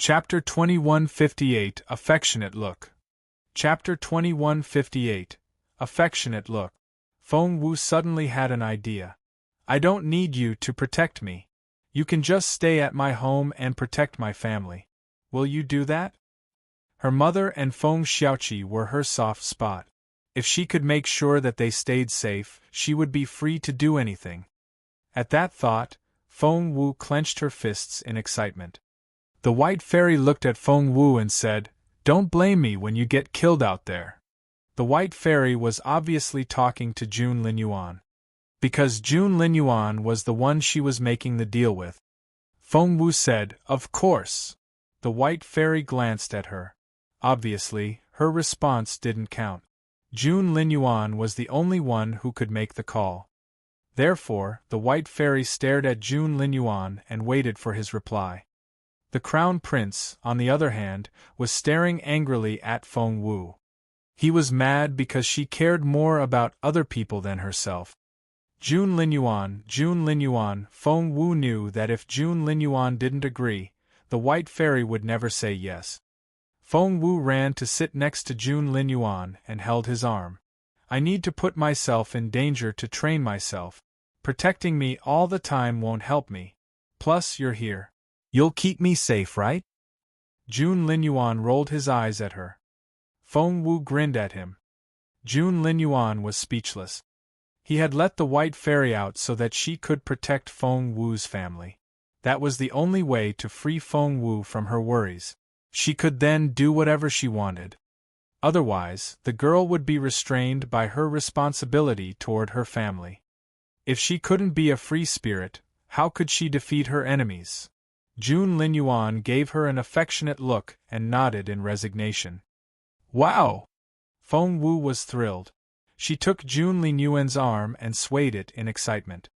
Chapter 2158 Affectionate Look. Chapter 2158 Affectionate Look. Feng Wu suddenly had an idea. I don't need you to protect me. You can just stay at my home and protect my family. Will you do that? Her mother and Feng Xiaoqi were her soft spot. If she could make sure that they stayed safe, she would be free to do anything. At that thought, Feng Wu clenched her fists in excitement. The white fairy looked at Feng Wu and said, "Don't blame me when you get killed out there." The white fairy was obviously talking to Jun Linyuan. Because Jun Linyuan was the one she was making the deal with. Feng Wu said, "Of course." The white fairy glanced at her. Obviously, her response didn't count. Jun Linyuan was the only one who could make the call. Therefore, the white fairy stared at Jun Linyuan and waited for his reply. The crown prince, on the other hand, was staring angrily at Feng Wu. He was mad because she cared more about other people than herself. Jun Linyuan, Feng Wu knew that if Jun Linyuan didn't agree, the white fairy would never say yes. Feng Wu ran to sit next to Jun Linyuan and held his arm. I need to put myself in danger to train myself. Protecting me all the time won't help me. Plus, you're here. You'll keep me safe, right? Jun Linyuan rolled his eyes at her. Feng Wu grinned at him. Jun Linyuan was speechless. He had let the white fairy out so that she could protect Feng Wu's family. That was the only way to free Feng Wu from her worries. She could then do whatever she wanted. Otherwise, the girl would be restrained by her responsibility toward her family. If she couldn't be a free spirit, how could she defeat her enemies? Jun Linyuan gave her an affectionate look and nodded in resignation. Wow! Feng Wu was thrilled. She took Jun Linyuan's arm and swayed it in excitement.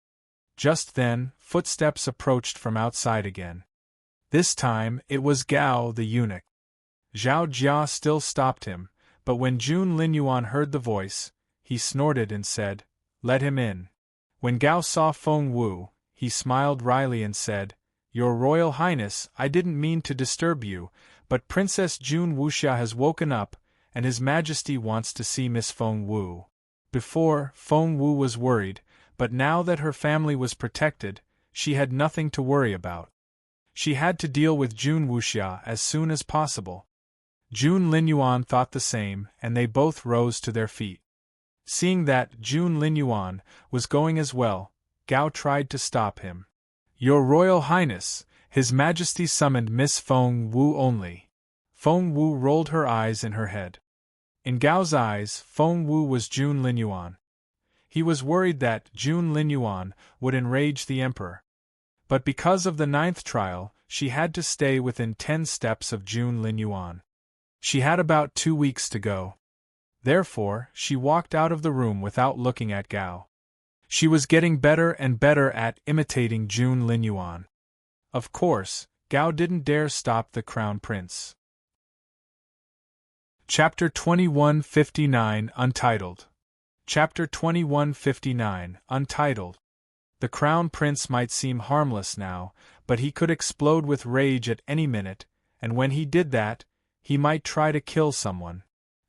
Just then, footsteps approached from outside again. This time, it was Gao the eunuch. Zhao Jia still stopped him, but when Jun Linyuan heard the voice, he snorted and said, "Let him in." When Gao saw Feng Wu, he smiled wryly and said, "Your Royal Highness, I didn't mean to disturb you, but Princess Jun Wuxia has woken up, and His Majesty wants to see Miss Feng Wu." Before, Feng Wu was worried, but now that her family was protected, she had nothing to worry about. She had to deal with Jun Wuxia as soon as possible. Jun Linyuan thought the same, and they both rose to their feet. Seeing that Jun Linyuan was going as well, Gao tried to stop him. "Your Royal Highness, His Majesty summoned Miss Feng Wu only." Feng Wu rolled her eyes in her head. In Gao's eyes, Feng Wu was Jun Linyuan. He was worried that Jun Linyuan would enrage the emperor. But because of the 9th trial, she had to stay within 10 steps of Jun Linyuan. She had about 2 weeks to go. Therefore, she walked out of the room without looking at Gao. She was getting better and better at imitating Jun Linyuan. Of course, Gao didn't dare stop the crown prince. Chapter 2159 Untitled. Chapter 2159 Untitled. The crown prince might seem harmless now, but he could explode with rage at any minute, and when he did that, he might try to kill someone.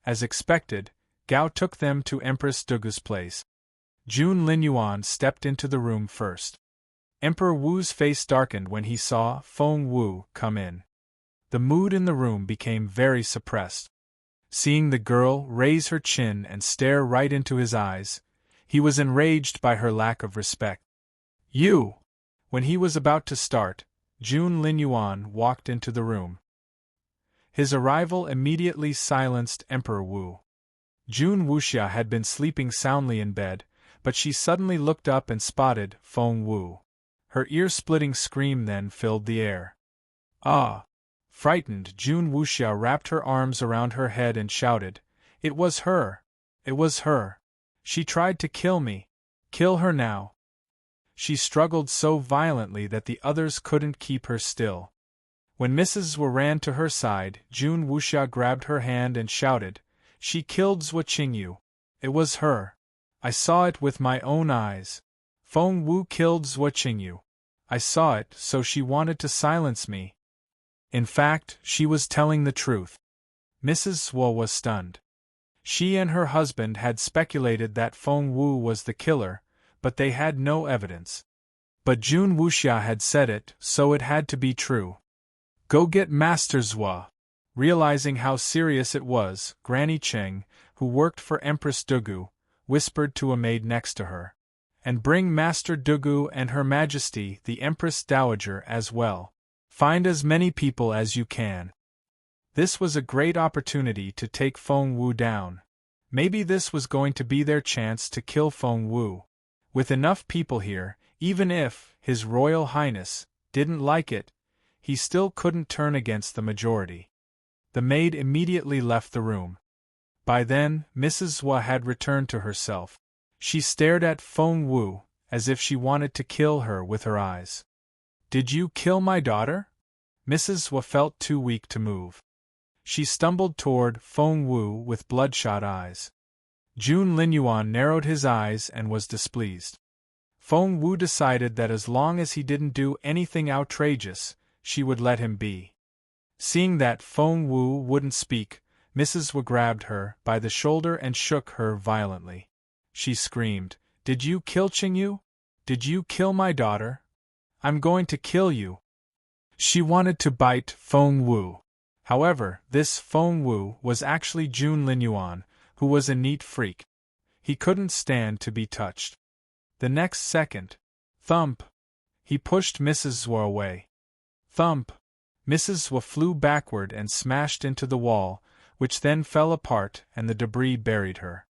As expected, Gao took them to Empress Dugu's place. Jun Linyuan stepped into the room first. Emperor Wu's face darkened when he saw Feng Wu come in. The mood in the room became very suppressed. Seeing the girl raise her chin and stare right into his eyes, he was enraged by her lack of respect. "You!" When he was about to start, Jun Linyuan walked into the room. His arrival immediately silenced Emperor Wu. Jun Wuxia had been sleeping soundly in bed, but she suddenly looked up and spotted Feng Wu. Her ear-splitting scream then filled the air. "Ah!" Frightened, Jun Wuxia wrapped her arms around her head and shouted, "It was her! It was her! She tried to kill me! Kill her now!" She struggled so violently that the others couldn't keep her still. When Mrs. Wu ran to her side, Jun Wuxia grabbed her hand and shouted, "She killed Zhuo Qingyu! It was her! I saw it with my own eyes! Feng Wu killed Zhuo Qingyu! I saw it, so she wanted to silence me." In fact, she was telling the truth. Mrs. Zhuo was stunned. She and her husband had speculated that Feng Wu was the killer, but they had no evidence. But Jun Wuxia had said it, so it had to be true. Go get Master Zhuo. Realizing how serious it was, Granny Cheng, who worked for Empress Dugu, whispered to a maid next to her. And bring Master Dugu and Her Majesty the Empress Dowager as well. Find as many people as you can. This was a great opportunity to take Feng Wu down. Maybe this was going to be their chance to kill Feng Wu. With enough people here, even if His Royal Highness didn't like it, he still couldn't turn against the majority. The maid immediately left the room. By then, Mrs. Zhuo had returned to herself. She stared at Feng Wu, as if she wanted to kill her with her eyes. Did you kill my daughter? Mrs. Zhuo felt too weak to move. She stumbled toward Feng Wu with bloodshot eyes. Jun Linyuan narrowed his eyes and was displeased. Feng Wu decided that as long as he didn't do anything outrageous, she would let him be. Seeing that Feng Wu wouldn't speak, Mrs. Wu grabbed her by the shoulder and shook her violently. She screamed, "Did you kill Qingyu? Did you kill my daughter? I'm going to kill you." She wanted to bite Feng Wu. However, this Feng Wu was actually Jun Linyuan, who was a neat freak. He couldn't stand to be touched. The next second, thump! He pushed Mrs. Zhuo away. Thump! Mrs. Zhuo flew backward and smashed into the wall, which then fell apart and the debris buried her.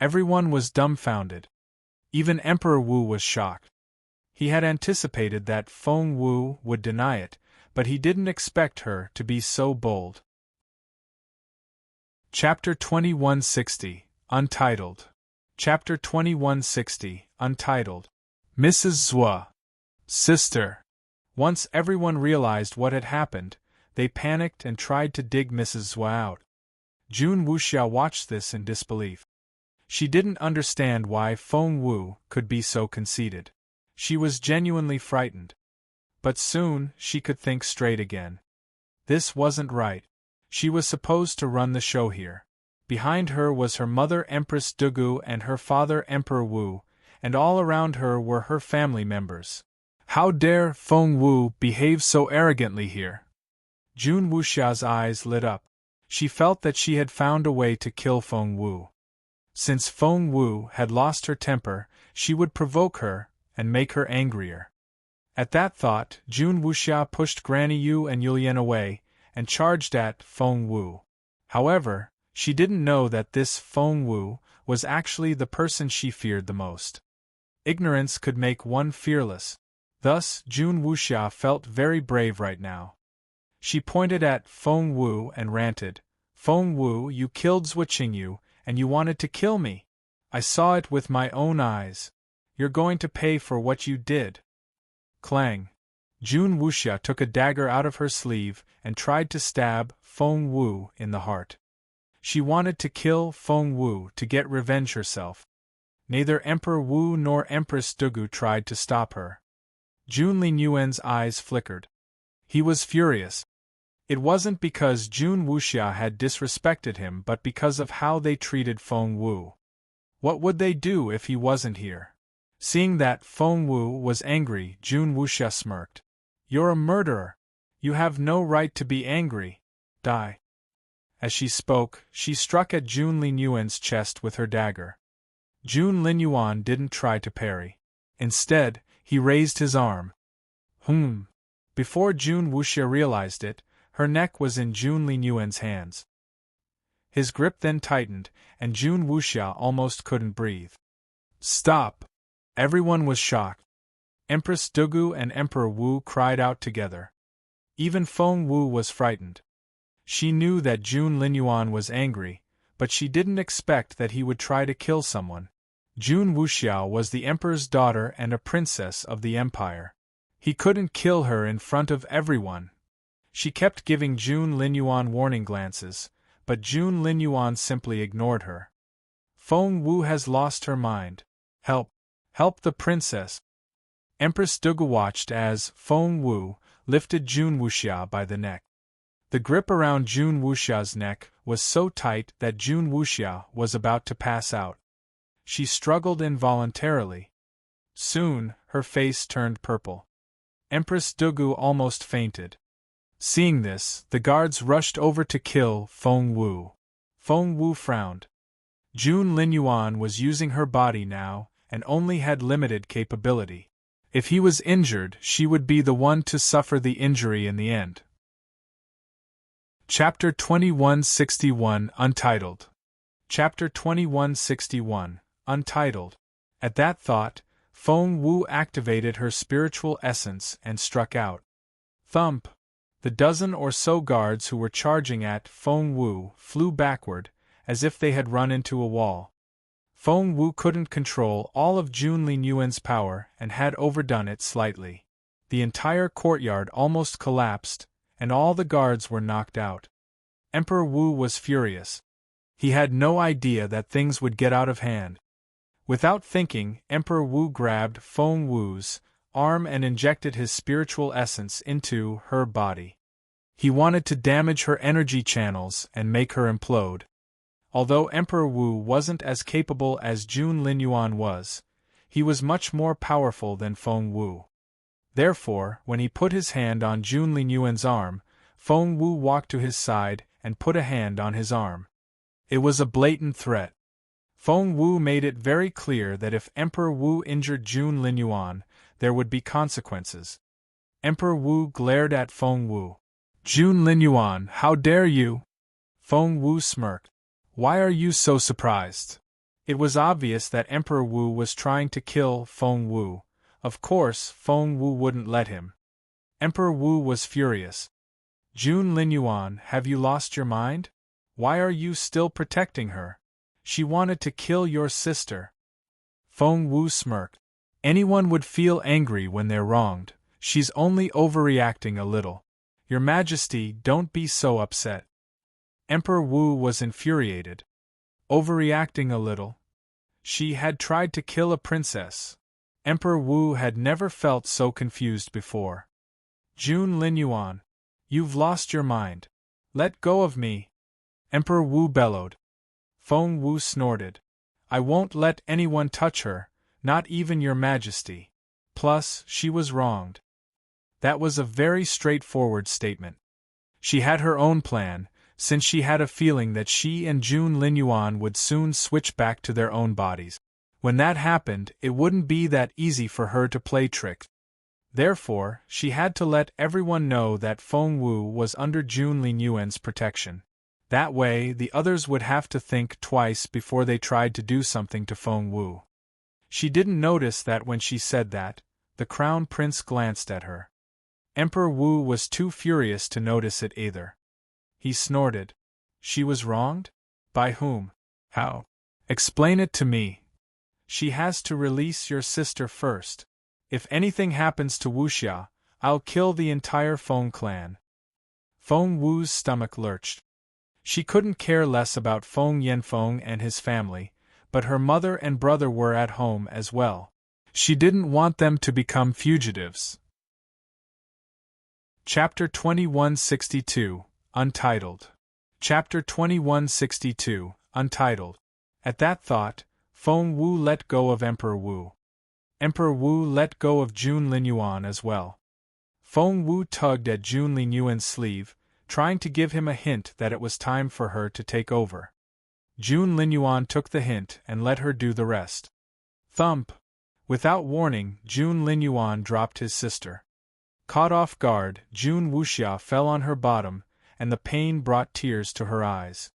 Everyone was dumbfounded. Even Emperor Wu was shocked. He had anticipated that Feng Wu would deny it, but he didn't expect her to be so bold. Chapter 2160, Untitled. Chapter 2160, Untitled. Mrs. Zhuo. Sister. Once everyone realized what had happened, they panicked and tried to dig Mrs. Zhuo out. Jun Wuxia watched this in disbelief. She didn't understand why Feng Wu could be so conceited. She was genuinely frightened. But soon, she could think straight again. This wasn't right. She was supposed to run the show here. Behind her was her mother Empress Dugu and her father Emperor Wu, and all around her were her family members. How dare Feng Wu behave so arrogantly here? Jun Wuxia's eyes lit up. She felt that she had found a way to kill Feng Wu. Since Feng Wu had lost her temper, she would provoke her and make her angrier. At that thought, Jun Wuxia pushed Granny Yu and Yulian away and charged at Feng Wu. However, she didn't know that this Feng Wu was actually the person she feared the most. Ignorance could make one fearless. Thus, Jun Wuxia felt very brave right now. She pointed at Feng Wu and ranted, "Feng Wu, you killed Zhuo Qingyu, and you wanted to kill me. I saw it with my own eyes. You're going to pay for what you did." Clang! Jun Wuxia took a dagger out of her sleeve and tried to stab Feng Wu in the heart. She wanted to kill Feng Wu to get revenge herself. Neither Emperor Wu nor Empress Dugu tried to stop her. Jun Linyuan's eyes flickered. He was furious. It wasn't because Jun Wuxia had disrespected him but because of how they treated Feng Wu. What would they do if he wasn't here? Seeing that Feng Wu was angry, Jun Wuxia smirked. "You're a murderer. You have no right to be angry. Die." As she spoke, she struck at Jun Linyuan's chest with her dagger. Jun Linyuan didn't try to parry. Instead, he raised his arm. Before Jun Wuxia realized it, her neck was in Jun Linyuan's hands. His grip then tightened, and Jun Wuxia almost couldn't breathe. "Stop!" Everyone was shocked. Empress Dugu and Emperor Wu cried out together. Even Feng Wu was frightened. She knew that Jun Linyuan was angry, but she didn't expect that he would try to kill someone. Jun Wuxia was the emperor's daughter and a princess of the empire. He couldn't kill her in front of everyone. She kept giving Jun Linyuan warning glances, but Jun Linyuan simply ignored her. Feng Wu has lost her mind. Help! Help the princess! Empress Dugu watched as Feng Wu lifted Jun Wuxia by the neck. The grip around Jun Wuxia's neck was so tight that Jun Wuxia was about to pass out. She struggled involuntarily. Soon, her face turned purple. Empress Dugu almost fainted. Seeing this, the guards rushed over to kill Feng Wu. Feng Wu frowned. Jun Linyuan was using her body now, and only had limited capability. If he was injured, she would be the one to suffer the injury in the end. Chapter 2161 Untitled. Chapter 2161 Untitled. At that thought, Feng Wu activated her spiritual essence and struck out. Thump! The dozen or so guards who were charging at Feng Wu flew backward, as if they had run into a wall. Feng Wu couldn't control all of Jun Linyuan's power and had overdone it slightly. The entire courtyard almost collapsed, and all the guards were knocked out. Emperor Wu was furious. He had no idea that things would get out of hand. Without thinking, Emperor Wu grabbed Feng Wu's arm and injected his spiritual essence into her body. He wanted to damage her energy channels and make her implode. Although Emperor Wu wasn't as capable as Jun Linyuan was, he was much more powerful than Feng Wu. Therefore, when he put his hand on Jun Linyuan's arm, Feng Wu walked to his side and put a hand on his arm. It was a blatant threat. Feng Wu made it very clear that if Emperor Wu injured Jun Linyuan, there would be consequences. Emperor Wu glared at Feng Wu. "Jun Linyuan, how dare you?" Feng Wu smirked. "Why are you so surprised?" It was obvious that Emperor Wu was trying to kill Feng Wu. Of course, Feng Wu wouldn't let him. Emperor Wu was furious. "Jun Linyuan, have you lost your mind? Why are you still protecting her? She wanted to kill your sister." Feng Wu smirked. "Anyone would feel angry when they're wronged. She's only overreacting a little. Your Majesty, don't be so upset." Emperor Wu was infuriated. Overreacting a little? She had tried to kill a princess. Emperor Wu had never felt so confused before. "Jun Linyuan, you've lost your mind. Let go of me!" Emperor Wu bellowed. Feng Wu snorted. "I won't let anyone touch her, not even your Majesty. Plus, she was wronged." That was a very straightforward statement. She had her own plan, since she had a feeling that she and Jun Linyuan would soon switch back to their own bodies. When that happened, it wouldn't be that easy for her to play tricks. Therefore, she had to let everyone know that Feng Wu was under Jun Linyuan's protection. That way, the others would have to think twice before they tried to do something to Feng Wu. She didn't notice that when she said that, the Crown Prince glanced at her. Emperor Wu was too furious to notice it either. He snorted. "She was wronged? By whom? How? Explain it to me. She has to release your sister first. If anything happens to Wuxia, I'll kill the entire Feng clan." Feng Wu's stomach lurched. She couldn't care less about Feng Yanfeng and his family, but her mother and brother were at home as well. She didn't want them to become fugitives. Chapter 2162 Untitled. Chapter 2162 Untitled. At that thought, Feng Wu let go of Emperor Wu. Emperor Wu let go of Jun Linyuan as well. Feng Wu tugged at Jun Linyuan's sleeve, trying to give him a hint that it was time for her to take over. Jun Linyuan took the hint and let her do the rest. Thump! Without warning, Jun Linyuan dropped his sister. Caught off guard, Jun Wuxia fell on her bottom, and the pain brought tears to her eyes.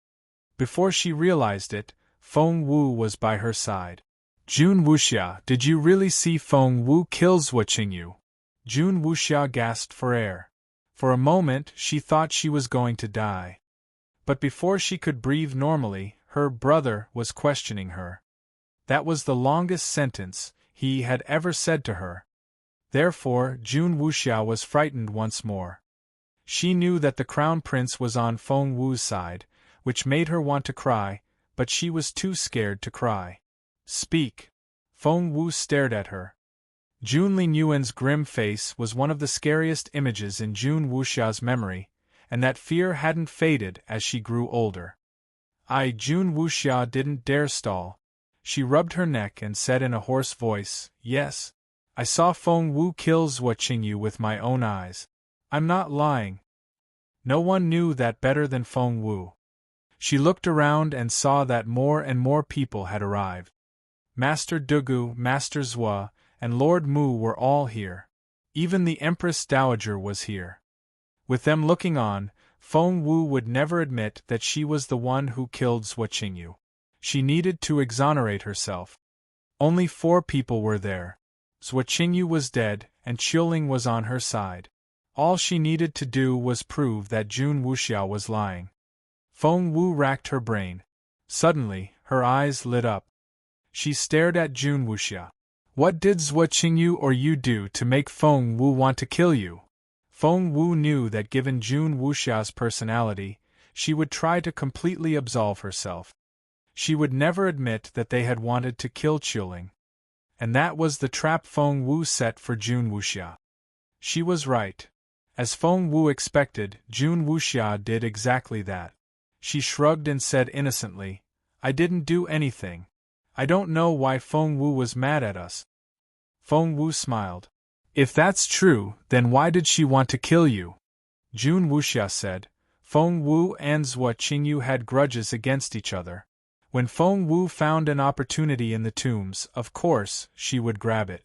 Before she realized it, Feng Wu was by her side. "Jun Wuxia, did you really see Feng Wu kill Zhuo Qingyu?" Jun Wuxia gasped for air. For a moment, she thought she was going to die. But before she could breathe normally, her brother was questioning her. That was the longest sentence he had ever said to her. Therefore, Jun Wuxia was frightened once more. She knew that the Crown Prince was on Feng Wu's side, which made her want to cry, but she was too scared to cry. "Speak." Feng Wu stared at her. Jun Linyuan's grim face was one of the scariest images in Jun Wuxia's memory, and that fear hadn't faded as she grew older. Jun Wuxia didn't dare stall. She rubbed her neck and said in a hoarse voice, "Yes, I saw Feng Wu kill Zhuo Qingyu with my own eyes. I'm not lying." No one knew that better than Feng Wu. She looked around and saw that more and more people had arrived. Master Dugu, Master Zhua, and Lord Mu were all here. Even the Empress Dowager was here. With them looking on, Feng Wu would never admit that she was the one who killed Zhuo Qingyu. She needed to exonerate herself. Only 4 people were there. Zhuo Qingyu was dead, and Qiuling was on her side. All she needed to do was prove that Jun Wuxia was lying. Feng Wu racked her brain. Suddenly, her eyes lit up. She stared at Jun Wuxia. "What did Zhuo Qingyu or you do to make Feng Wu want to kill you?" Feng Wu knew that given Jun Wuxia's personality, she would try to completely absolve herself. She would never admit that they had wanted to kill Qiuling. And that was the trap Feng Wu set for Jun Wuxia. She was right. As Feng Wu expected, Jun Wuxia did exactly that. She shrugged and said innocently, "I didn't do anything. I don't know why Feng Wu was mad at us." Feng Wu smiled. "If that's true, then why did she want to kill you?" Jun Wuxia said, "Feng Wu and Zhuo Qingyu had grudges against each other. When Feng Wu found an opportunity in the tombs, of course, she would grab it."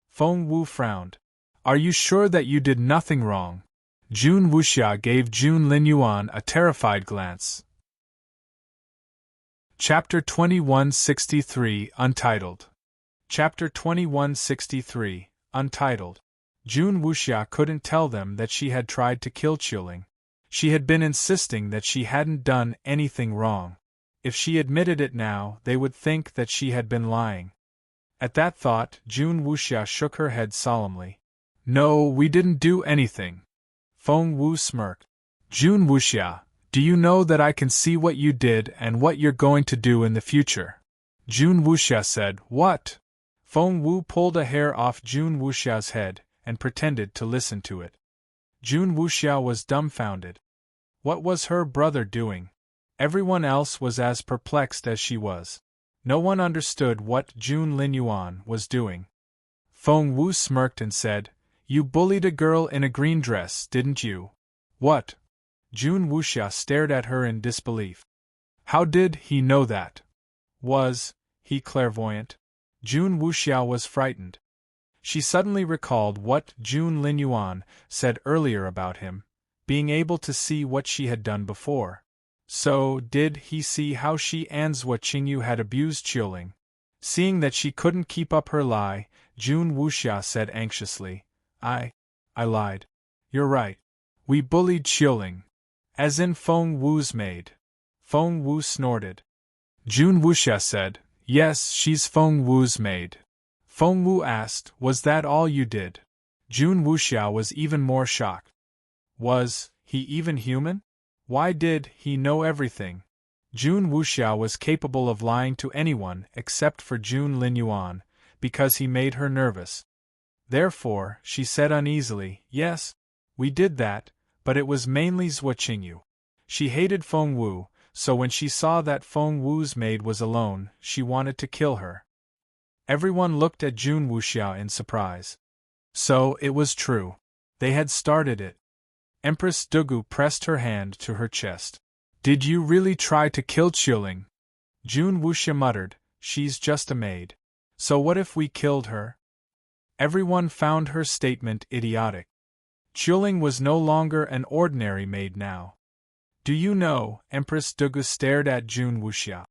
Feng Wu frowned. "Are you sure that you did nothing wrong?" Jun Wuxia gave Jun Linyuan a terrified glance. Chapter 2163, Untitled. Chapter 2163, Untitled. Jun Wuxia couldn't tell them that she had tried to kill Qiuling. She had been insisting that she hadn't done anything wrong. If she admitted it now, they would think that she had been lying. At that thought, Jun Wuxia shook her head solemnly. "No, we didn't do anything." Feng Wu smirked. "Jun Wuxia, do you know that I can see what you did and what you're going to do in the future?" Jun Wuxia said, "What?" Feng Wu pulled a hair off Jun Wuxia's head and pretended to listen to it. Jun Wuxia was dumbfounded. What was her brother doing? Everyone else was as perplexed as she was. No one understood what Jun Linyuan was doing. Feng Wu smirked and said, "You bullied a girl in a green dress, didn't you?" "What?" Jun Wuxia stared at her in disbelief. How did he know that? Was he clairvoyant? Jun Wuxia was frightened. She suddenly recalled what Jun Linyuan said earlier about him, being able to see what she had done before. So, did he see how she and Zhuo Qingyu had abused Qiuling? Seeing that she couldn't keep up her lie, Jun Wuxia said anxiously, I lied. You're right. We bullied Qiuling. As in Feng Wu's maid." Feng Wu snorted. Jun Wuxia said, "Yes, she's Feng Wu's maid." Feng Wu asked, "Was that all you did?" Jun Wuxia was even more shocked. Was he even human? Why did he know everything? Jun Wuxia was capable of lying to anyone except for Jun Linyuan, because he made her nervous. Therefore, she said uneasily, "Yes, we did that, but it was mainly Zhuo Qingyu." She hated Feng Wu, so when she saw that Feng Wu's maid was alone, she wanted to kill her. Everyone looked at Jun Wuxia in surprise. So, it was true. They had started it. Empress Dugu pressed her hand to her chest. "Did you really try to kill Qiuling?" Jun Wuxia muttered, "She's just a maid. So what if we killed her?" Everyone found her statement idiotic. Qiuling was no longer an ordinary maid now. "Do you know," Empress Dugu stared at Jun Wuxia.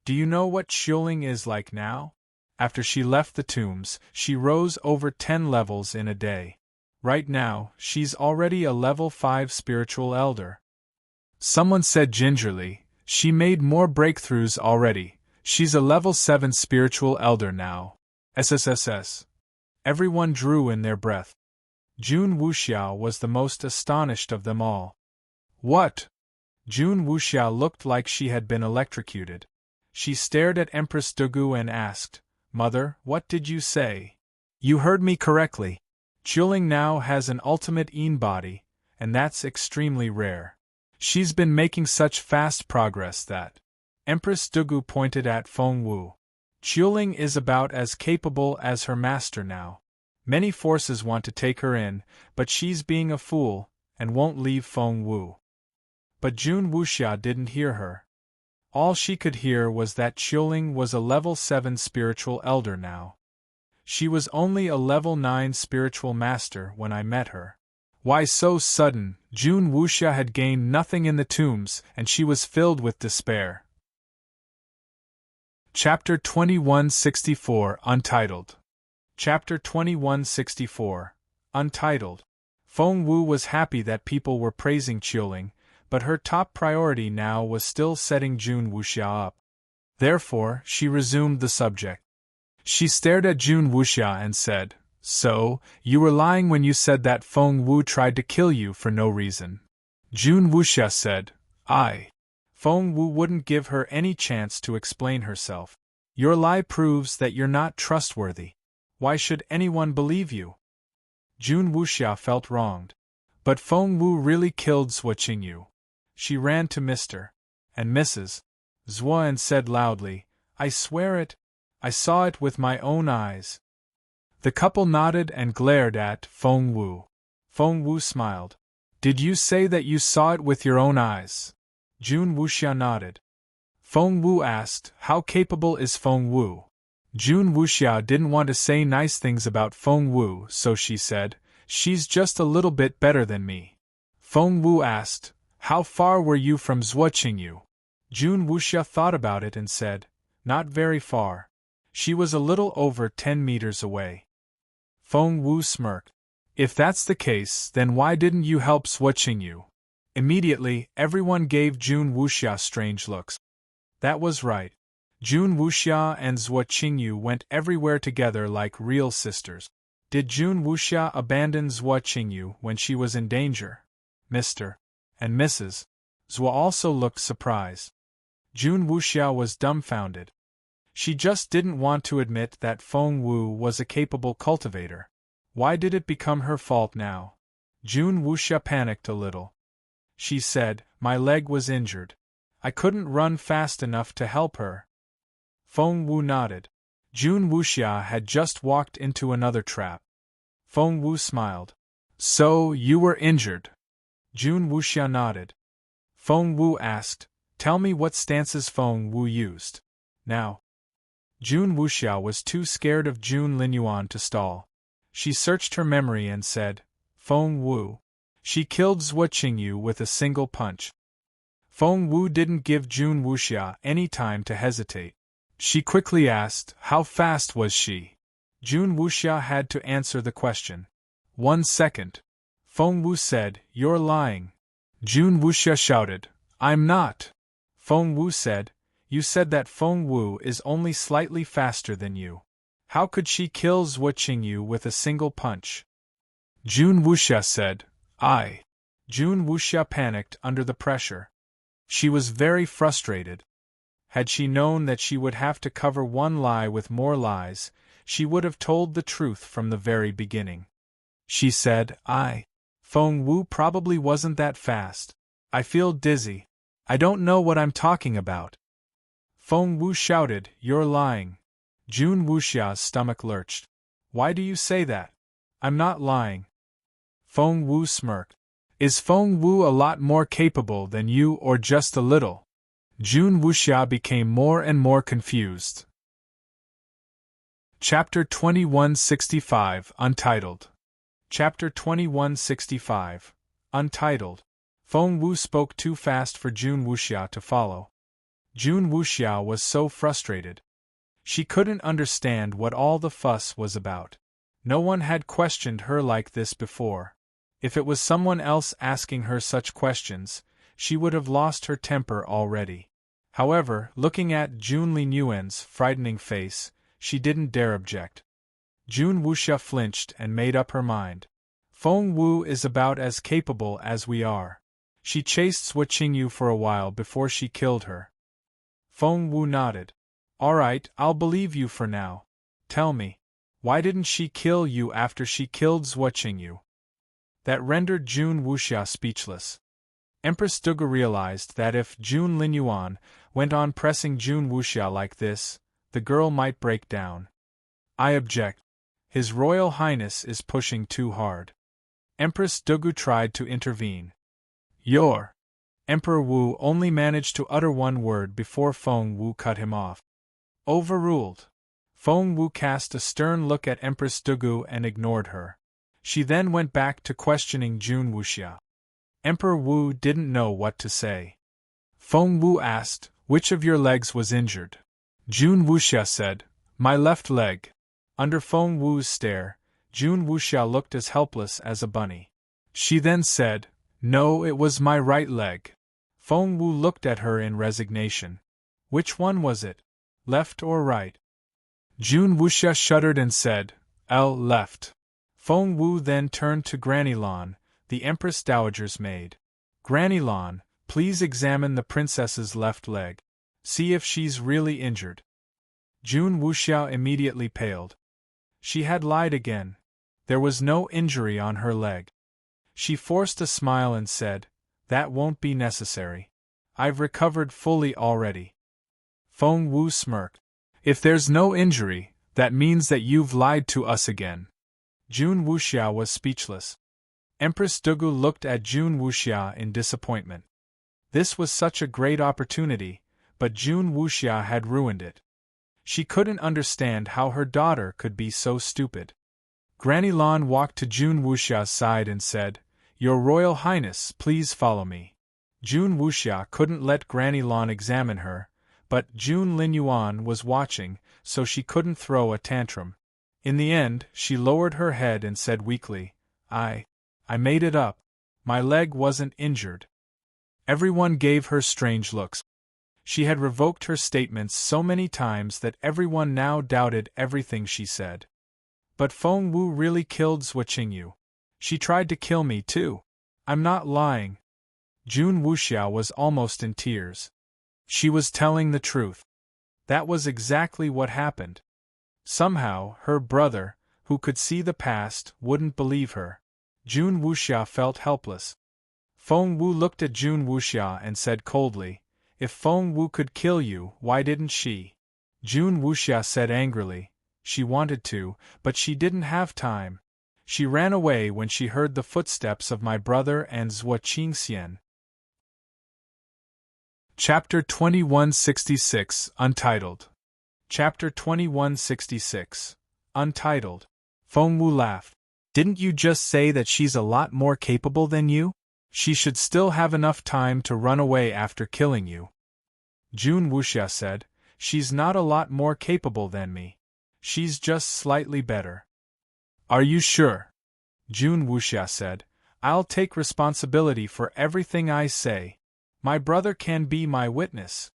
"Do you know what Qiuling is like now? After she left the tombs, she rose over 10 levels in a day. Right now, she's already a level 5 spiritual elder." Someone said gingerly, "She made more breakthroughs already. She's a level 7 spiritual elder now. SSSS. Everyone drew in their breath. Jun Wuxia was the most astonished of them all. "What?" Jun Wuxia looked like she had been electrocuted. She stared at Empress Dugu and asked, "Mother, what did you say?" "You heard me correctly. Qiuling now has an ultimate Yin body, and that's extremely rare. She's been making such fast progress that. Empress Dugu pointed at Feng Wu. Qiuling is about as capable as her master now. Many forces want to take her in, but she's being a fool, and won't leave Feng Wu. But Jun Wuxia didn't hear her. All she could hear was that Qiuling was a level 7 spiritual elder now. She was only a level 9 spiritual master when I met her. Why so sudden? Jun Wuxia had gained nothing in the tombs, and she was filled with despair. Chapter 2164, Untitled. Chapter 2164, Untitled. Feng Wu was happy that people were praising Qiuling, but her top priority now was still setting Jun Wuxia up. Therefore, she resumed the subject. She stared at Jun Wuxia and said, "So, you were lying when you said that Feng Wu tried to kill you for no reason." Jun Wuxia said, "I." Feng Wu wouldn't give her any chance to explain herself. "Your lie proves that you're not trustworthy. Why should anyone believe you?" Jun Wuxia felt wronged. But Feng Wu really killed Zhuo Qingyu. She ran to Mr. and Mrs. Zhuo and said loudly, "I swear it. I saw it with my own eyes." The couple nodded and glared at Feng Wu. Feng Wu smiled. "Did you say that you saw it with your own eyes?" Jun Wuxia nodded. Feng Wu asked, "How capable is Feng Wu?" Jun Wuxia didn't want to say nice things about Feng Wu, so she said, "She's just a little bit better than me." Feng Wu asked, "How far were you from Zhuo Qingyu?" Jun Wuxia thought about it and said, "Not very far. She was a little over 10 meters away." Feng Wu smirked. "If that's the case, then why didn't you help Zhuo Qingyu?" Immediately, everyone gave Jun Wuxia strange looks. That was right. Jun Wuxia and Zhuo Qingyu went everywhere together like real sisters. Did Jun Wuxia abandon Zhuo Qingyu when she was in danger? Mr. and Mrs. Zhuo also looked surprised. Jun Wuxia was dumbfounded. She just didn't want to admit that Feng Wu was a capable cultivator. Why did it become her fault now? Jun Wuxia panicked a little. She said, "My leg was injured. I couldn't run fast enough to help her." Feng Wu nodded. Jun Wuxia had just walked into another trap. Feng Wu smiled. "So, you were injured?" Jun Wuxia nodded. Feng Wu asked, "Tell me what stances Feng Wu used." Now, Jun Wuxia was too scared of Jun Linyuan to stall. She searched her memory and said, "Feng Wu. She killed Zhuo Qingyu with a single punch." Feng Wu didn't give Jun Wuxia any time to hesitate. She quickly asked, "How fast was she?" Jun Wuxia had to answer the question. "1 second. Feng Wu said, "You're lying." Jun Wuxia shouted, "I'm not." Feng Wu said, "You said that Feng Wu is only slightly faster than you. How could she kill Zhuo Qingyu with a single punch?" Jun Wuxia said, "I." Jun Wuxia panicked under the pressure. She was very frustrated. Had she known that she would have to cover one lie with more lies, she would have told the truth from the very beginning. She said, "I. Feng Wu probably wasn't that fast. I feel dizzy. I don't know what I'm talking about." Feng Wu shouted, "You're lying." Jun Wuxia's stomach lurched. "Why do you say that? I'm not lying." Feng Wu smirked. "Is Feng Wu a lot more capable than you or just a little?" Jun Wuxia became more and more confused. Chapter 2165, Untitled. Chapter 2165, Untitled. Feng Wu spoke too fast for Jun Wuxia to follow. Jun Wuxia was so frustrated. She couldn't understand what all the fuss was about. No one had questioned her like this before. If it was someone else asking her such questions, she would have lost her temper already. However, looking at Jun Linyuan's frightening face, she didn't dare object. Jun Wuxia flinched and made up her mind. Feng Wu is about as capable as we are. She chased Zhuo Qingyu for a while before she killed her. Feng Wu nodded. "All right, I'll believe you for now. Tell me, why didn't she kill you after she killed Zhuo Qingyu?" That rendered Jun Wuxia speechless. Empress Dugu realized that if Jun Linyuan went on pressing Jun Wuxia like this, the girl might break down. I object. His Royal Highness is pushing too hard. Empress Dugu tried to intervene. Your Emperor Wu only managed to utter one word before Feng Wu cut him off. Overruled. Feng Wu cast a stern look at Empress Dugu and ignored her. She then went back to questioning Jun Wuxia. Emperor Wu didn't know what to say. Feng Wu asked, "Which of your legs was injured?" Jun Wuxia said, "My left leg." Under Feng Wu's stare, Jun Wuxia looked as helpless as a bunny. She then said, "No, it was my right leg." Feng Wu looked at her in resignation. "Which one was it? Left or right?" Jun Wuxia shuddered and said, "Left." Feng Wu then turned to Granny Lan, the Empress Dowager's maid. "Granny Lan, please examine the princess's left leg. See if she's really injured." Jun Wuxia immediately paled. She had lied again. There was no injury on her leg. She forced a smile and said, "That won't be necessary. I've recovered fully already." Feng Wu smirked. "If there's no injury, that means that you've lied to us again." Jun Wuxia was speechless. Empress Dugu looked at Jun Wuxia in disappointment. This was such a great opportunity, but Jun Wuxia had ruined it. She couldn't understand how her daughter could be so stupid. Granny Lan walked to Jun Wuxia's side and said, "Your Royal Highness, please follow me." Jun Wuxia couldn't let Granny Lan examine her, but Jun Linyuan was watching, so she couldn't throw a tantrum. In the end, she lowered her head and said weakly, I made it up. My leg wasn't injured." Everyone gave her strange looks. She had revoked her statements so many times that everyone now doubted everything she said. "But Feng Wu really killed Zhuo Qingyu. She tried to kill me too. I'm not lying." Jun Wuxia was almost in tears. She was telling the truth. That was exactly what happened. Somehow, her brother, who could see the past, wouldn't believe her. Jun Wuxia felt helpless. Feng Wu looked at Jun Wuxia and said coldly, "If Feng Wu could kill you, why didn't she?" Jun Wuxia said angrily, "She wanted to, but she didn't have time. She ran away when she heard the footsteps of my brother and Zhuo Qingxian." Chapter 2166, Untitled. Chapter 2166, Untitled. Feng Wu laughed. "Didn't you just say that she's a lot more capable than you? She should still have enough time to run away after killing you." Jun Wuxia said, "She's not a lot more capable than me. She's just slightly better." "Are you sure?" Jun Wuxia said, "I'll take responsibility for everything I say. My brother can be my witness."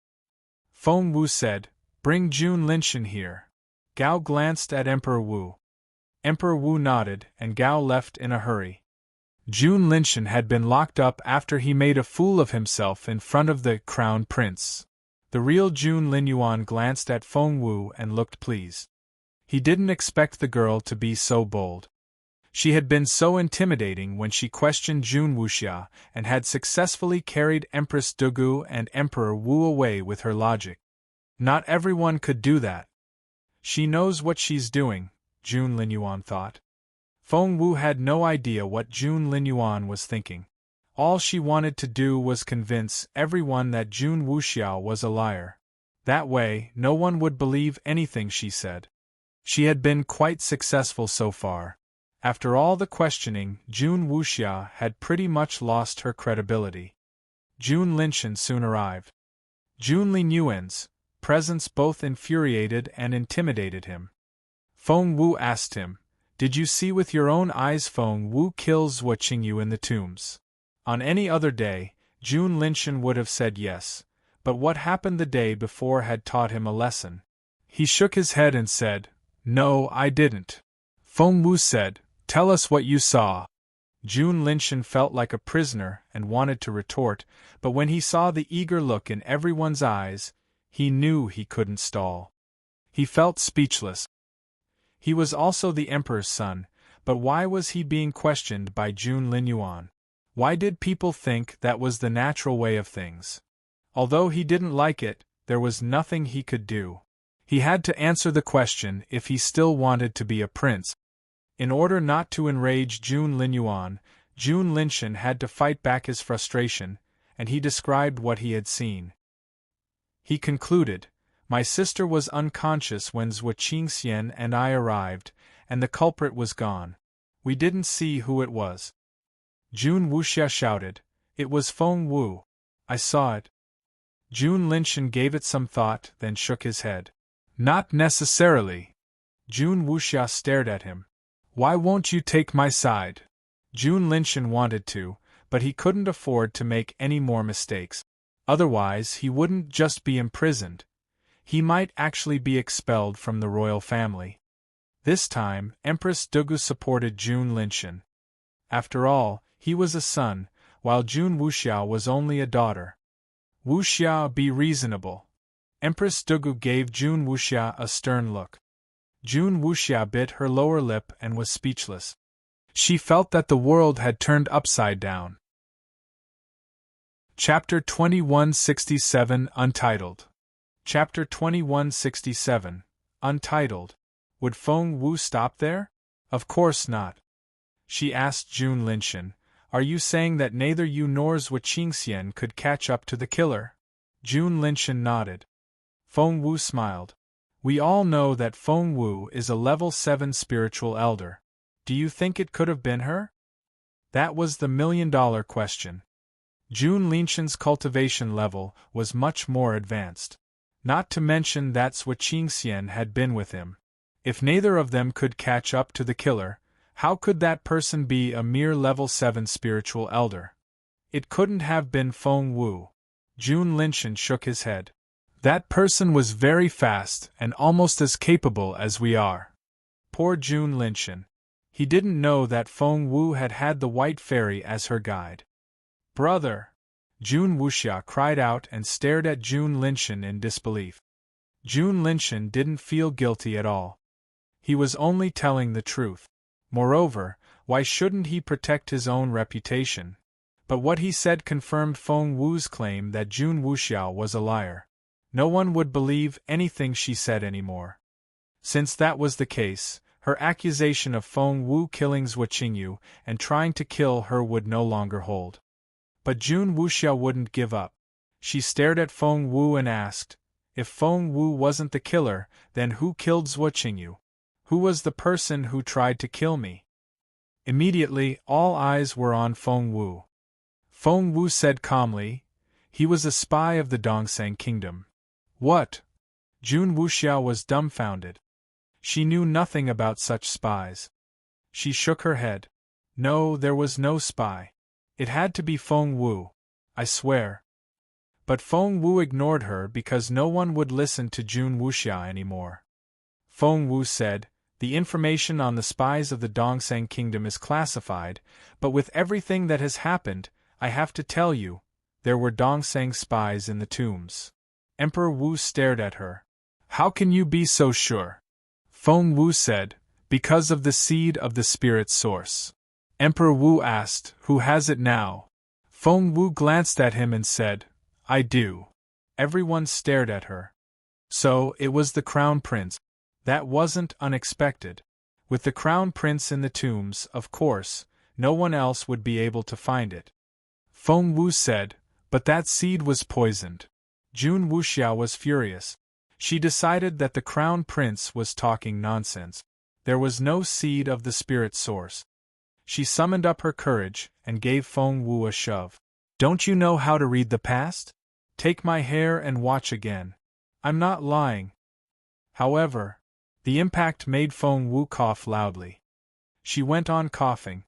Feng Wu said, "Bring Jun Linshan here." Gao glanced at Emperor Wu. Emperor Wu nodded, and Gao left in a hurry. Jun Linshan had been locked up after he made a fool of himself in front of the Crown Prince. The real Jun Linyuan glanced at Feng Wu and looked pleased. He didn't expect the girl to be so bold. She had been so intimidating when she questioned Jun Wuxia and had successfully carried Empress Dugu and Emperor Wu away with her logic. Not everyone could do that. She knows what she's doing, Jun Linyuan thought. Feng Wu had no idea what Jun Linyuan was thinking. All she wanted to do was convince everyone that Jun Wuxia was a liar. That way, no one would believe anything she said. She had been quite successful so far. After all the questioning, Jun Wuxia had pretty much lost her credibility. Jun Linshan soon arrived. Jun Linyuan's presence both infuriated and intimidated him. Feng Wu asked him, "Did you see with your own eyes Feng Wu kill Zhuo Qingyu in the tombs?" On any other day, Jun Linshan would have said yes, but what happened the day before had taught him a lesson. He shook his head and said, "No, I didn't." Feng Wu said, "Tell us what you saw." Jun Linshan felt like a prisoner and wanted to retort, but when he saw the eager look in everyone's eyes, he knew he couldn't stall. He felt speechless. He was also the Emperor's son, But why was he being questioned by Jun Linyuan? Why did people think that was the natural way of things? Although he didn't like it, there was nothing he could do. He had to answer the question if he still wanted to be a prince. In order not to enrage Jun Linyuan, Jun Linshan had to fight back his frustration, and he described what he had seen. He concluded, "My sister was unconscious when Zhou Qingxian and I arrived, and the culprit was gone. We didn't see who it was." Jun Wuxia shouted, "It was Feng Wu. I saw it." Jun Linshan gave it some thought, then shook his head. "Not necessarily." Jun Wuxia stared at him. "Why won't you take my side?" Jun Linshan wanted to, but he couldn't afford to make any more mistakes. Otherwise, he wouldn't just be imprisoned. He might actually be expelled from the royal family. This time, Empress Dugu supported Jun Linshan. After all, he was a son, while Jun Wuxia was only a daughter. "Wuxia, be reasonable." Empress Dugu gave Jun Wuxia a stern look. Jun Wuxia bit her lower lip and was speechless. She felt that the world had turned upside down. Chapter 2167 Untitled. Chapter 2167 Untitled. Would Feng Wu stop there? Of course not. She asked Jun Linshan, "Are you saying that neither you nor Zhou Qingxian could catch up to the killer?" Jun Linshan nodded. Feng Wu smiled. "We all know that Feng Wu is a level 7 spiritual elder. Do you think it could have been her?" That was the million-dollar question. Jun Linshan's cultivation level was much more advanced. Not to mention that Zhou Qingxian had been with him. If neither of them could catch up to the killer, how could that person be a mere level 7 spiritual elder? It couldn't have been Feng Wu. Jun Linshan shook his head. "That person was very fast and almost as capable as we are." Poor Jun Linshan. He didn't know that Feng Wu had had the White Fairy as her guide. "Brother!" Jun Wuxia cried out and stared at Jun Linshan in disbelief. Jun Linshan didn't feel guilty at all. He was only telling the truth. Moreover, why shouldn't he protect his own reputation? But what he said confirmed Feng Wu's claim that Jun Wuxia was a liar. No one would believe anything she said anymore. Since that was the case, her accusation of Feng Wu killing Zhou Qingyu and trying to kill her would no longer hold. But Jun Wuxia wouldn't give up. She stared at Feng Wu and asked, "If Feng Wu wasn't the killer, then who killed Zhou Qingyu? Who was the person who tried to kill me?" Immediately, all eyes were on Feng Wu. Feng Wu said calmly, "He was a spy of the Dongsang Kingdom." "What?" Jun Wuxia was dumbfounded. She knew nothing about such spies. She shook her head. "No, there was no spy. It had to be Feng Wu. I swear." But Feng Wu ignored her because no one would listen to Jun Wuxia anymore. Feng Wu said, "The information on the spies of the Dongsang Kingdom is classified, but with everything that has happened, I have to tell you, there were Dongsang spies in the tombs." Emperor Wu stared at her. "How can you be so sure?" Feng Wu said, "Because of the seed of the spirit source." Emperor Wu asked, "Who has it now?" Feng Wu glanced at him and said, "I do." Everyone stared at her. So, it was the Crown Prince. That wasn't unexpected. With the Crown Prince in the tombs, of course, no one else would be able to find it. Feng Wu said, "But that seed was poisoned." Jun Wuxia was furious. She decided that the Crown Prince was talking nonsense. There was no seed of the spirit source. She summoned up her courage and gave Feng Wu a shove. "Don't you know how to read the past? Take my hair and watch again. I'm not lying." However, the impact made Feng Wu cough loudly. She went on coughing.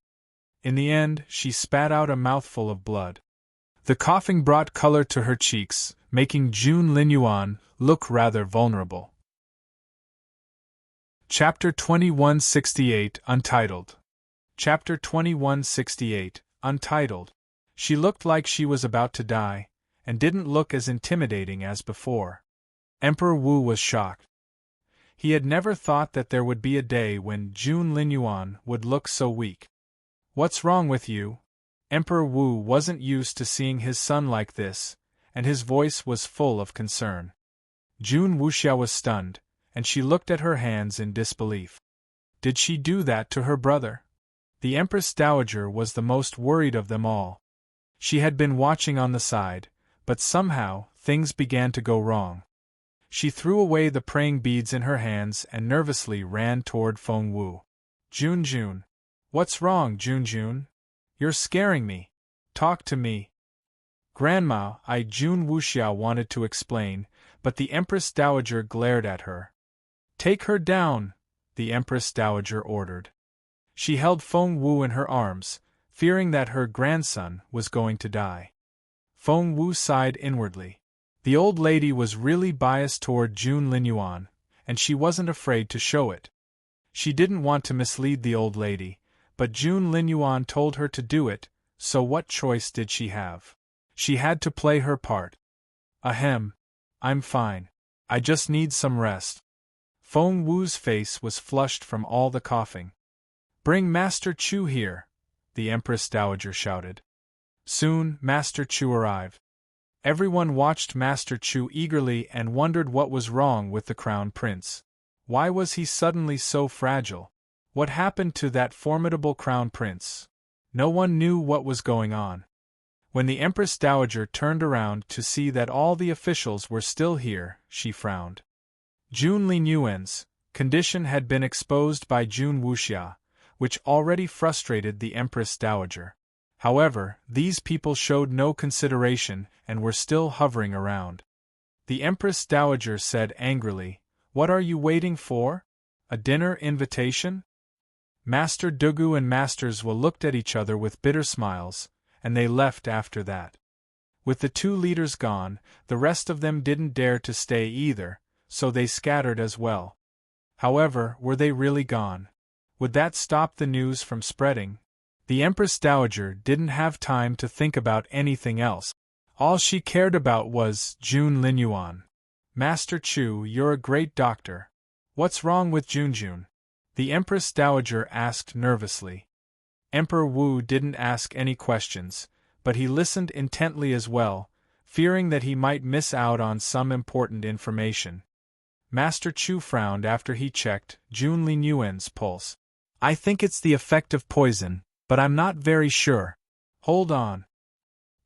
In the end, she spat out a mouthful of blood. The coughing brought color to her cheeks, making Jun Linyuan look rather vulnerable. Chapter 2168 Untitled. Chapter 2168 Untitled. She looked like she was about to die, and didn't look as intimidating as before. Emperor Wu was shocked. He had never thought that there would be a day when Jun Linyuan would look so weak. "What's wrong with you?" Emperor Wu wasn't used to seeing his son like this, and his voice was full of concern. Jun Wuxia was stunned, and she looked at her hands in disbelief. Did she do that to her brother? The Empress Dowager was the most worried of them all. She had been watching on the side, but somehow, things began to go wrong. She threw away the praying beads in her hands and nervously ran toward Feng Wu. Jun. What's wrong, Jun? You're scaring me. Talk to me. Grandma, Jun Wuxia wanted to explain, but the Empress Dowager glared at her. Take her down, the Empress Dowager ordered. She held Feng Wu in her arms, fearing that her grandson was going to die. Feng Wu sighed inwardly. The old lady was really biased toward Jun Linyuan, and she wasn't afraid to show it. She didn't want to mislead the old lady, but Jun Linyuan told her to do it, so what choice did she have? She had to play her part. Ahem. I'm fine. I just need some rest. Feng Wu's face was flushed from all the coughing. Bring Master Chu here, the Empress Dowager shouted. Soon, Master Chu arrived. Everyone watched Master Chu eagerly and wondered what was wrong with the Crown Prince. Why was he suddenly so fragile? What happened to that formidable Crown Prince? No one knew what was going on. When the Empress Dowager turned around to see that all the officials were still here, she frowned. Jun Linyuan's condition had been exposed by Jun Wuxia, which already frustrated the Empress Dowager. However, these people showed no consideration and were still hovering around. The Empress Dowager said angrily, "What are you waiting for? A dinner invitation?" Master Dugu and Master Zhou looked at each other with bitter smiles, and they left after that. With the two leaders gone, the rest of them didn't dare to stay either, so they scattered as well. However, were they really gone? Would that stop the news from spreading? The Empress Dowager didn't have time to think about anything else. All she cared about was Jun Linyuan. Master Chu, you're a great doctor. What's wrong with Jun? The Empress Dowager asked nervously. Emperor Wu didn't ask any questions, but he listened intently as well, fearing that he might miss out on some important information. Master Chu frowned after he checked Jun Linyuan's pulse. I think it's the effect of poison, but I'm not very sure. Hold on.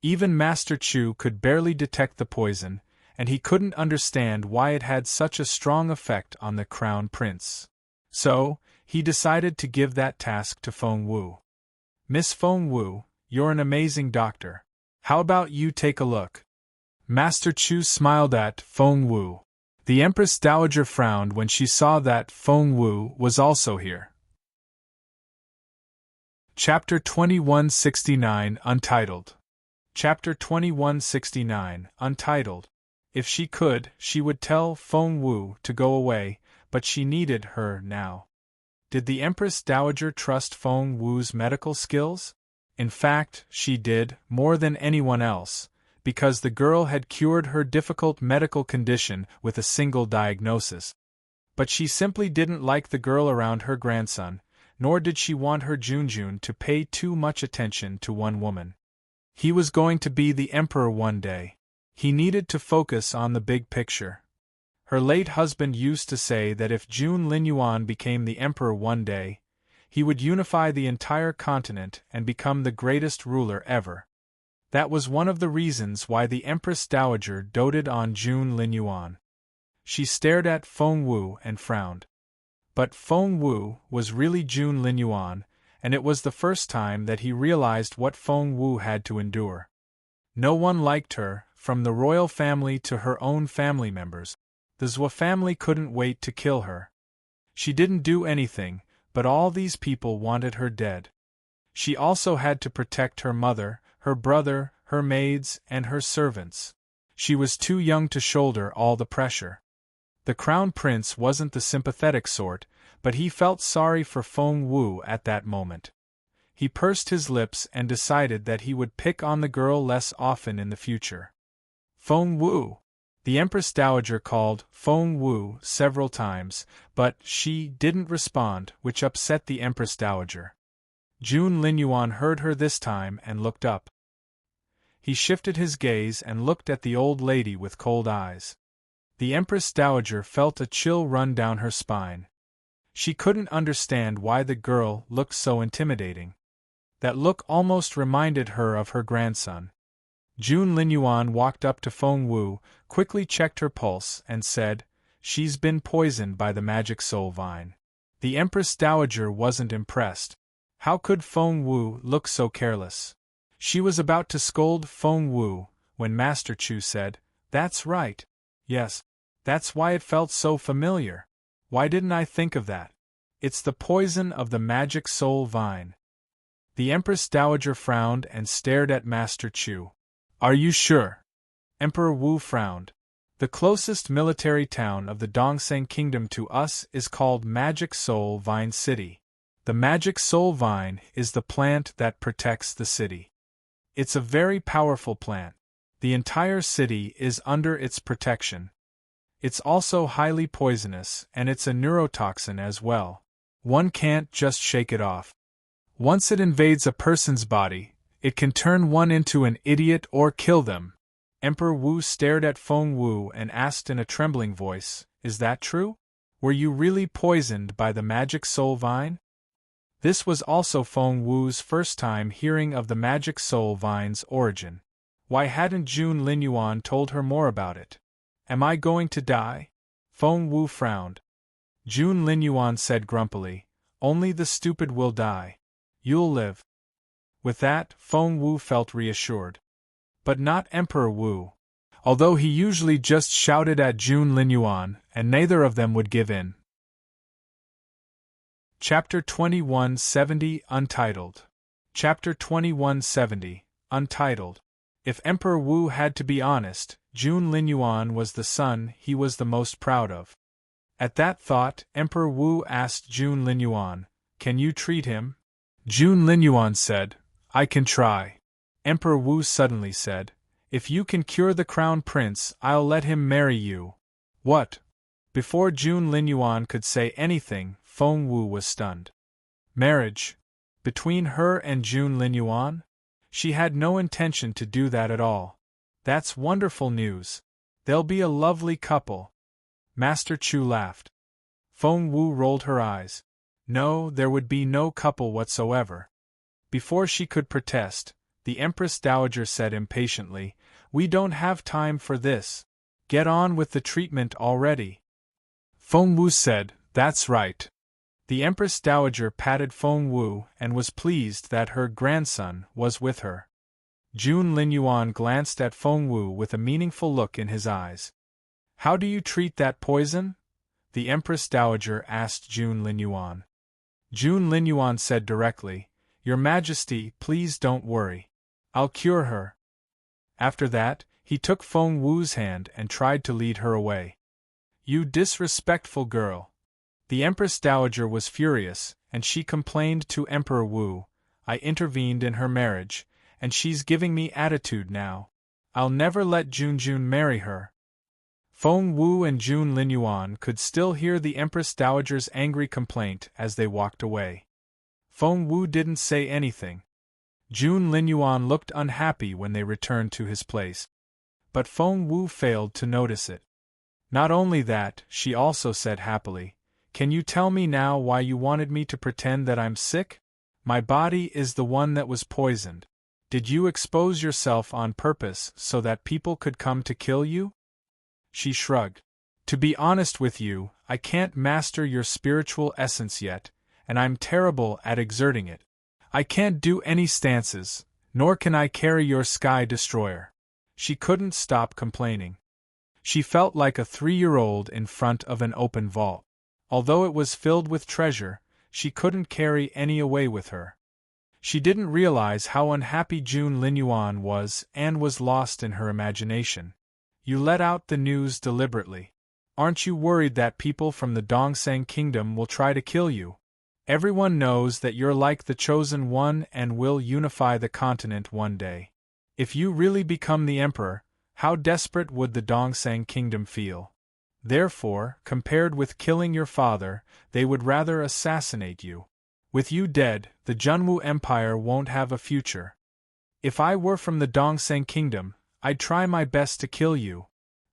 Even Master Chu could barely detect the poison, and he couldn't understand why it had such a strong effect on the Crown Prince. So, he decided to give that task to Feng Wu. Miss Feng Wu, you're an amazing doctor. How about you take a look? Master Chu smiled at Feng Wu. The Empress Dowager frowned when she saw that Feng Wu was also here. Chapter 2169 Untitled. Chapter 2169 Untitled. If she could, she would tell Feng Wu to go away, but she needed her now. Did the Empress Dowager trust Feng Wu's medical skills? In fact, she did, more than anyone else, because the girl had cured her difficult medical condition with a single diagnosis. But she simply didn't like the girl around her grandson, nor did she want her Jun to pay too much attention to one woman. He was going to be the emperor one day. He needed to focus on the big picture. Her late husband used to say that if Jun Linyuan became the emperor one day, he would unify the entire continent and become the greatest ruler ever. That was one of the reasons why the Empress Dowager doted on Jun Linyuan. She stared at Feng Wu and frowned. But Feng Wu was really Jun Linyuan, and it was the first time that he realized what Feng Wu had to endure. No one liked her, from the royal family to her own family members. The Zhou family couldn't wait to kill her. She didn't do anything, but all these people wanted her dead. She also had to protect her mother, her brother, her maids, and her servants. She was too young to shoulder all the pressure. The Crown Prince wasn't the sympathetic sort, but he felt sorry for Feng Wu at that moment. He pursed his lips and decided that he would pick on the girl less often in the future. Feng Wu! The Empress Dowager called Feng Wu several times, but she didn't respond, which upset the Empress Dowager. Jun Linyuan heard her this time and looked up. He shifted his gaze and looked at the old lady with cold eyes. The Empress Dowager felt a chill run down her spine. She couldn't understand why the girl looked so intimidating. That look almost reminded her of her grandson. Jun Linyuan walked up to Feng Wu, quickly checked her pulse, and said, "She's been poisoned by the magic soul vine." The Empress Dowager wasn't impressed. How could Feng Wu look so careless? She was about to scold Feng Wu, when Master Chu said, "That's right. Yes. That's why it felt so familiar. Why didn't I think of that? It's the poison of the magic soul vine." The Empress Dowager frowned and stared at Master Chu. "Are you sure?" Emperor Wu frowned. "The closest military town of the Dongseng Kingdom to us is called Magic Soul Vine City. The Magic Soul Vine is the plant that protects the city. It's a very powerful plant. The entire city is under its protection. It's also highly poisonous, and it's a neurotoxin as well. One can't just shake it off. Once it invades a person's body, it can turn one into an idiot or kill them." Emperor Wu stared at Feng Wu and asked in a trembling voice, "Is that true? Were you really poisoned by the magic soul vine?" This was also Feng Wu's first time hearing of the magic soul vine's origin. Why hadn't Jun Linyuan told her more about it? "Am I going to die?" Feng Wu frowned. Jun Linyuan said grumpily, "Only the stupid will die. You'll live." With that, Feng Wu felt reassured. But not Emperor Wu. Although he usually just shouted at Jun Linyuan, and neither of them would give in. Chapter 2170 Untitled. Chapter 2170 Untitled. If Emperor Wu had to be honest, Jun Linyuan was the son he was the most proud of. At that thought, Emperor Wu asked Jun Linyuan, "Can you treat him?" Jun Linyuan said, "I can try." Emperor Wu suddenly said, "If you can cure the crown prince, I'll let him marry you." "What?" Before Jun Linyuan could say anything, Feng Wu was stunned. Marriage? Between her and Jun Linyuan? She had no intention to do that at all. That's wonderful news. They'll be a lovely couple. Master Chu laughed. Feng Wu rolled her eyes. No, there would be no couple whatsoever. Before she could protest, the Empress Dowager said impatiently, "We don't have time for this. Get on with the treatment already." Feng Wu said, "That's right." The Empress Dowager patted Feng Wu and was pleased that her grandson was with her. Jun Linyuan glanced at Feng Wu with a meaningful look in his eyes. "How do you treat that poison?" the Empress Dowager asked Jun Linyuan. Jun Linyuan said directly, "Your Majesty, please don't worry. I'll cure her." After that, he took Feng Wu's hand and tried to lead her away. "You disrespectful girl." The Empress Dowager was furious, and she complained to Emperor Wu, "I intervened in her marriage, and she's giving me attitude now. I'll never let Junjun marry her." Feng Wu and Jun Linyuan could still hear the Empress Dowager's angry complaint as they walked away. Feng Wu didn't say anything. Jun Linyuan looked unhappy when they returned to his place. But Feng Wu failed to notice it. Not only that, she also said happily, "Can you tell me now why you wanted me to pretend that I'm sick? My body is the one that was poisoned. Did you expose yourself on purpose so that people could come to kill you?" She shrugged. "To be honest with you, I can't master your spiritual essence yet, and I'm terrible at exerting it. I can't do any stances, nor can I carry your sky destroyer." She couldn't stop complaining. She felt like a 3-year-old in front of an open vault. Although it was filled with treasure, she couldn't carry any away with her. She didn't realize how unhappy Jun Linyuan was and was lost in her imagination. "You let out the news deliberately. Aren't you worried that people from the Dongseng Kingdom will try to kill you? Everyone knows that you're like the chosen one and will unify the continent one day. If you really become the emperor, how desperate would the Dongsang kingdom feel? Therefore, compared with killing your father, they would rather assassinate you. With you dead, the Junwu Empire won't have a future. If I were from the Dongsang kingdom, I'd try my best to kill you.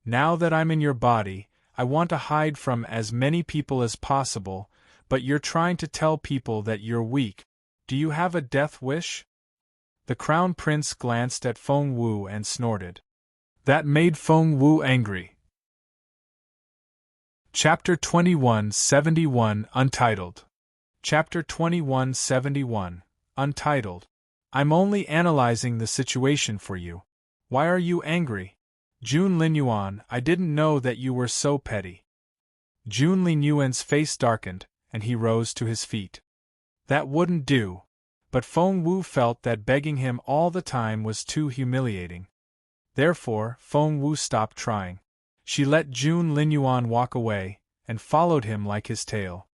Now that I'm in your body, I want to hide from as many people as possible, but you're trying to tell people that you're weak. Do you have a death wish? The crown prince glanced at Feng Wu and snorted. That made Feng Wu angry. Chapter 2171 Untitled. Chapter 2171 Untitled. I'm only analyzing the situation for you. Why are you angry? Jun Linyuan, I didn't know that you were so petty. Jun Linyuan's face darkened, and he rose to his feet. That wouldn't do. But Feng Wu felt that begging him all the time was too humiliating. Therefore, Feng Wu stopped trying. She let Jun Linyuan walk away, and followed him like his tail.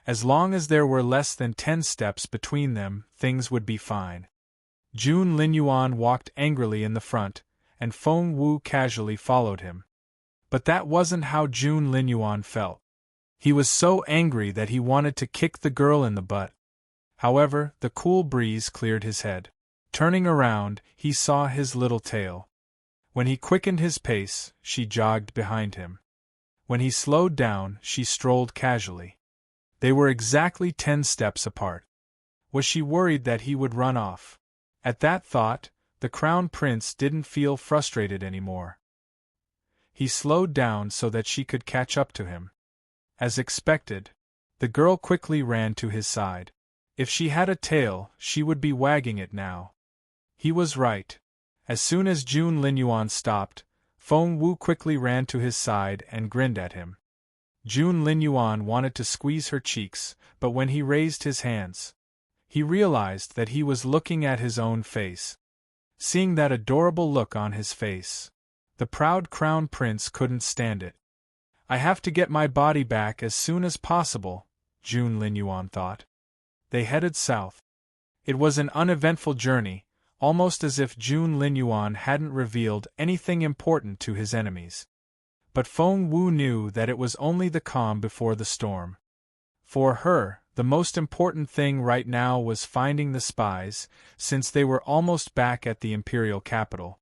As long as there were less than 10 steps between them, things would be fine. Jun Linyuan walked angrily in the front, and Feng Wu casually followed him. But that wasn't how Jun Linyuan felt. He was so angry that he wanted to kick the girl in the butt. However, the cool breeze cleared his head. Turning around, he saw his little tail. When he quickened his pace, she jogged behind him. When he slowed down, she strolled casually. They were exactly 10 steps apart. Was she worried that he would run off? At that thought, the crown prince didn't feel frustrated anymore. He slowed down so that she could catch up to him. As expected, the girl quickly ran to his side. If she had a tail, she would be wagging it now. He was right. As soon as Jun Linyuan stopped, Feng Wu quickly ran to his side and grinned at him. Jun Linyuan wanted to squeeze her cheeks, but when he raised his hands, he realized that he was looking at his own face. Seeing that adorable look on his face, the proud crown prince couldn't stand it. I have to get my body back as soon as possible, Jun Linyuan thought. They headed south. It was an uneventful journey, almost as if Jun Linyuan hadn't revealed anything important to his enemies. But Feng Wu knew that it was only the calm before the storm. For her, the most important thing right now was finding the spies, since they were almost back at the imperial capital.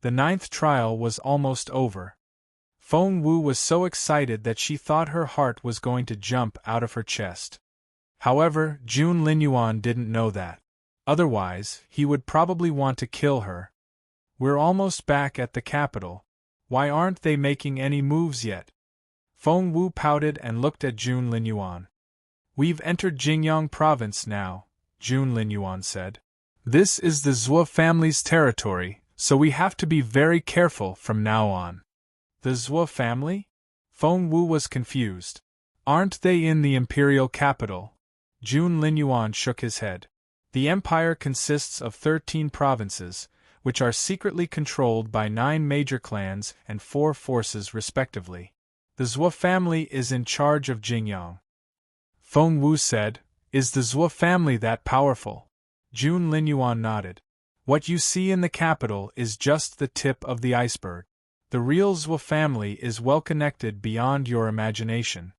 The 9th trial was almost over. Feng Wu was so excited that she thought her heart was going to jump out of her chest. However, Jun Linyuan didn't know that. Otherwise, he would probably want to kill her. We're almost back at the capital. Why aren't they making any moves yet? Feng Wu pouted and looked at Jun Linyuan. We've entered Jingyang province now, Jun Linyuan said. This is the Zhuo family's territory, so we have to be very careful from now on. The Zhuo family? Feng Wu was confused. Aren't they in the imperial capital? Jun Linyuan shook his head. The empire consists of 13 provinces, which are secretly controlled by 9 major clans and 4 forces respectively. The Zhuo family is in charge of Jingyang. Feng Wu said, Is the Zhuo family that powerful? Jun Linyuan nodded. What you see in the capital is just the tip of the iceberg. The real Zhuo family is well connected beyond your imagination.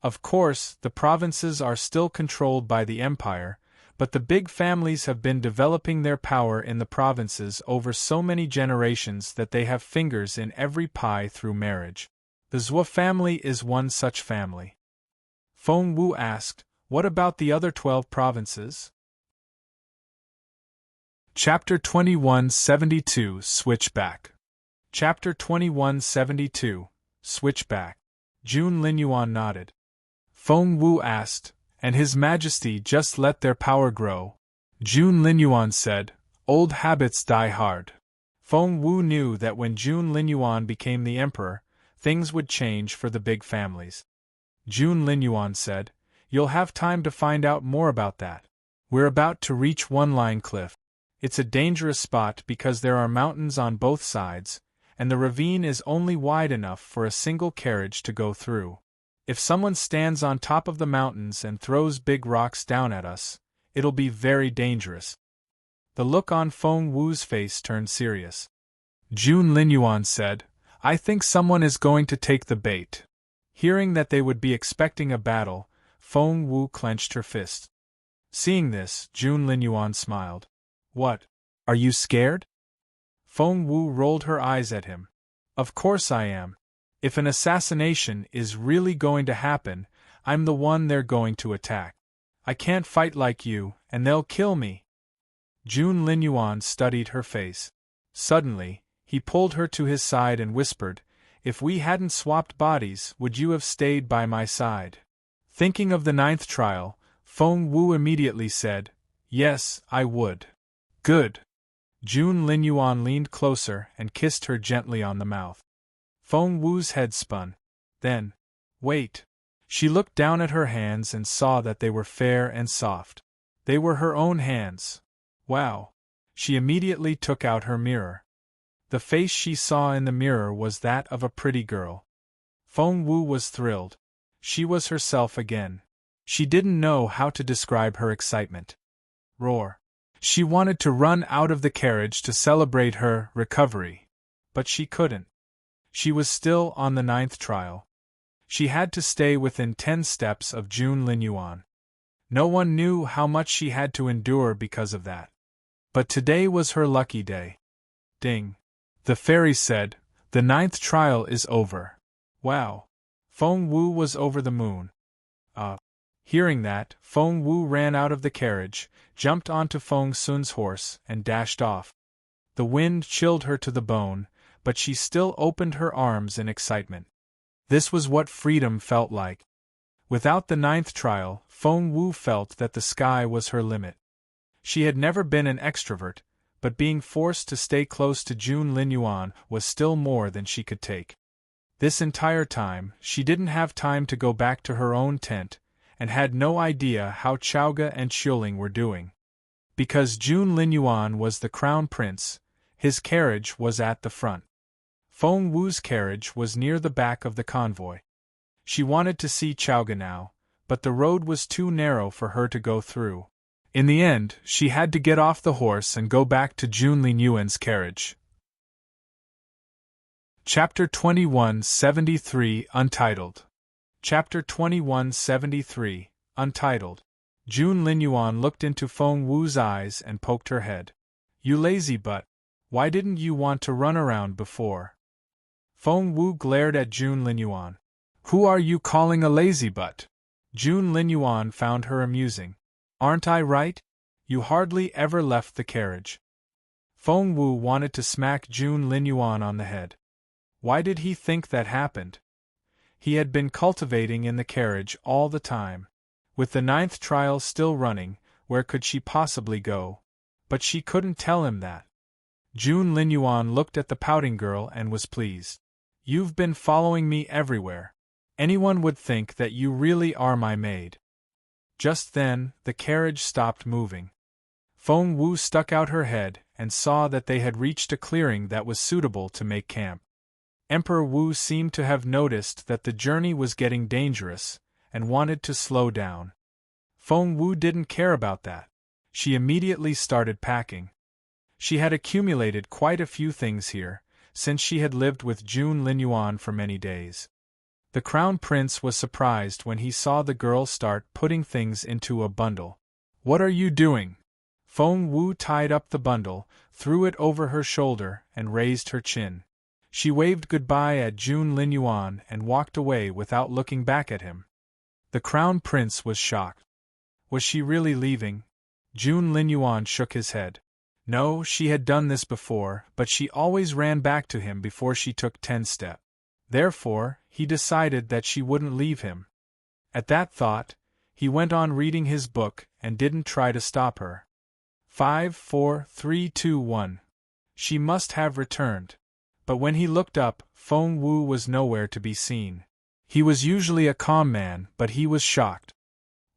Of course, the provinces are still controlled by the empire, but the big families have been developing their power in the provinces over so many generations that they have fingers in every pie through marriage. The Zhuo family is one such family. Feng Wu asked, What about the other 12 provinces? Chapter 2172 Switchback. Chapter 2172 Switchback. Jun Linyuan nodded. Feng Wu asked, And His Majesty just let their power grow? Jun Linyuan said, Old habits die hard. Feng Wu knew that when Jun Linyuan became the emperor, things would change for the big families. Jun Linyuan said, You'll have time to find out more about that. We're about to reach One Line Cliff. It's a dangerous spot because there are mountains on both sides, and the ravine is only wide enough for a single carriage to go through. If someone stands on top of the mountains and throws big rocks down at us, it'll be very dangerous. The look on Feng Wu's face turned serious. Jun Linyuan said. I think someone is going to take the bait. Hearing that they would be expecting a battle, Feng Wu clenched her fist. Seeing this, Jun Linyuan smiled. What? Are you scared? Feng Wu rolled her eyes at him. Of course I am. If an assassination is really going to happen, I'm the one they're going to attack. I can't fight like you, and they'll kill me. Jun Linyuan studied her face. Suddenly, he pulled her to his side and whispered, If we hadn't swapped bodies, would you have stayed by my side? Thinking of the 9th trial, Feng Wu immediately said, Yes, I would. Good. Jun Linyuan leaned closer and kissed her gently on the mouth. Feng Wu's head spun. Then, wait. She looked down at her hands and saw that they were fair and soft. They were her own hands. Wow. She immediately took out her mirror. The face she saw in the mirror was that of a pretty girl. Feng Wu was thrilled. She was herself again. She didn't know how to describe her excitement. Roar. She wanted to run out of the carriage to celebrate her recovery. But she couldn't. She was still on the 9th trial. She had to stay within 10 steps of Jun Linyuan. No one knew how much she had to endure because of that. But today was her lucky day. Ding. The fairy said, The 9th trial is over. Wow. Feng Wu was over the moon. Hearing that, Feng Wu ran out of the carriage, jumped onto Feng Sun's horse, and dashed off. The wind chilled her to the bone, but she still opened her arms in excitement. This was what freedom felt like. Without the 9th trial, Feng Wu felt that the sky was her limit. She had never been an extrovert, but being forced to stay close to Jun Linyuan was still more than she could take. This entire time, she didn't have time to go back to her own tent, and had no idea how Chaoga and Xiuling were doing. Because Jun Linyuan was the crown prince, his carriage was at the front. Feng Wu's carriage was near the back of the convoy. She wanted to see Chaoga now, but the road was too narrow for her to go through. In the end, she had to get off the horse and go back to Jun Linyuan's carriage. Chapter 2173 Untitled. Chapter 2173 Untitled. Jun Linyuan looked into Feng Wu's eyes and poked her head. You lazy butt. Why didn't you want to run around before? Feng Wu glared at Jun Linyuan. Who are you calling a lazy butt? Jun Linyuan found her amusing. Aren't I right? You hardly ever left the carriage. Feng Wu wanted to smack Jun Linyuan on the head. Why did he think that happened? He had been cultivating in the carriage all the time. With the 9th trial still running, where could she possibly go? But she couldn't tell him that. Jun Linyuan looked at the pouting girl and was pleased. You've been following me everywhere. Anyone would think that you really are my maid. Just then, the carriage stopped moving. Feng Wu stuck out her head and saw that they had reached a clearing that was suitable to make camp. Emperor Wu seemed to have noticed that the journey was getting dangerous, and wanted to slow down. Feng Wu didn't care about that. She immediately started packing. She had accumulated quite a few things here, since she had lived with Jun Linyuan for many days. The Crown Prince was surprised when he saw the girl start putting things into a bundle. What are you doing? Feng Wu tied up the bundle, threw it over her shoulder, and raised her chin. She waved goodbye at Jun Linyuan and walked away without looking back at him. The Crown Prince was shocked. Was she really leaving? Jun Linyuan shook his head. No, she had done this before, but she always ran back to him before she took 10 steps. Therefore, he decided that she wouldn't leave him. At that thought, he went on reading his book and didn't try to stop her. 5, 4, 3, 2, 1. She must have returned. But when he looked up, Feng Wu was nowhere to be seen. He was usually a calm man, but he was shocked.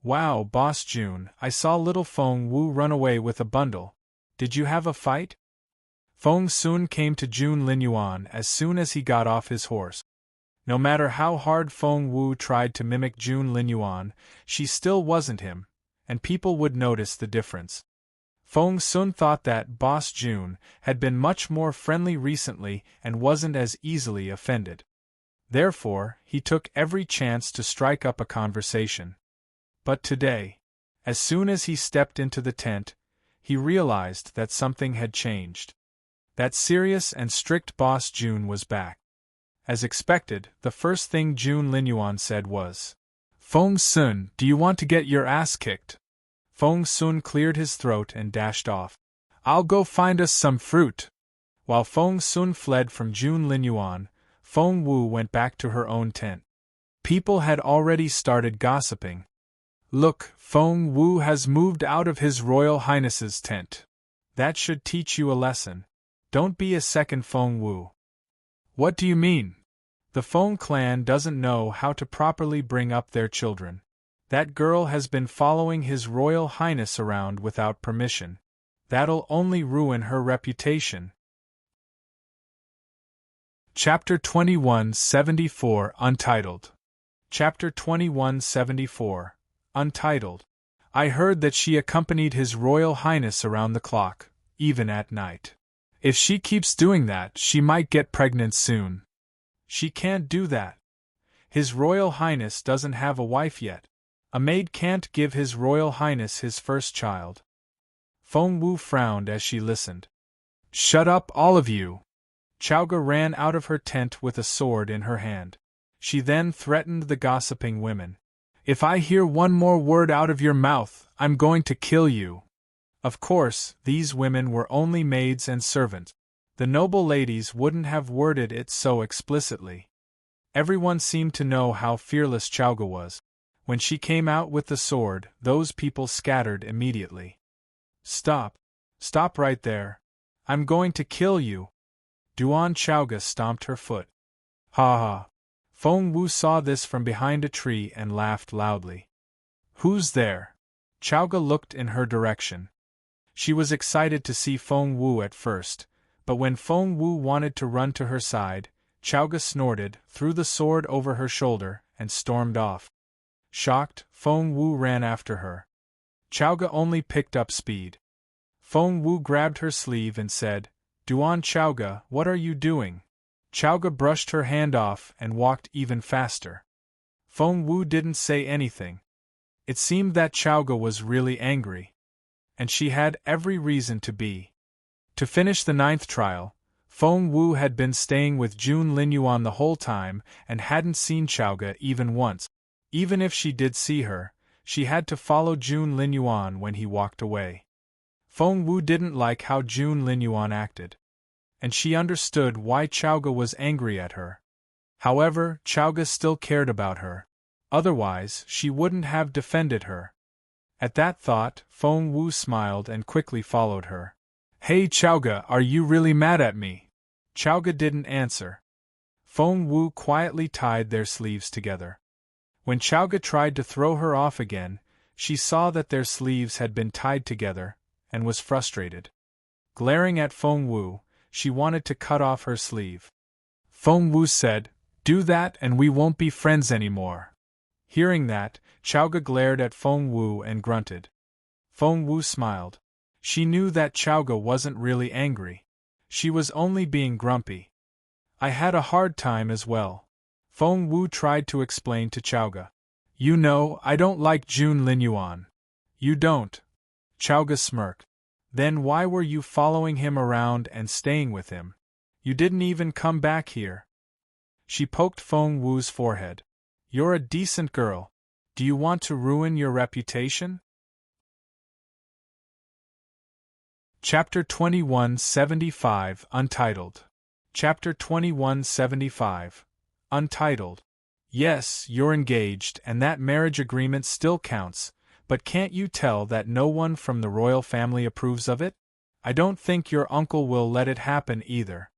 Wow, Boss Jun, I saw little Feng Wu run away with a bundle. Did you have a fight? Feng Sun came to Jun Linyuan as soon as he got off his horse. No matter how hard Feng Wu tried to mimic Jun Linyuan, she still wasn't him, and people would notice the difference. Feng Sun thought that Boss June had been much more friendly recently and wasn't as easily offended. Therefore, he took every chance to strike up a conversation. But today, as soon as he stepped into the tent, he realized that something had changed. That serious and strict Boss June was back. As expected, the first thing June Linyuan said was, "Feng Sun, do you want to get your ass kicked?" Feng Sun cleared his throat and dashed off. "I'll go find us some fruit." While Feng Sun fled from June Linyuan, Feng Wu went back to her own tent. People had already started gossiping. "Look, Feng Wu has moved out of His Royal Highness's tent. That should teach you a lesson. Don't be a second Feng Wu." "What do you mean?" "The Feng clan doesn't know how to properly bring up their children. That girl has been following His Royal Highness around without permission. That'll only ruin her reputation." Chapter 2174 Untitled. Chapter 2174 Untitled. I heard that she accompanied His Royal Highness around the clock, even at night. If she keeps doing that, she might get pregnant soon. She can't do that. His Royal Highness doesn't have a wife yet. A maid can't give His Royal Highness his first child. Feng Wu frowned as she listened. "Shut up, all of you!" Chowga ran out of her tent with a sword in her hand. She then threatened the gossiping women. "If I hear one more word out of your mouth, I'm going to kill you." Of course, these women were only maids and servants. The noble ladies wouldn't have worded it so explicitly. Everyone seemed to know how fearless Chowga was. When she came out with the sword, those people scattered immediately. "Stop! Stop right there! I'm going to kill you!" Duan Chowga stomped her foot. "Ha ha!" Feng Wu saw this from behind a tree and laughed loudly. "Who's there?" Chowga looked in her direction. She was excited to see Feng Wu at first, but when Feng Wu wanted to run to her side, Chowga snorted, threw the sword over her shoulder, and stormed off. Shocked, Feng Wu ran after her. Chowga only picked up speed. Feng Wu grabbed her sleeve and said, "Duan Chowga, what are you doing?" Chowga brushed her hand off and walked even faster. Feng Wu didn't say anything. It seemed that Chowga was really angry. And she had every reason to be. To finish the 9th trial, Feng Wu had been staying with June Linyuan the whole time and hadn't seen Chowga even once. Even if she did see her, she had to follow June Linyuan when he walked away. Feng Wu didn't like how June Linyuan acted. And she understood why Chowga was angry at her. However, Chowga still cared about her. Otherwise, she wouldn't have defended her. At that thought, Feng Wu smiled and quickly followed her. "Hey Chowga, are you really mad at me?" Chowga didn't answer. Feng Wu quietly tied their sleeves together. When Chowga tried to throw her off again, she saw that their sleeves had been tied together, and was frustrated. Glaring at Feng Wu, she wanted to cut off her sleeve. Feng Wu said, "Do that and we won't be friends anymore." Hearing that, Chowga glared at Feng Wu and grunted. Feng Wu smiled. She knew that Chowga wasn't really angry. She was only being grumpy. "I had a hard time as well," Feng Wu tried to explain to Chowga. "You know, I don't like June Linyuan." "You don't?" Chowga smirked. "Then why were you following him around and staying with him? You didn't even come back here." She poked Feng Wu's forehead. "You're a decent girl. Do you want to ruin your reputation?" Chapter 2175 Untitled. Chapter 2175 Untitled. Yes, you're engaged and that marriage agreement still counts, but can't you tell that no one from the royal family approves of it? I don't think your uncle will let it happen either.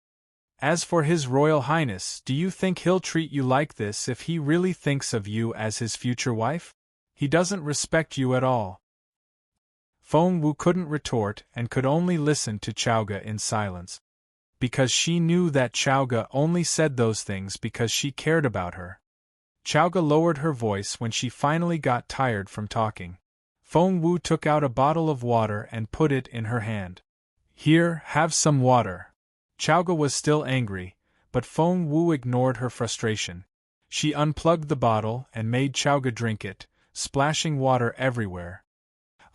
As for His Royal Highness, do you think he'll treat you like this if he really thinks of you as his future wife? He doesn't respect you at all. Feng Wu couldn't retort and could only listen to Chowga in silence. Because she knew that Chowga only said those things because she cared about her. Chowga lowered her voice when she finally got tired from talking. Feng Wu took out a bottle of water and put it in her hand. Here, have some water. Chowga was still angry, but Feng Wu ignored her frustration. She unplugged the bottle and made Chowga drink it, splashing water everywhere.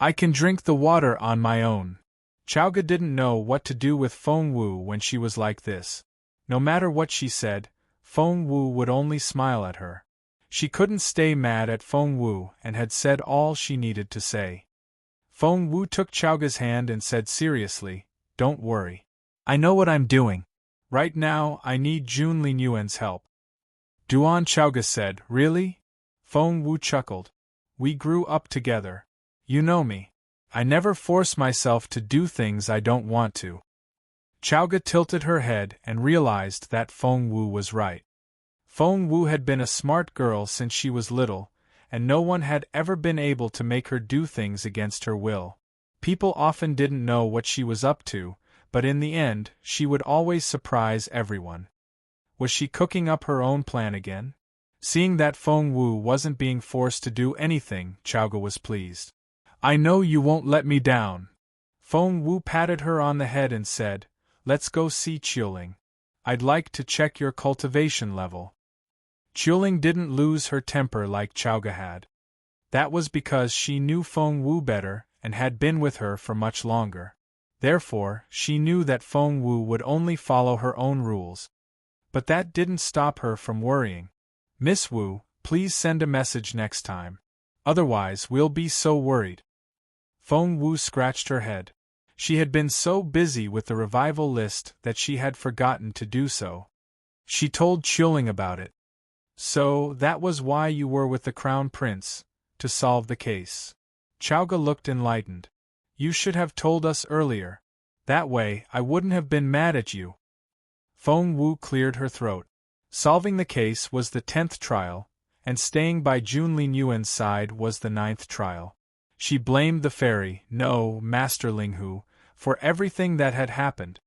I can drink the water on my own. Chowga didn't know what to do with Feng Wu when she was like this. No matter what she said, Feng Wu would only smile at her. She couldn't stay mad at Feng Wu and had said all she needed to say. Feng Wu took Chowga's hand and said seriously, "Don't worry. I know what I'm doing. Right now, I need Jun Linyuan's help." Duan Chowga said, "Really?" Feng Wu chuckled. "We grew up together. You know me. I never force myself to do things I don't want to." Chowga tilted her head and realized that Feng Wu was right. Feng Wu had been a smart girl since she was little, and no one had ever been able to make her do things against her will. People often didn't know what she was up to, but in the end, she would always surprise everyone. Was she cooking up her own plan again? Seeing that Feng Wu wasn't being forced to do anything, Chowga was pleased. "I know you won't let me down." Feng Wu patted her on the head and said, "Let's go see Qiuling. I'd like to check your cultivation level." Qiuling didn't lose her temper like Chowga had. That was because she knew Feng Wu better and had been with her for much longer. Therefore, she knew that Feng Wu would only follow her own rules. But that didn't stop her from worrying. "Miss Wu, please send a message next time. Otherwise, we'll be so worried." Feng Wu scratched her head. She had been so busy with the revival list that she had forgotten to do so. She told Qiuling about it. "So, that was why you were with the Crown Prince, to solve the case." Chowga looked enlightened. "You should have told us earlier. That way, I wouldn't have been mad at you." Feng Wu cleared her throat. Solving the case was the 10th trial, and staying by Jun Linyuan's side was the 9th trial. She blamed the fairy, no, Master Linghu, for everything that had happened.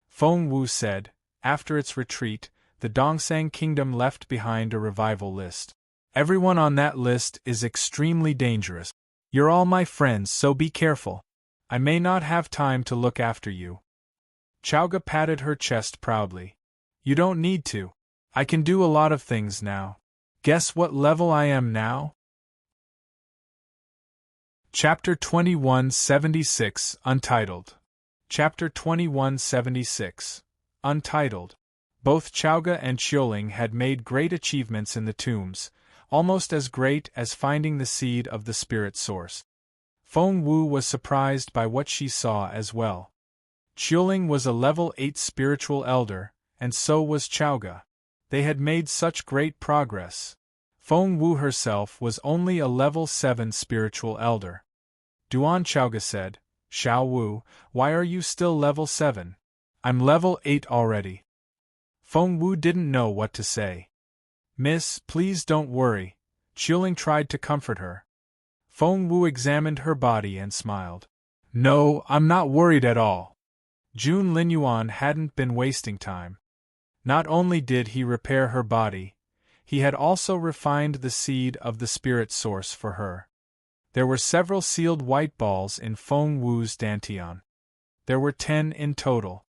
Feng Wu said, after its retreat, the Dongsang Kingdom left behind a revival list. "Everyone on that list is extremely dangerous. You're all my friends, so be careful. I may not have time to look after you." Chowga patted her chest proudly. "You don't need to. I can do a lot of things now. Guess what level I am now?" Chapter 2176, Untitled. Chapter 2176, Untitled. Both Chowga and Qiuling had made great achievements in the tombs, almost as great as finding the seed of the spirit source. Feng Wu was surprised by what she saw as well. Qiuling was a level 8 spiritual elder, and so was Chowga. They had made such great progress. Feng Wu herself was only a level 7 spiritual elder. Duan Chowga said, "Xiao Wu, why are you still level 7? I'm level 8 already." Feng Wu didn't know what to say. "Miss, please don't worry." Qiuling tried to comfort her. Feng Wu examined her body and smiled. "No, I'm not worried at all." Jun Linyuan hadn't been wasting time. Not only did he repair her body, he had also refined the seed of the spirit source for her. There were several sealed white balls in Feng Wu's dantian. There were 10 in total.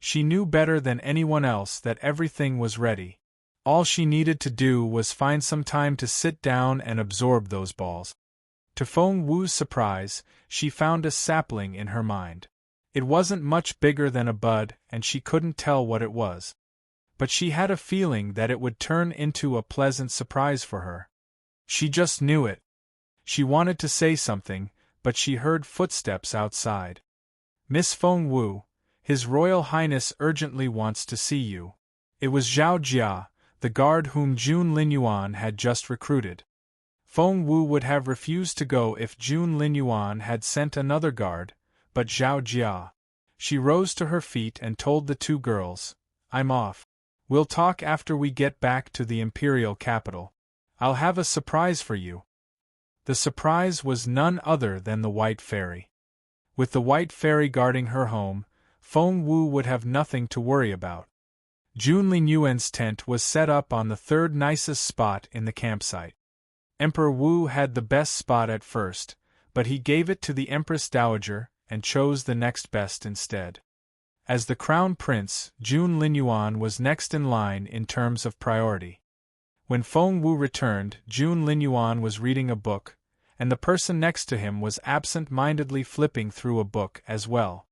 She knew better than anyone else that everything was ready. All she needed to do was find some time to sit down and absorb those balls. To Feng Wu's surprise, she found a sapling in her mind. It wasn't much bigger than a bud, and she couldn't tell what it was. But she had a feeling that it would turn into a pleasant surprise for her. She just knew it. She wanted to say something, but she heard footsteps outside. "Miss Feng Wu, His Royal Highness urgently wants to see you." It was Zhao Jia, the guard whom Jun Linyuan had just recruited. Feng Wu would have refused to go if Jun Linyuan had sent another guard, but Zhao Jia. She rose to her feet and told the two girls, "I'm off. We'll talk after we get back to the imperial capital. I'll have a surprise for you." The surprise was none other than the White Fairy. With the White Fairy guarding her home, Feng Wu would have nothing to worry about. Jun Linyuan's tent was set up on the third nicest spot in the campsite. Emperor Wu had the best spot at first, but he gave it to the Empress Dowager and chose the next best instead. As the Crown Prince, Jun Linyuan was next in line in terms of priority. When Feng Wu returned, Jun Linyuan was reading a book, and the person next to him was absent-mindedly flipping through a book as well.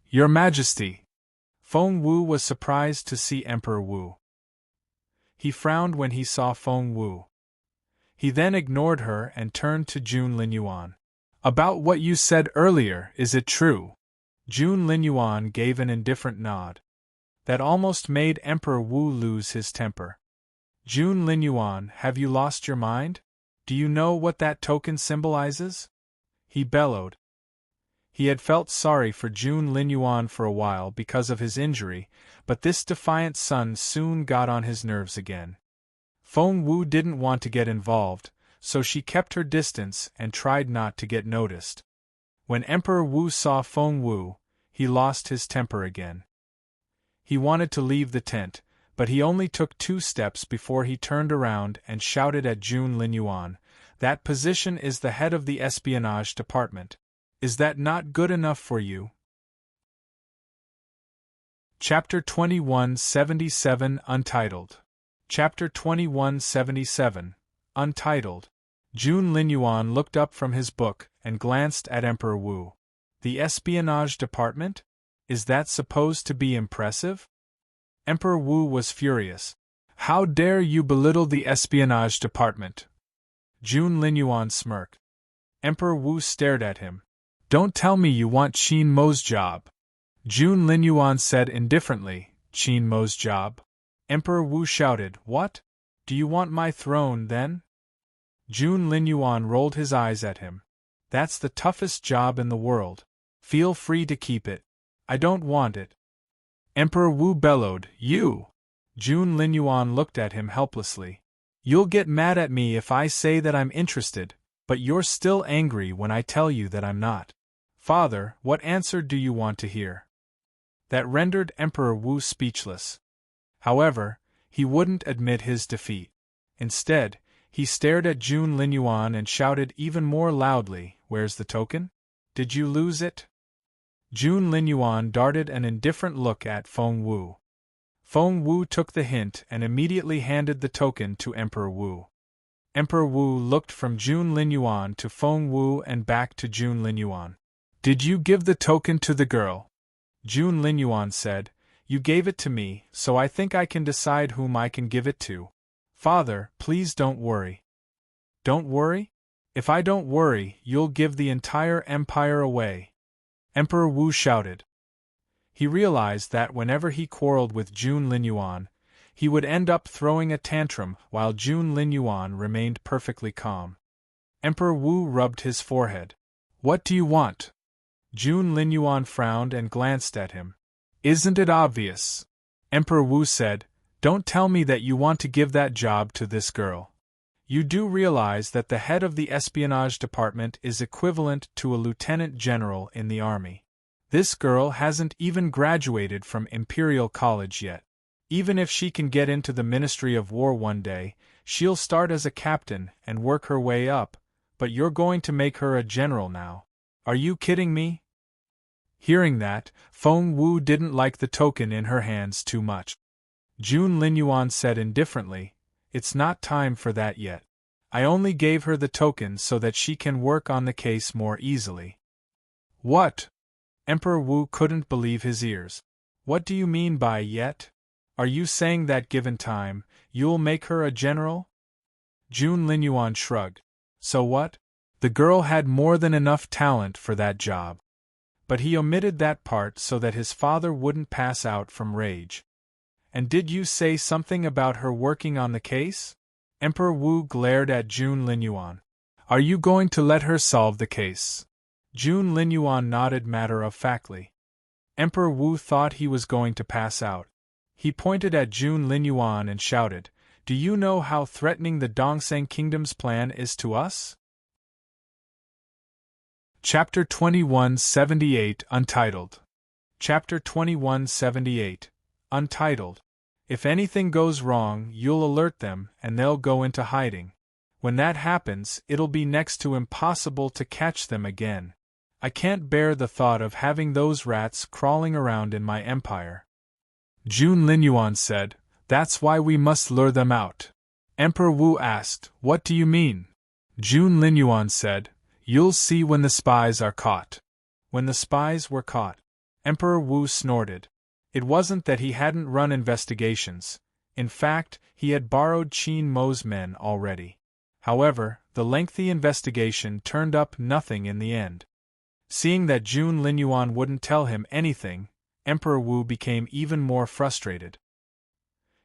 "Your Majesty!" Feng Wu was surprised to see Emperor Wu. He frowned when he saw Feng Wu. He then ignored her and turned to Jun Linyuan. "About what you said earlier, is it true?" Jun Linyuan gave an indifferent nod. That almost made Emperor Wu lose his temper. "Jun Linyuan, have you lost your mind? Do you know what that token symbolizes?" he bellowed. He had felt sorry for Jun Linyuan for a while because of his injury, but this defiant son soon got on his nerves again. Feng Wu didn't want to get involved, so she kept her distance and tried not to get noticed. When Emperor Wu saw Feng Wu, he lost his temper again. He wanted to leave the tent, but he only took 2 steps before he turned around and shouted at Jun Linyuan, "That position is the head of the espionage department. Is that not good enough for you?" Chapter 2177 Untitled. Chapter 2177 Untitled. Jun Linyuan looked up from his book and glanced at Emperor Wu. "The espionage department? Is that supposed to be impressive?" Emperor Wu was furious. "How dare you belittle the espionage department?" Jun Linyuan smirked. Emperor Wu stared at him. "Don't tell me you want Qin Mo's job." Jun Linyuan said indifferently, "Qin Mo's job?" Emperor Wu shouted, "What? Do you want my throne, then?" Jun Linyuan rolled his eyes at him. "That's the toughest job in the world. Feel free to keep it. I don't want it." Emperor Wu bellowed, "You!" Jun Linyuan looked at him helplessly. "You'll get mad at me if I say that I'm interested, but you're still angry when I tell you that I'm not. Father, what answer do you want to hear?" That rendered Emperor Wu speechless. However, he wouldn't admit his defeat. Instead, he stared at Jun Linyuan and shouted even more loudly, "Where's the token? Did you lose it?" Jun Linyuan darted an indifferent look at Feng Wu. Feng Wu took the hint and immediately handed the token to Emperor Wu. Emperor Wu looked from Jun Linyuan to Feng Wu and back to Jun Linyuan. "Did you give the token to the girl?" Jun Linyuan said, "You gave it to me, so I think I can decide whom I can give it to. Father, please don't worry." "Don't worry? If I don't worry, you'll give the entire empire away," Emperor Wu shouted. He realized that whenever he quarreled with Jun Linyuan, he would end up throwing a tantrum while Jun Linyuan remained perfectly calm. Emperor Wu rubbed his forehead. "What do you want?" Jun Linyuan frowned and glanced at him. "Isn't it obvious?" Emperor Wu said, "Don't tell me that you want to give that job to this girl. You do realize that the head of the espionage department is equivalent to a lieutenant general in the army. This girl hasn't even graduated from Imperial College yet. Even if she can get into the Ministry of War one day, she'll start as a captain and work her way up, but you're going to make her a general now. Are you kidding me?" Hearing that, Feng Wu didn't like the token in her hands too much. Jun Linyuan said indifferently, "It's not time for that yet. I only gave her the token so that she can work on the case more easily." "What?" Emperor Wu couldn't believe his ears. "What do you mean by yet? Are you saying that given time, you'll make her a general?" Jun Linyuan shrugged. So what? The girl had more than enough talent for that job. But he omitted that part so that his father wouldn't pass out from rage. "And did you say something about her working on the case?" Emperor Wu glared at Jun Linyuan. "Are you going to let her solve the case?" Jun Linyuan nodded matter-of-factly. Emperor Wu thought he was going to pass out. He pointed at Jun Linyuan and shouted, "Do you know how threatening the Dongseng Kingdom's plan is to us?" Chapter 2178 Untitled. Chapter 2178 Untitled. If anything goes wrong, you'll alert them and they'll go into hiding. When that happens, it'll be next to impossible to catch them again. I can't bear the thought of having those rats crawling around in my empire. Jun Linyuan said, "That's why we must lure them out." Emperor Wu asked, "What do you mean?" Jun Linyuan said, "You'll see when the spies are caught." When the spies were caught, Emperor Wu snorted. It wasn't that he hadn't run investigations. In fact, he had borrowed Qin Mo's men already. However, the lengthy investigation turned up nothing in the end. Seeing that Jun Linyuan wouldn't tell him anything, Emperor Wu became even more frustrated.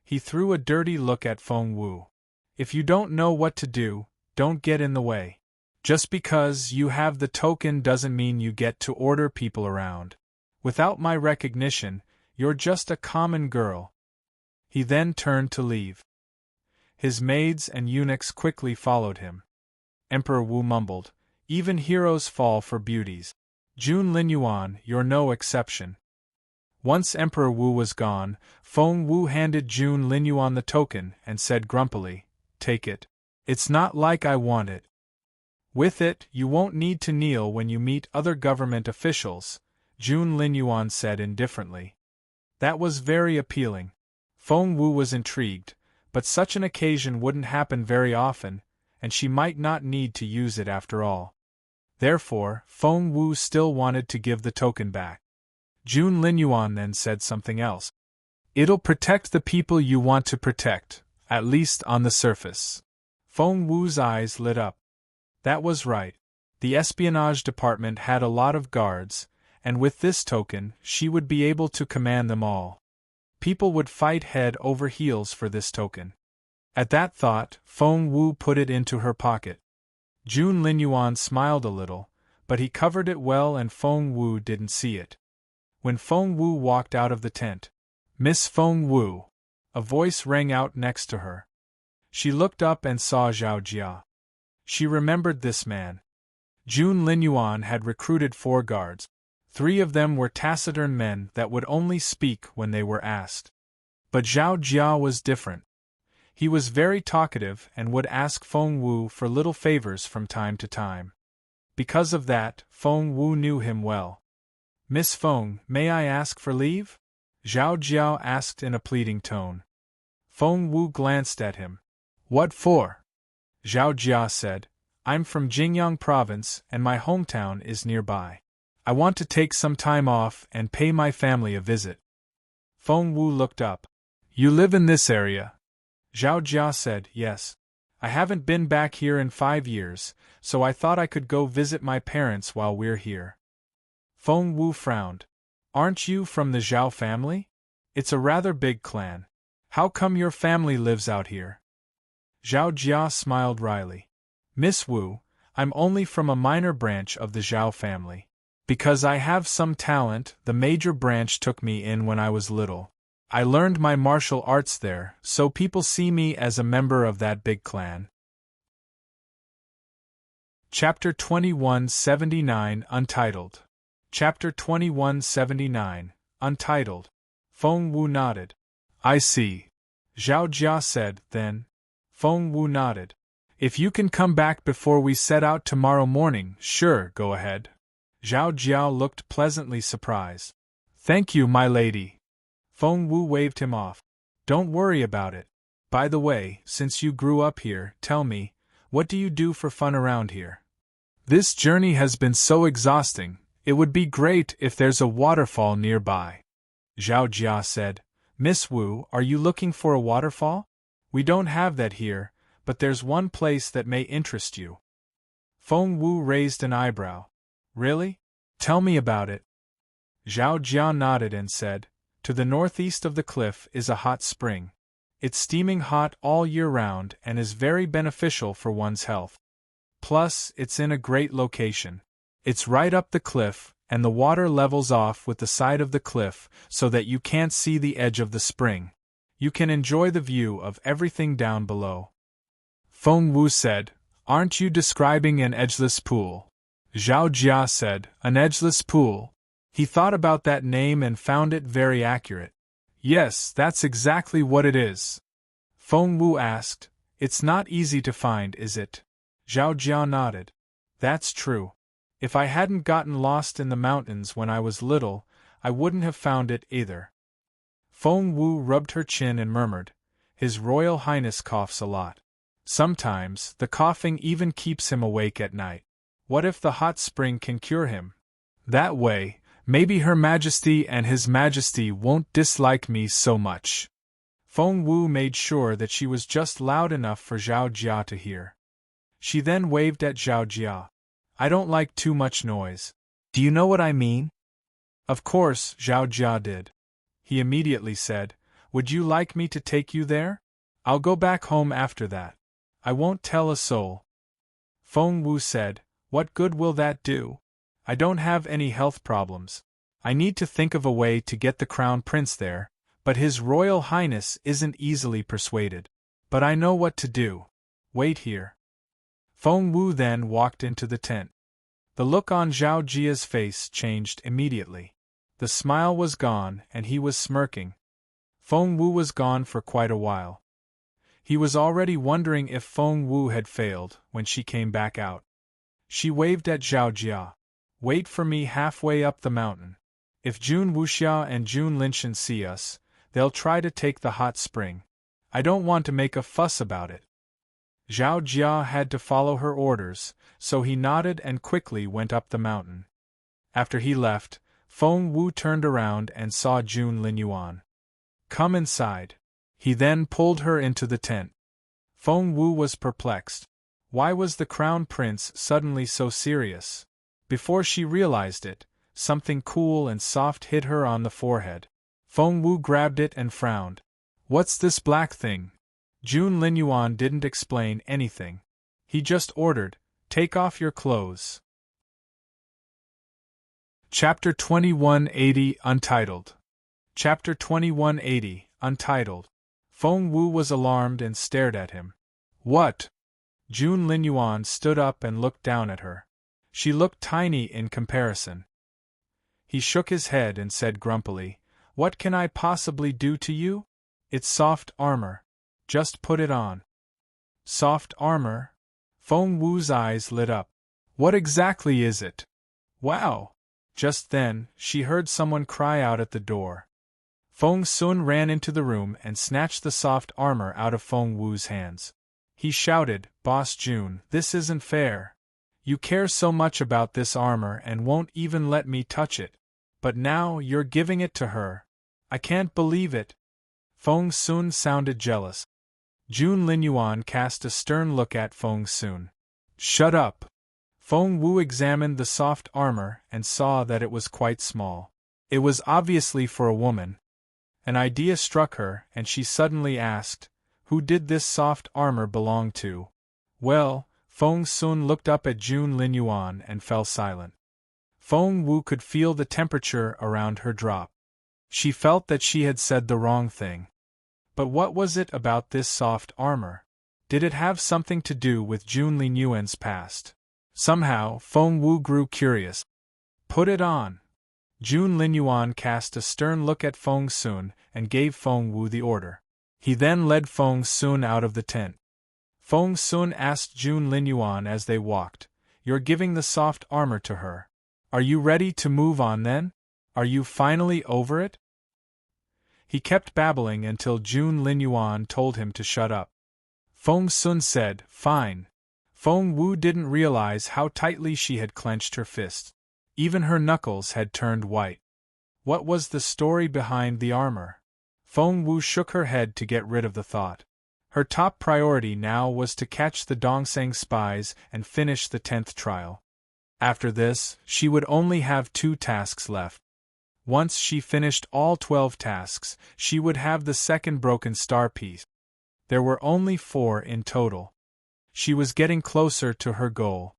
He threw a dirty look at Feng Wu. "If you don't know what to do, don't get in the way. Just because you have the token doesn't mean you get to order people around. Without my recognition, you're just a common girl." He then turned to leave. His maids and eunuchs quickly followed him. Emperor Wu mumbled, "Even heroes fall for beauties. Jun Linyuan, you're no exception." Once Emperor Wu was gone, Feng Wu handed Jun Linyuan the token and said grumpily, "Take it. It's not like I want it. With it, you won't need to kneel when you meet other government officials," Jun Linyuan said indifferently. That was very appealing. Feng Wu was intrigued, but such an occasion wouldn't happen very often, and she might not need to use it after all. Therefore, Feng Wu still wanted to give the token back. Jun Linyuan then said something else. "It'll protect the people you want to protect, at least on the surface." Feng Wu's eyes lit up. That was right. The espionage department had a lot of guards, and with this token, she would be able to command them all. People would fight head over heels for this token. At that thought, Feng Wu put it into her pocket. Jun Linyuan smiled a little, but he covered it well and Feng Wu didn't see it. When Feng Wu walked out of the tent, "Miss Feng Wu," a voice rang out next to her. She looked up and saw Zhao Jia. She remembered this man. Jun Linyuan had recruited 4 guards. 3 of them were taciturn men that would only speak when they were asked. But Zhao Jia was different. He was very talkative and would ask Feng Wu for little favors from time to time. Because of that, Feng Wu knew him well. "Miss Feng, may I ask for leave?" Zhao Jia asked in a pleading tone. Feng Wu glanced at him. "What for?" Zhao Jia said, "I'm from Jingyang province and my hometown is nearby. I want to take some time off and pay my family a visit." Feng Wu looked up. "You live in this area?" Zhao Jia said, "Yes. I haven't been back here in 5 years, so I thought I could go visit my parents while we're here." Feng Wu frowned. "Aren't you from the Zhao family? It's a rather big clan. How come your family lives out here?" Zhao Jia smiled wryly. "Miss Wu, I'm only from a minor branch of the Zhao family. Because I have some talent, the major branch took me in when I was little. I learned my martial arts there, so people see me as a member of that big clan." Chapter 2179 Untitled. Chapter 2179 Untitled. Feng Wu nodded. "I see," Zhao Jia said, then. Feng Wu nodded. "If you can come back before we set out tomorrow morning, sure, go ahead." Zhao Jia looked pleasantly surprised. "Thank you, my lady." Feng Wu waved him off. "Don't worry about it. By the way, since you grew up here, tell me, what do you do for fun around here? This journey has been so exhausting, it would be great if there's a waterfall nearby." Zhao Jia said, "Miss Wu, are you looking for a waterfall? We don't have that here, but there's one place that may interest you." Feng Wu raised an eyebrow. "Really? Tell me about it." Zhao Jia nodded and said, "To the northeast of the cliff is a hot spring. It's steaming hot all year round and is very beneficial for one's health. Plus, it's in a great location. It's right up the cliff, and the water levels off with the side of the cliff so that you can't see the edge of the spring. You can enjoy the view of everything down below." Feng Wu said, "Aren't you describing an edgeless pool?" Zhao Jia said, "An edgeless pool?" He thought about that name and found it very accurate. "Yes, that's exactly what it is." Feng Wu asked, It's not easy to find, is it? Zhao Jia nodded. That's true. If I hadn't gotten lost in the mountains when I was little, I wouldn't have found it either. Feng Wu rubbed her chin and murmured, His Royal Highness coughs a lot. Sometimes, the coughing even keeps him awake at night. What if the hot spring can cure him? That way, maybe Her Majesty and His Majesty won't dislike me so much. Feng Wu made sure that she was just loud enough for Zhao Jia to hear. She then waved at Zhao Jia. I don't like too much noise. Do you know what I mean? Of course, Zhao Jia did. He immediately said, Would you like me to take you there? I'll go back home after that. I won't tell a soul. Feng Wu said, What good will that do? I don't have any health problems. I need to think of a way to get the crown prince there, but His Royal Highness isn't easily persuaded. But I know what to do. Wait here. Feng Wu then walked into the tent. The look on Zhao Jia's face changed immediately. The smile was gone and he was smirking. Feng Wu was gone for quite a while. He was already wondering if Feng Wu had failed when she came back out. She waved at Zhao Jia. Wait for me halfway up the mountain. If Jun Wuxia and Jun Linshan see us, they'll try to take the hot spring. I don't want to make a fuss about it. Zhao Jia had to follow her orders, so he nodded and quickly went up the mountain. After he left, Feng Wu turned around and saw Jun Linyuan. Come inside. He then pulled her into the tent. Feng Wu was perplexed. Why was the crown prince suddenly so serious? Before she realized it, something cool and soft hit her on the forehead. Feng Wu grabbed it and frowned. What's this black thing? Jun Linyuan didn't explain anything. He just ordered, Take off your clothes. Chapter 2180 Untitled. Chapter 2180 Untitled. Feng Wu was alarmed and stared at him. What? Jun Linyuan stood up and looked down at her. She looked tiny in comparison. He shook his head and said grumpily, What can I possibly do to you? It's soft armor. Just put it on. Soft armor? Feng Wu's eyes lit up. What exactly is it? Wow! Just then, she heard someone cry out at the door. Feng Sun ran into the room and snatched the soft armor out of Feng Wu's hands. He shouted, Boss Jun, this isn't fair. You care so much about this armor and won't even let me touch it. But now you're giving it to her. I can't believe it. Feng Sun sounded jealous. Jun Linyuan cast a stern look at Feng Sun. Shut up. Feng Wu examined the soft armor and saw that it was quite small. It was obviously for a woman. An idea struck her and she suddenly asked, Who did this soft armor belong to? Well, Feng Sun looked up at Jun Linyuan and fell silent. Feng Wu could feel the temperature around her drop. She felt that she had said the wrong thing. But what was it about this soft armor? Did it have something to do with Jun Linyuan's past? Somehow, Feng Wu grew curious. Put it on. Jun Linyuan cast a stern look at Feng Sun and gave Feng Wu the order. He then led Feng Sun out of the tent. Feng Sun asked Jun Linyuan as they walked, You're giving the soft armor to her. Are you ready to move on then? Are you finally over it? He kept babbling until Jun Linyuan told him to shut up. Feng Sun said, Fine. Feng Wu didn't realize how tightly she had clenched her fists. Even her knuckles had turned white. What was the story behind the armor? Feng Wu shook her head to get rid of the thought. Her top priority now was to catch the Dongseng spies and finish the 10th trial. After this, she would only have 2 tasks left. Once she finished all 12 tasks, she would have the second broken star piece. There were only 4 in total. She was getting closer to her goal.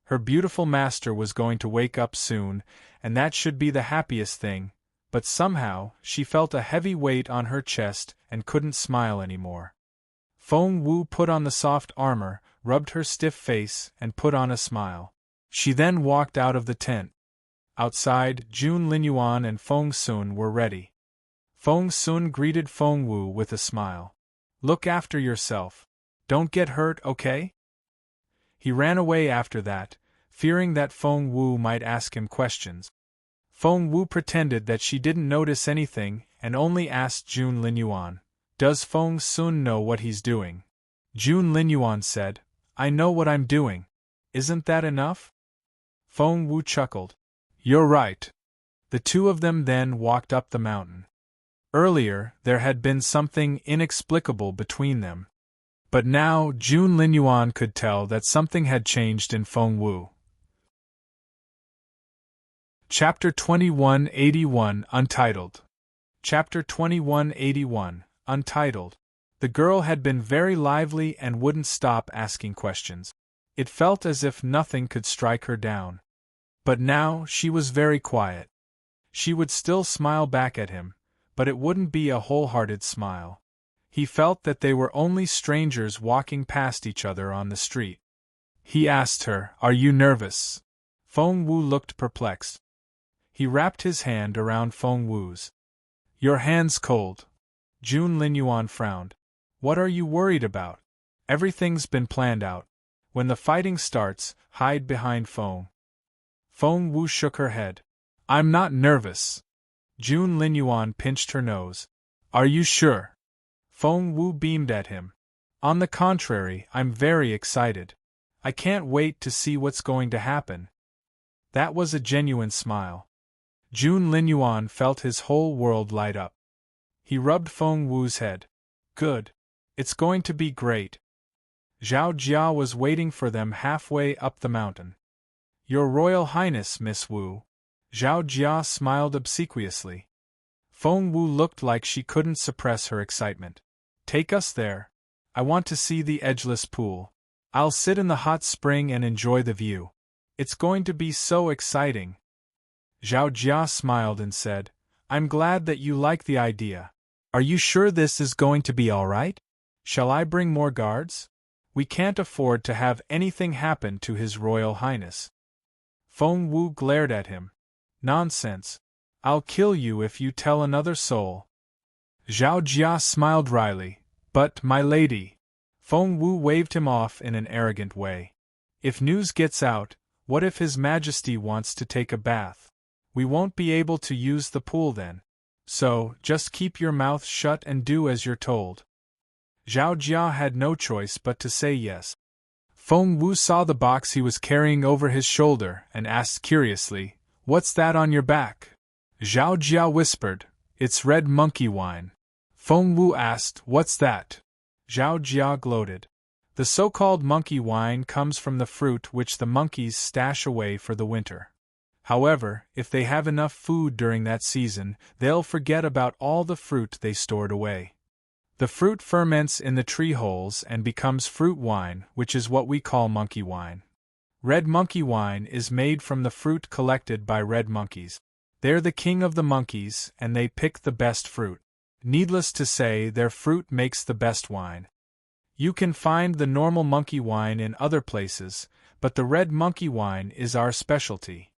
Her beautiful master was going to wake up soon, and that should be the happiest thing, but somehow, she felt a heavy weight on her chest and couldn't smile anymore. Feng Wu put on the soft armor, rubbed her stiff face, and put on a smile. She then walked out of the tent. Outside, Jun Linyuan and Feng Sun were ready. Feng Sun greeted Feng Wu with a smile. Look after yourself. Don't get hurt, okay? He ran away after that, fearing that Feng Wu might ask him questions. Feng Wu pretended that she didn't notice anything and only asked Jun Linyuan, "Does Feng Sun know what he's doing?" Jun Linyuan said, "I know what I'm doing. Isn't that enough?" Feng Wu chuckled. "You're right." The two of them then walked up the mountain. Earlier, there had been something inexplicable between them. But now Jun Linyuan could tell that something had changed in Feng Wu. Chapter 2181 Untitled. Chapter 2181 Untitled. The girl had been very lively and wouldn't stop asking questions. It felt as if nothing could strike her down. But now she was very quiet. She would still smile back at him, but it wouldn't be a wholehearted smile. He felt that they were only strangers walking past each other on the street. He asked her, "Are you nervous?" Feng Wu looked perplexed. He wrapped his hand around Feng Wu's. "Your hand's cold." Jun Linyuan frowned. "What are you worried about? Everything's been planned out. When the fighting starts, hide behind Feng." Feng Wu shook her head. "I'm not nervous." Jun Linyuan pinched her nose. "Are you sure?" Feng Wu beamed at him. "On the contrary, I'm very excited. I can't wait to see what's going to happen." That was a genuine smile. Jun Linyuan felt his whole world light up. He rubbed Feng Wu's head. "Good. It's going to be great." Zhao Jia was waiting for them halfway up the mountain. "Your Royal Highness, Miss Wu." Zhao Jia smiled obsequiously. Feng Wu looked like she couldn't suppress her excitement. "Take us there. I want to see the edgeless pool. I'll sit in the hot spring and enjoy the view. It's going to be so exciting." Zhao Jia smiled and said, "I'm glad that you like the idea. Are you sure this is going to be all right? Shall I bring more guards? We can't afford to have anything happen to His Royal Highness." Feng Wu glared at him. "Nonsense. I'll kill you if you tell another soul." Zhao Jia smiled wryly. "But, my lady..." Feng Wu waved him off in an arrogant way. "If news gets out, what if His Majesty wants to take a bath? We won't be able to use the pool then. So, just keep your mouth shut and do as you're told." Zhao Jia had no choice but to say yes. Feng Wu saw the box he was carrying over his shoulder and asked curiously, "What's that on your back?" Zhao Jia whispered, "It's red monkey wine." Feng Wu asked, "What's that?" Zhao Jia gloated. "The so-called monkey wine comes from the fruit which the monkeys stash away for the winter. However, if they have enough food during that season, they'll forget about all the fruit they stored away. The fruit ferments in the tree holes and becomes fruit wine, which is what we call monkey wine. Red monkey wine is made from the fruit collected by red monkeys. They're the king of the monkeys, and they pick the best fruit. Needless to say, their fruit makes the best wine. You can find the normal monkey wine in other places, but the red monkey wine is our specialty."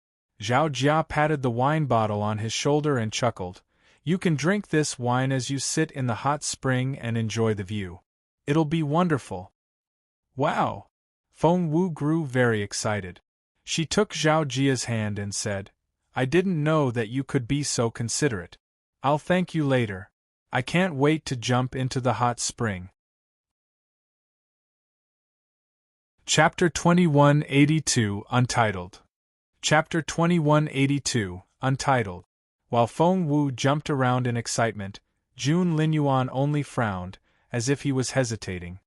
Zhao Jia patted the wine bottle on his shoulder and chuckled. "You can drink this wine as you sit in the hot spring and enjoy the view. It'll be wonderful." "Wow!" Feng Wu grew very excited. She took Zhao Jia's hand and said, "I didn't know that you could be so considerate. I'll thank you later. I can't wait to jump into the hot spring." Chapter 2182 Untitled. Chapter 2182 Untitled. While Feng Wu jumped around in excitement, Jun Linyuan only frowned, as if he was hesitating.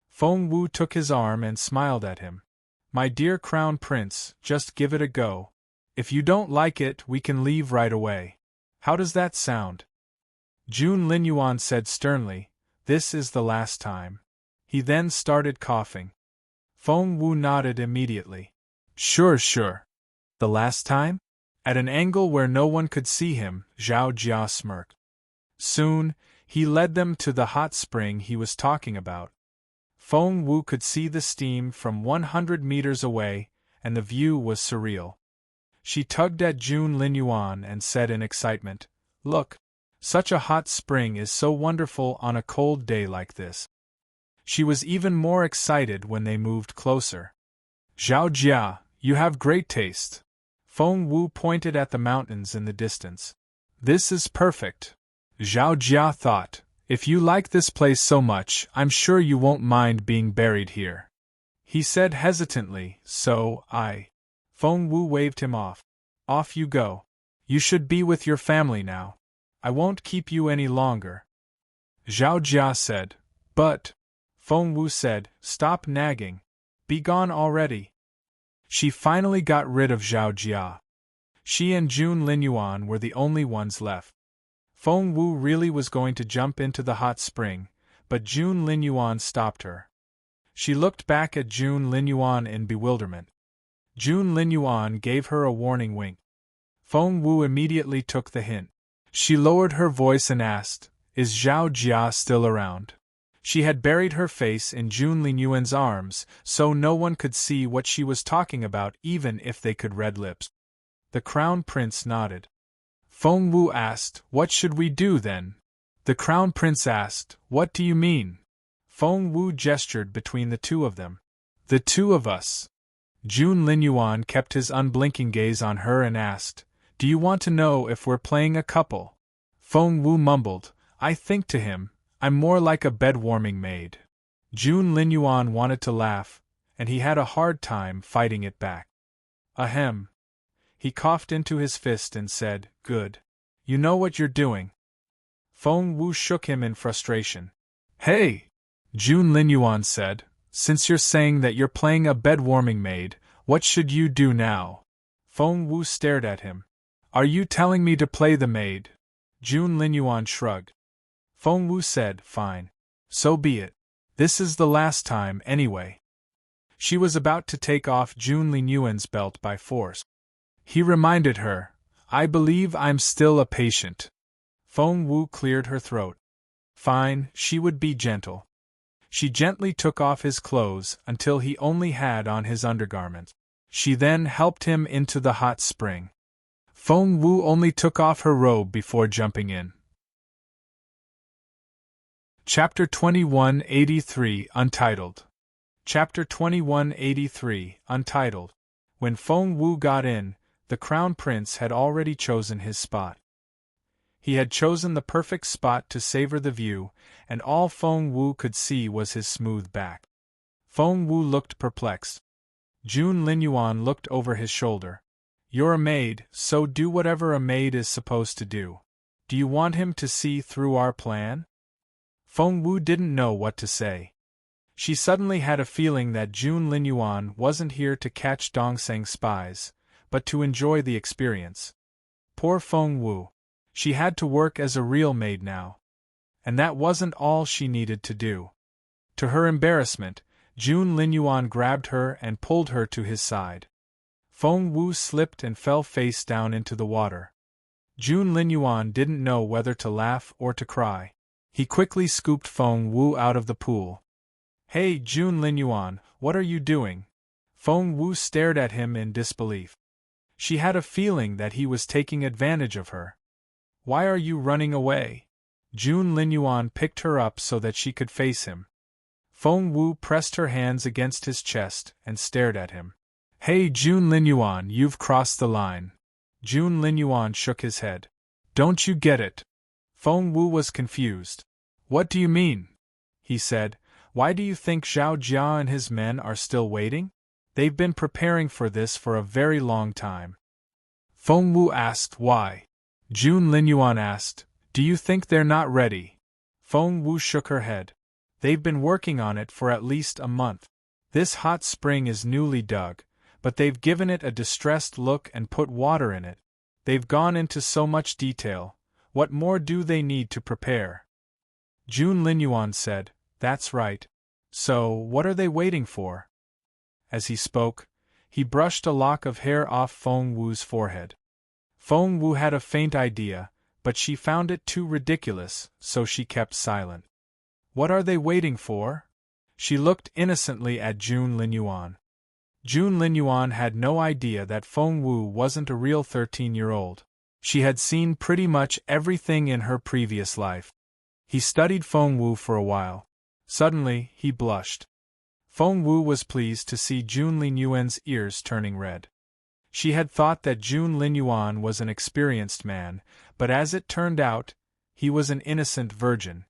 Feng Wu took his arm and smiled at him. "My dear Crown Prince, just give it a go. If you don't like it, we can leave right away. How does that sound?" Jun Linyuan said sternly, "This is the last time." He then started coughing. Feng Wu nodded immediately. Sure. The last time?" At an angle where no one could see him, Zhao Jia smirked. Soon, he led them to the hot spring he was talking about. Feng Wu could see the steam from 100 meters away, and the view was surreal. She tugged at Jun Linyuan and said in excitement, "Look! Such a hot spring is so wonderful on a cold day like this." She was even more excited when they moved closer. Zhao Jia, you have great taste. Feng Wu pointed at the mountains in the distance. This is perfect. Zhao Jia thought, if you like this place so much, I'm sure you won't mind being buried here. He said hesitantly, so, Feng Wu waved him off. Off you go. You should be with your family now. I won't keep you any longer. Zhao Jia said, but. Feng Wu said, stop nagging. Be gone already. She finally got rid of Zhao Jia. She and Jun Linyuan were the only ones left. Feng Wu really was going to jump into the hot spring, but Jun Linyuan stopped her. She looked back at Jun Linyuan in bewilderment. Jun Linyuan gave her a warning wink. Feng Wu immediately took the hint. She lowered her voice and asked, is Zhao Jia still around? She had buried her face in Jun Linyuan's arms, so no one could see what she was talking about even if they could read lips. The Crown Prince nodded. Feng Wu asked, what should we do then? The Crown Prince asked, what do you mean? Feng Wu gestured between the two of them. The two of us. Jun Linyuan kept his unblinking gaze on her and asked, do you want to know if we're playing a couple? Feng Wu mumbled, I think to him, I'm more like a bed-warming maid. Jun Linyuan wanted to laugh, and he had a hard time fighting it back. Ahem. He coughed into his fist and said, good. You know what you're doing. Feng Wu shook him in frustration. Hey! Jun Linyuan said, since you're saying that you're playing a bed-warming maid, what should you do now? Feng Wu stared at him. Are you telling me to play the maid? Jun Linyuan shrugged. Feng Wu said, fine. So be it. This is the last time, anyway. She was about to take off Jun Linyuan's belt by force. He reminded her, I believe I'm still a patient. Feng Wu cleared her throat. Fine, she would be gentle. She gently took off his clothes until he only had on his undergarments. She then helped him into the hot spring. Feng Wu only took off her robe before jumping in. Chapter 2183, Untitled. Chapter 2183, Untitled. When Feng Wu got in, the Crown Prince had already chosen his spot. He had chosen the perfect spot to savor the view, and all Feng Wu could see was his smooth back. Feng Wu looked perplexed. Jun Linyuan looked over his shoulder. You're a maid, so do whatever a maid is supposed to do. Do you want him to see through our plan? Feng Wu didn't know what to say. She suddenly had a feeling that Jun Linyuan wasn't here to catch Dongseng's spies, but to enjoy the experience. Poor Feng Wu. She had to work as a real maid now. And that wasn't all she needed to do. To her embarrassment, Jun Linyuan grabbed her and pulled her to his side. Feng Wu slipped and fell face down into the water. Jun Linyuan didn't know whether to laugh or to cry. He quickly scooped Feng Wu out of the pool. Hey Jun Linyuan, what are you doing? Feng Wu stared at him in disbelief. She had a feeling that he was taking advantage of her. Why are you running away? Jun Linyuan picked her up so that she could face him. Feng Wu pressed her hands against his chest and stared at him. Hey Jun Linyuan, you've crossed the line. Jun Linyuan shook his head. Don't you get it? Feng Wu was confused. What do you mean? He said, why do you think Zhao Jia and his men are still waiting? They've been preparing for this for a very long time. Feng Wu asked why. Jun Linyuan asked, do you think they're not ready? Feng Wu shook her head. They've been working on it for at least a month. This hot spring is newly dug, but they've given it a distressed look and put water in it. They've gone into so much detail. What more do they need to prepare? Jun Linyuan said, that's right. So, what are they waiting for? As he spoke, he brushed a lock of hair off Feng Wu's forehead. Feng Wu had a faint idea, but she found it too ridiculous, so she kept silent. What are they waiting for? She looked innocently at Jun Linyuan. Jun Linyuan had no idea that Feng Wu wasn't a real 13-year-old. She had seen pretty much everything in her previous life. He studied Feng Wu for a while. Suddenly, he blushed. Feng Wu was pleased to see Jun Linyuan's ears turning red. She had thought that Jun Linyuan was an experienced man, but as it turned out, he was an innocent virgin.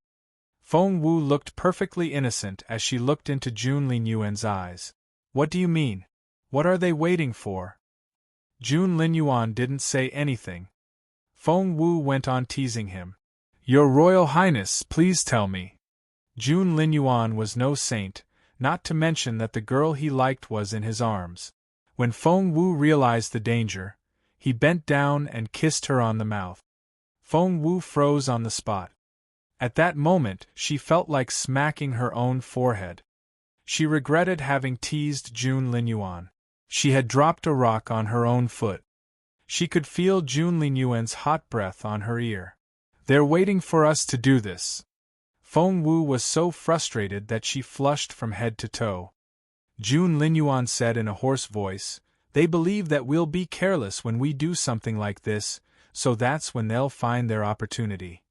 Feng Wu looked perfectly innocent as she looked into Jun Linyuan's eyes. What do you mean? What are they waiting for? Jun Linyuan didn't say anything. Feng Wu went on teasing him. Your Royal Highness, please tell me. Jun Linyuan was no saint, not to mention that the girl he liked was in his arms. When Feng Wu realized the danger, he bent down and kissed her on the mouth. Feng Wu froze on the spot. At that moment, she felt like smacking her own forehead. She regretted having teased Jun Linyuan. She had dropped a rock on her own foot. She could feel Jun Linyuan's hot breath on her ear. They're waiting for us to do this. Feng Wu was so frustrated that she flushed from head to toe. Jun Linyuan said in a hoarse voice, They believe that we'll be careless when we do something like this, so that's when they'll find their opportunity.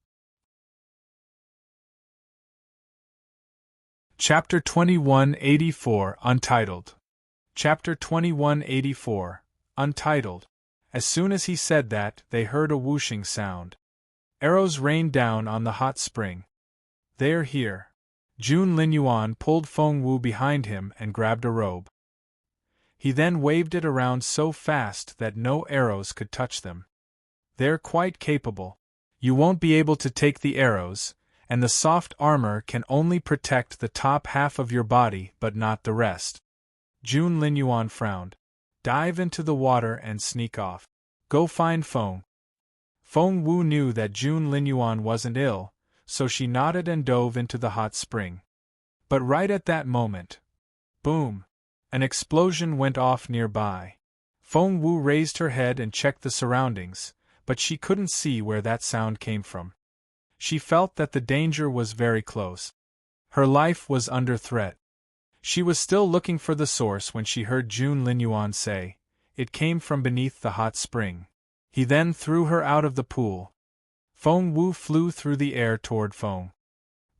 Chapter 2184, Untitled. Chapter 2184, Untitled. As soon as he said that, they heard a whooshing sound. Arrows rained down on the hot spring. They're here. Jun Linyuan pulled Feng Wu behind him and grabbed a robe. He then waved it around so fast that no arrows could touch them. They're quite capable. You won't be able to take the arrows, and the soft armor can only protect the top half of your body but not the rest. Jun Linyuan frowned. Dive into the water and sneak off. Go find Feng. Feng Wu knew that Jun Linyuan wasn't ill, so she nodded and dove into the hot spring. But right at that moment, boom! An explosion went off nearby. Feng Wu raised her head and checked the surroundings, but she couldn't see where that sound came from. She felt that the danger was very close. Her life was under threat. She was still looking for the source when she heard Jun Linyuan say, It came from beneath the hot spring. He then threw her out of the pool. Feng Wu flew through the air toward Feng.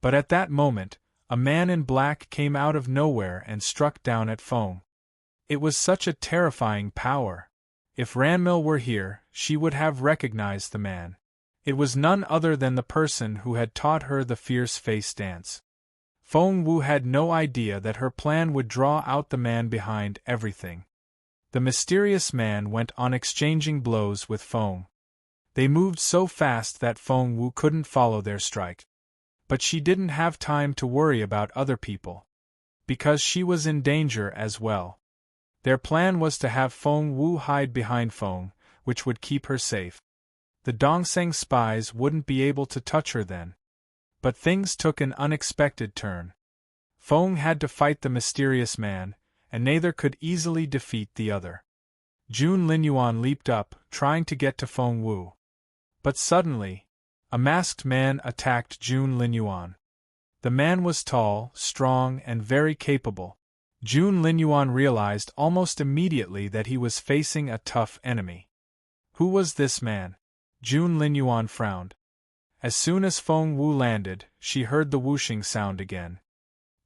But at that moment, a man in black came out of nowhere and struck down at Feng. It was such a terrifying power. If Ranmil were here, she would have recognized the man. It was none other than the person who had taught her the fierce face dance. Feng Wu had no idea that her plan would draw out the man behind everything. The mysterious man went on exchanging blows with Feng. They moved so fast that Feng Wu couldn't follow their strike. But she didn't have time to worry about other people, because she was in danger as well. Their plan was to have Feng Wu hide behind Feng, which would keep her safe. The Dongseng spies wouldn't be able to touch her then. But things took an unexpected turn. Feng had to fight the mysterious man, and neither could easily defeat the other. Jun Linyuan leaped up, trying to get to Feng Wu. But suddenly, a masked man attacked Jun Linyuan. The man was tall, strong, and very capable. Jun Linyuan realized almost immediately that he was facing a tough enemy. Who was this man? Jun Linyuan frowned. As soon as Feng Wu landed, she heard the whooshing sound again.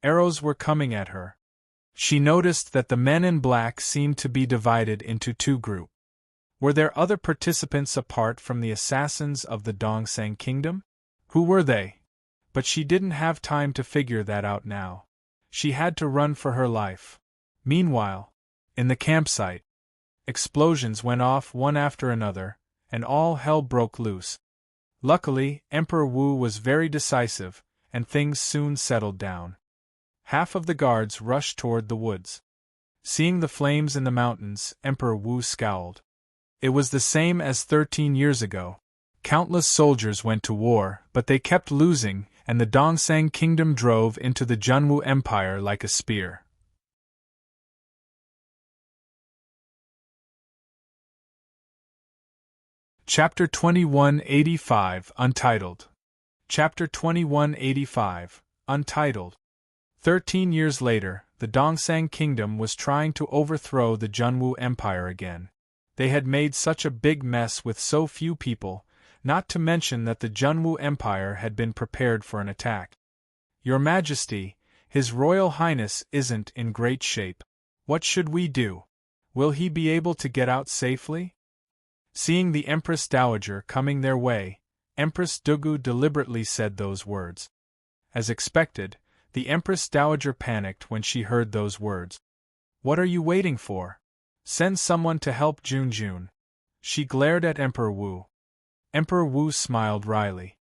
Arrows were coming at her. She noticed that the men in black seemed to be divided into two groups. Were there other participants apart from the assassins of the Dongseng Kingdom? Who were they? But she didn't have time to figure that out now. She had to run for her life. Meanwhile, in the campsite, explosions went off one after another, and all hell broke loose. Luckily, Emperor Wu was very decisive, and things soon settled down. Half of the guards rushed toward the woods. Seeing the flames in the mountains, Emperor Wu scowled. It was the same as 13 years ago. Countless soldiers went to war, but they kept losing, and the Dongseng Kingdom drove into the Junwu Empire like a spear. Chapter 2185, Untitled. Chapter 2185, Untitled. 13 years later, the Dongseng Kingdom was trying to overthrow the Junwu Empire again. They had made such a big mess with so few people, not to mention that the Junwu Empire had been prepared for an attack. Your Majesty, His Royal Highness isn't in great shape. What should we do? Will he be able to get out safely? Seeing the Empress Dowager coming their way, Empress Dugu deliberately said those words. As expected, the Empress Dowager panicked when she heard those words. What are you waiting for? Send someone to help Junjun. She glared at Emperor Wu. Emperor Wu smiled wryly.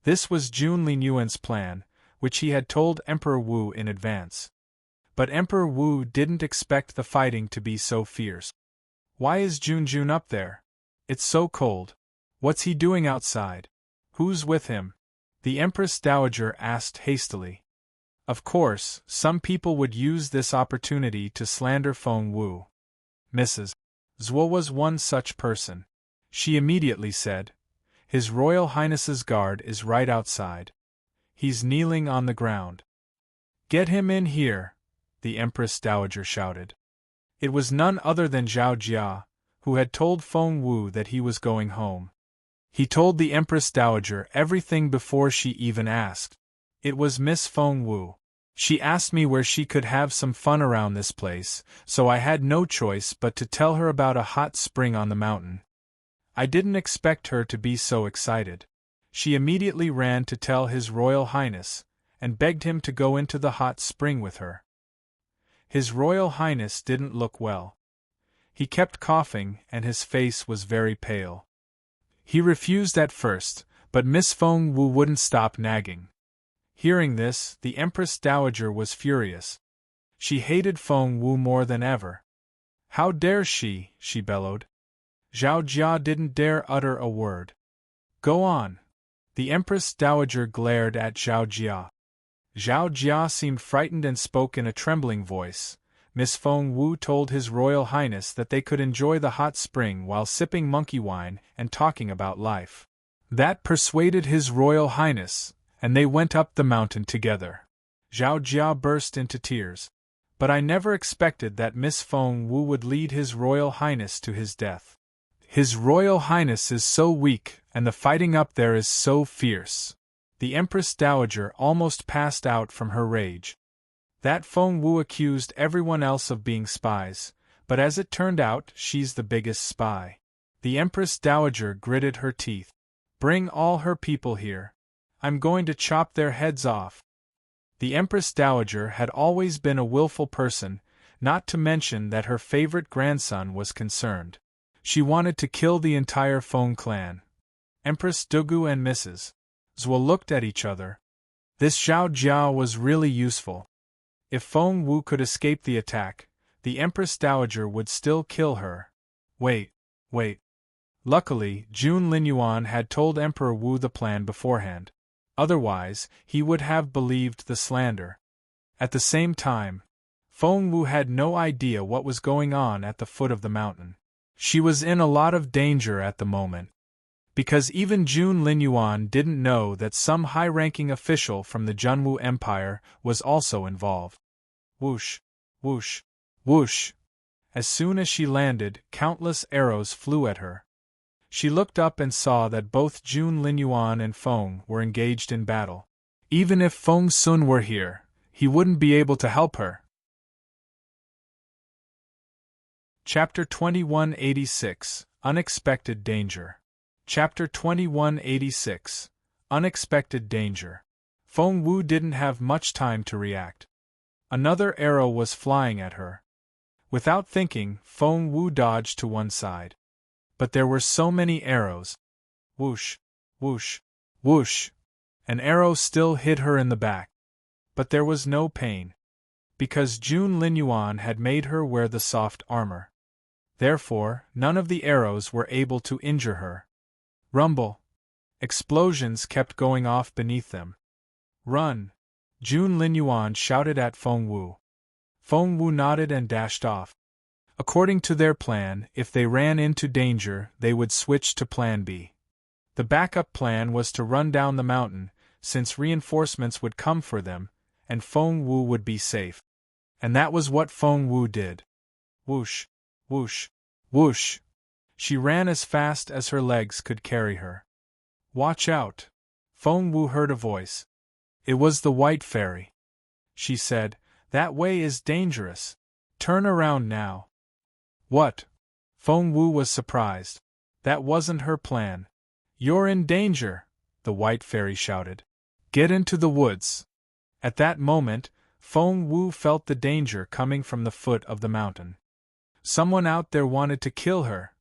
This was Jun Linyuan's plan, which he had told Emperor Wu in advance. But Emperor Wu didn't expect the fighting to be so fierce. Why is Junjun up there? It's so cold. What's he doing outside? Who's with him? The Empress Dowager asked hastily. Of course, some people would use this opportunity to slander Feng Wu. Mrs. Zhuo was one such person. She immediately said, His Royal Highness's guard is right outside. He's kneeling on the ground. Get him in here, the Empress Dowager shouted. It was none other than Zhao Jia, who had told Feng Wu that he was going home. He told the Empress Dowager everything before she even asked. It was Miss Feng Wu. She asked me where she could have some fun around this place, so I had no choice but to tell her about a hot spring on the mountain. I didn't expect her to be so excited. She immediately ran to tell His Royal Highness, and begged him to go into the hot spring with her. His Royal Highness didn't look well. He kept coughing and his face was very pale. He refused at first, but Miss Feng Wu wouldn't stop nagging. Hearing this, the Empress Dowager was furious. She hated Feng Wu more than ever. How dare she bellowed. Zhao Jia didn't dare utter a word. Go on. The Empress Dowager glared at Zhao Jia. Zhao Jia seemed frightened and spoke in a trembling voice. Miss Feng Wu told His Royal Highness that they could enjoy the hot spring while sipping monkey wine and talking about life. That persuaded His Royal Highness, and they went up the mountain together. Zhao Jia burst into tears. But I never expected that Miss Feng Wu would lead His Royal Highness to his death. His Royal Highness is so weak, and the fighting up there is so fierce. The Empress Dowager almost passed out from her rage. That Feng Wu accused everyone else of being spies, but as it turned out, she's the biggest spy. The Empress Dowager gritted her teeth. Bring all her people here. I'm going to chop their heads off. The Empress Dowager had always been a willful person, not to mention that her favorite grandson was concerned. She wanted to kill the entire Feng clan. Empress Dugu and Mrs. Zhuo looked at each other. This Zhao Jia was really useful. If Feng Wu could escape the attack, the Empress Dowager would still kill her. Wait. Luckily, Jun Linyuan had told Emperor Wu the plan beforehand. Otherwise, he would have believed the slander. At the same time, Feng Wu had no idea what was going on at the foot of the mountain. She was in a lot of danger at the moment. Because even Jun Linyuan didn't know that some high-ranking official from the Junwu Empire was also involved. Whoosh, whoosh, whoosh. As soon as she landed, countless arrows flew at her. She looked up and saw that both Jun Linyuan and Feng were engaged in battle. Even if Feng Sun were here, he wouldn't be able to help her. Chapter 2186, Unexpected Danger. Chapter 2186, Unexpected Danger. Feng Wu didn't have much time to react. Another arrow was flying at her. Without thinking, Feng Wu dodged to one side. But there were so many arrows. Whoosh, whoosh, whoosh. An arrow still hit her in the back. But there was no pain. Because Jun Linyuan had made her wear the soft armor. Therefore, none of the arrows were able to injure her. Rumble. Explosions kept going off beneath them. Run! Jun Linyuan shouted at Feng Wu. Feng Wu nodded and dashed off. According to their plan, if they ran into danger, they would switch to Plan B. The backup plan was to run down the mountain, since reinforcements would come for them, and Feng Wu would be safe. And that was what Feng Wu did. Whoosh, whoosh, whoosh. She ran as fast as her legs could carry her. Watch out! Feng Wu heard a voice. It was the white fairy. She said, "That way is dangerous. Turn around now." "What?" Feng Wu was surprised. That wasn't her plan. "You're in danger," the white fairy shouted. "Get into the woods." At that moment, Feng Wu felt the danger coming from the foot of the mountain. Someone out there wanted to kill her.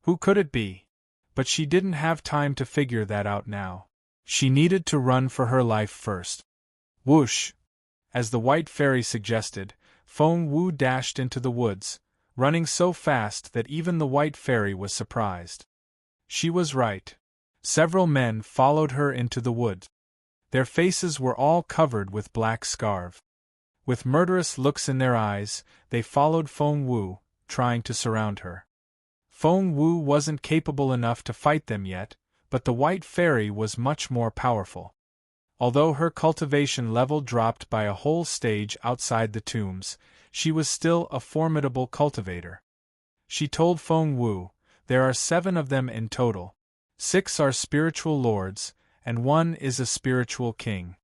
Who could it be? But she didn't have time to figure that out now. She needed to run for her life first. Whoosh! As the white fairy suggested, Feng Wu dashed into the woods, running so fast that even the white fairy was surprised. She was right. Several men followed her into the woods. Their faces were all covered with black scarves. With murderous looks in their eyes, they followed Feng Wu, trying to surround her. Feng Wu wasn't capable enough to fight them yet, but the white fairy was much more powerful. Although her cultivation level dropped by a whole stage outside the tombs, she was still a formidable cultivator. She told Feng Wu, "There are 7 of them in total. 6 are spiritual lords, and 1 is a spiritual king."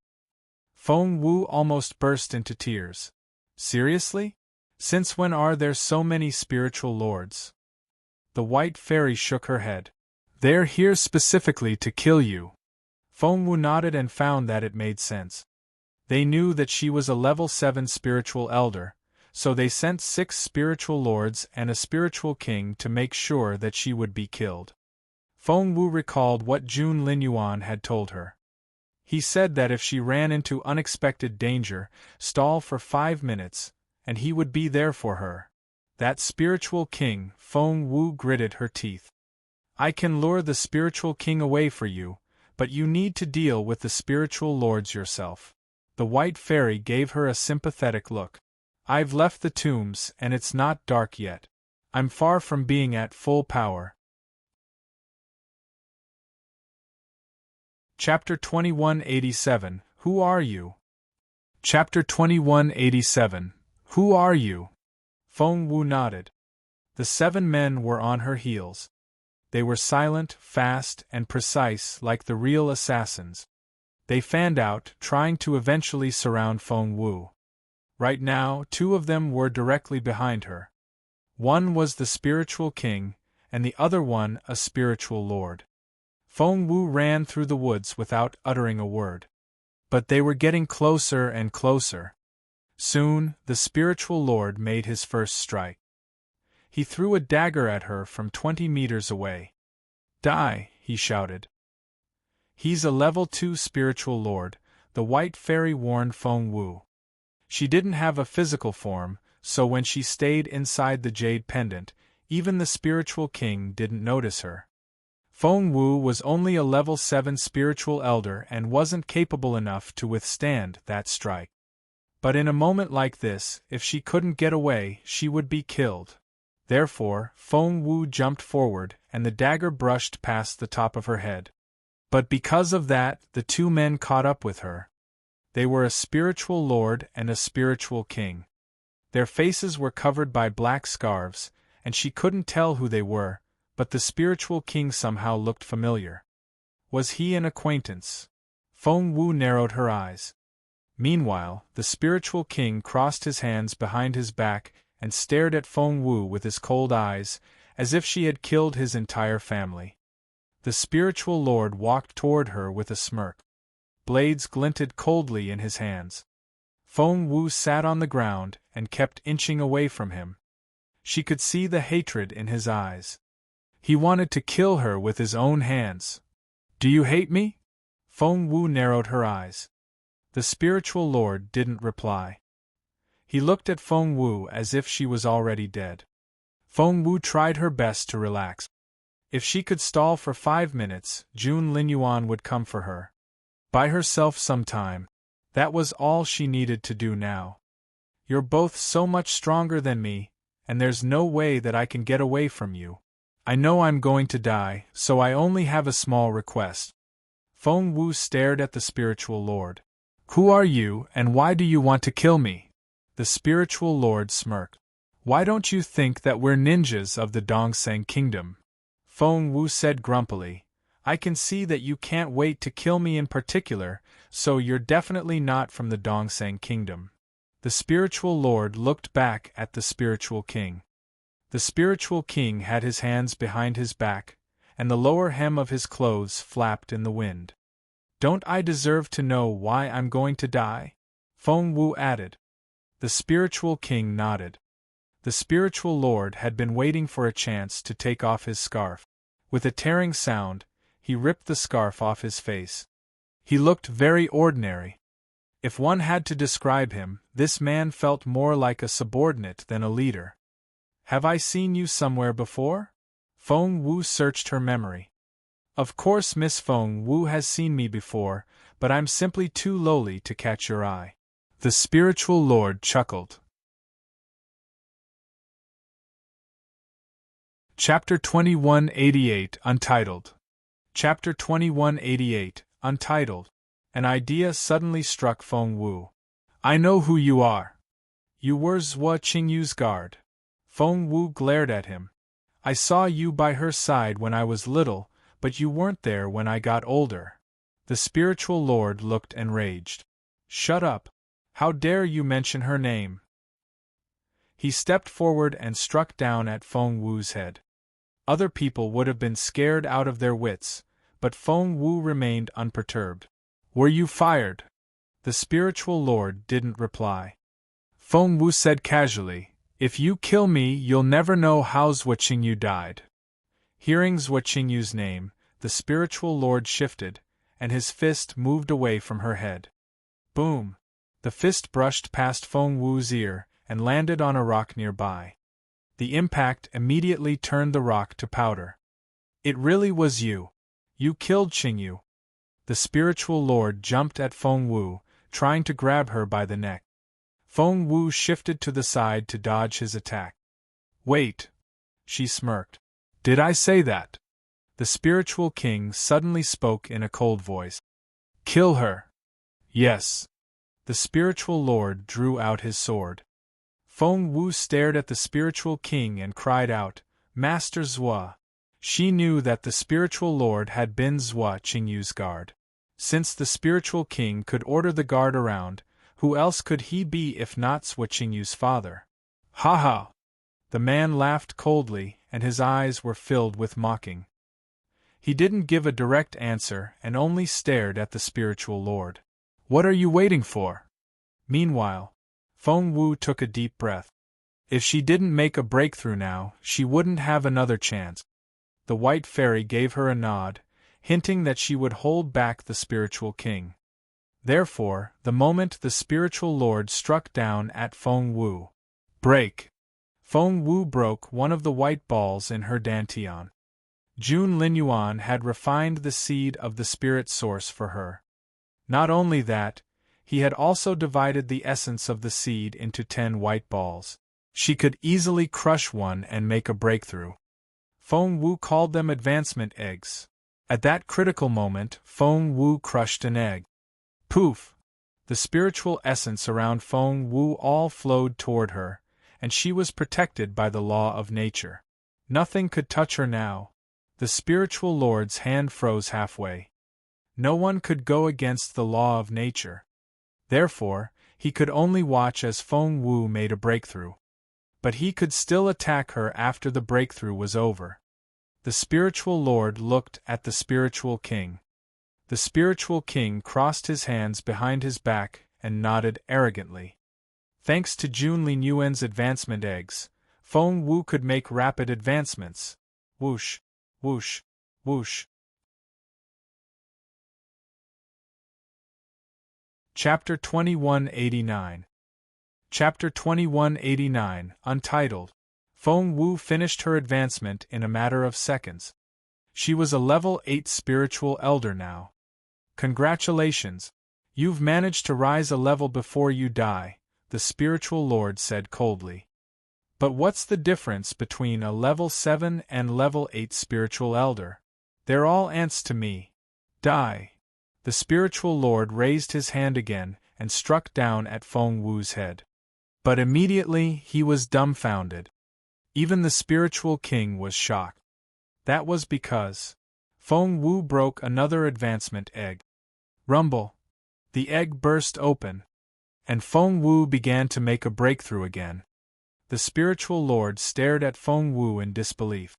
Feng Wu almost burst into tears. "Seriously? Since when are there so many spiritual lords?" The white fairy shook her head. "They're here specifically to kill you." Feng Wu nodded and found that it made sense. They knew that she was a level 7 spiritual elder, so they sent 6 spiritual lords and a spiritual king to make sure that she would be killed. Feng Wu recalled what Jun Linyuan had told her. He said that if she ran into unexpected danger, stall for 5 minutes, and he would be there for her. That spiritual king, Feng Wu gritted her teeth. "I can lure the spiritual king away for you, but you need to deal with the spiritual lords yourself." The white fairy gave her a sympathetic look. "I've left the tombs and it's not dark yet. I'm far from being at full power." Chapter 2187, Who Are You? Chapter 2187, Who Are You? Feng Wu nodded. The 7 men were on her heels. They were silent, fast, and precise like the real assassins. They fanned out, trying to eventually surround Feng Wu. Right now, 2 of them were directly behind her. One was the spiritual king, and the other one a spiritual lord. Feng Wu ran through the woods without uttering a word. But they were getting closer and closer. Soon, the spiritual lord made his first strike. He threw a dagger at her from 20 meters away. "Die," he shouted. "He's a level 2 spiritual lord," the white fairy warned Feng Wu. She didn't have a physical form, so when she stayed inside the jade pendant, even the spiritual king didn't notice her. Feng Wu was only a level 7 spiritual elder and wasn't capable enough to withstand that strike. But in a moment like this, if she couldn't get away, she would be killed. Therefore, Feng Wu jumped forward, and the dagger brushed past the top of her head. But because of that, the 2 men caught up with her. They were a spiritual lord and a spiritual king. Their faces were covered by black scarves, and she couldn't tell who they were, but the spiritual king somehow looked familiar. Was he an acquaintance? Feng Wu narrowed her eyes. Meanwhile, the spiritual king crossed his hands behind his back and stared at Feng Wu with his cold eyes, as if she had killed his entire family. The spiritual lord walked toward her with a smirk. Blades glinted coldly in his hands. Feng Wu sat on the ground and kept inching away from him. She could see the hatred in his eyes. He wanted to kill her with his own hands. "Do you hate me?" Feng Wu narrowed her eyes. The spiritual lord didn't reply. He looked at Feng Wu as if she was already dead. Feng Wu tried her best to relax. If she could stall for 5 minutes, Jun Linyuan would come for her. By herself sometime. That was all she needed to do now. "You're both so much stronger than me, and there's no way that I can get away from you. I know I'm going to die, so I only have a small request." Feng Wu stared at the spiritual lord. "Who are you, and why do you want to kill me?" The spiritual lord smirked. "Why don't you think that we're ninjas of the Dongseng kingdom?" Feng Wu said grumpily. I can see that you can't wait to kill me in particular, so you're definitely not from the Dongsang Kingdom. The spiritual lord looked back at the spiritual king. The spiritual king had his hands behind his back, and the lower hem of his clothes flapped in the wind. Don't I deserve to know why I'm going to die? Feng Wu added. The spiritual king nodded. The spiritual lord had been waiting for a chance to take off his scarf. With a tearing sound, he ripped the scarf off his face. He looked very ordinary. If one had to describe him, this man felt more like a subordinate than a leader. Have I seen you somewhere before? Feng Wu searched her memory. Of course Miss Feng Wu has seen me before, but I'm simply too lowly to catch your eye. The spiritual lord chuckled. Chapter 2188, Untitled. Chapter 2188, Untitled. An idea suddenly struck Feng Wu. I know who you are. You were Zhua Qingyu's guard. Feng Wu glared at him. I saw you by her side when I was little, but you weren't there when I got older. The spiritual lord looked enraged. Shut up. How dare you mention her name? He stepped forward and struck down at Feng Wu's head. Other people would have been scared out of their wits, but Feng Wu remained unperturbed. Were you fired? The spiritual lord didn't reply. Feng Wu said casually, If you kill me, you'll never know how Zhua Qingyu died. Hearing Zhua Qingyu's name, the spiritual lord shifted, and his fist moved away from her head. Boom! The fist brushed past Feng Wu's ear and landed on a rock nearby. The impact immediately turned the rock to powder. It really was you. You killed Qingyu. The spiritual lord jumped at Feng Wu, trying to grab her by the neck. Feng Wu shifted to the side to dodge his attack. Wait! She smirked. Did I say that? The spiritual king suddenly spoke in a cold voice. Kill her. Yes. The spiritual lord drew out his sword. Feng Wu stared at the spiritual king and cried out, Master Zhua. She knew that the spiritual lord had been Zhua Qingyu's guard. Since the spiritual king could order the guard around, who else could he be if not Zhua Qingyu's father? Ha ha! The man laughed coldly, and his eyes were filled with mocking. He didn't give a direct answer and only stared at the spiritual lord. What are you waiting for? Meanwhile, Feng Wu took a deep breath. If she didn't make a breakthrough now, she wouldn't have another chance. The white fairy gave her a nod, hinting that she would hold back the spiritual king. Therefore, the moment the spiritual lord struck down at Feng Wu. Break! Feng Wu broke one of the white balls in her dantian. Jun Linyuan had refined the seed of the spirit source for her. Not only that, he had also divided the essence of the seed into 10 white balls. She could easily crush one and make a breakthrough. Feng Wu called them advancement eggs. At that critical moment, Feng Wu crushed an egg. Poof! The spiritual essence around Feng Wu all flowed toward her, and she was protected by the law of nature. Nothing could touch her now. The spiritual lord's hand froze halfway. No one could go against the law of nature. Therefore, he could only watch as Feng Wu made a breakthrough. But he could still attack her after the breakthrough was over. The spiritual lord looked at the spiritual king. The spiritual king crossed his hands behind his back and nodded arrogantly. Thanks to Jun Linyuan's advancement eggs, Feng Wu could make rapid advancements. Whoosh, whoosh, whoosh. Chapter 2189. Chapter 2189, Untitled. Feng Wu finished her advancement in a matter of seconds. She was a level 8 spiritual elder now. Congratulations! You've managed to rise a level before you die, the spiritual lord said coldly. But what's the difference between a level 7 and level 8 spiritual elder? They're all ants to me. Die! The spiritual lord raised his hand again and struck down at Feng Wu's head. But immediately he was dumbfounded. Even the spiritual king was shocked. That was because Feng Wu broke another advancement egg. Rumble. The egg burst open, and Feng Wu began to make a breakthrough again. The spiritual lord stared at Feng Wu in disbelief.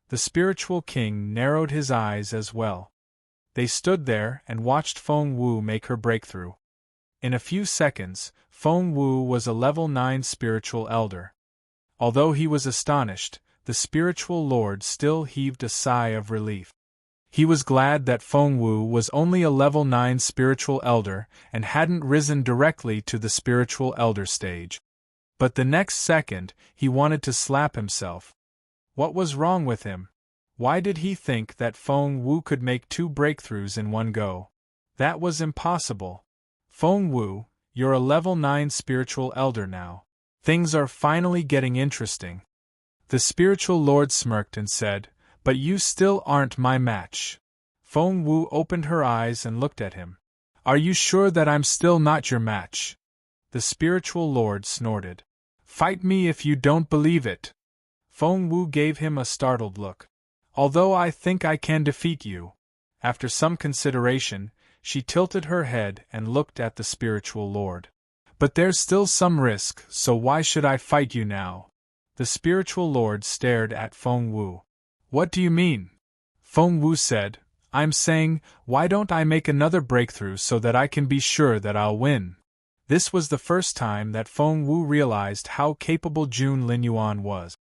The spiritual king narrowed his eyes as well. They stood there and watched Feng Wu make her breakthrough. In a few seconds, Feng Wu was a level 9 spiritual elder. Although he was astonished, the spiritual lord still heaved a sigh of relief. He was glad that Feng Wu was only a level 9 spiritual elder and hadn't risen directly to the spiritual elder stage. But the next second, he wanted to slap himself. What was wrong with him? Why did he think that Feng Wu could make 2 breakthroughs in one go? That was impossible. Feng Wu, you're a level 9 spiritual elder now. Things are finally getting interesting. The spiritual lord smirked and said, "But you still aren't my match." Feng Wu opened her eyes and looked at him. "Are you sure that I'm still not your match?" The spiritual lord snorted. "Fight me if you don't believe it." Feng Wu gave him a startled look. "Although I think I can defeat you." After some consideration, she tilted her head and looked at the spiritual lord. "But there's still some risk, so why should I fight you now?" The spiritual lord stared at Feng Wu. "What do you mean?" Feng Wu said, "I'm saying, why don't I make another breakthrough so that I can be sure that I'll win?" This was the first time that Feng Wu realized how capable Jun Linyuan was.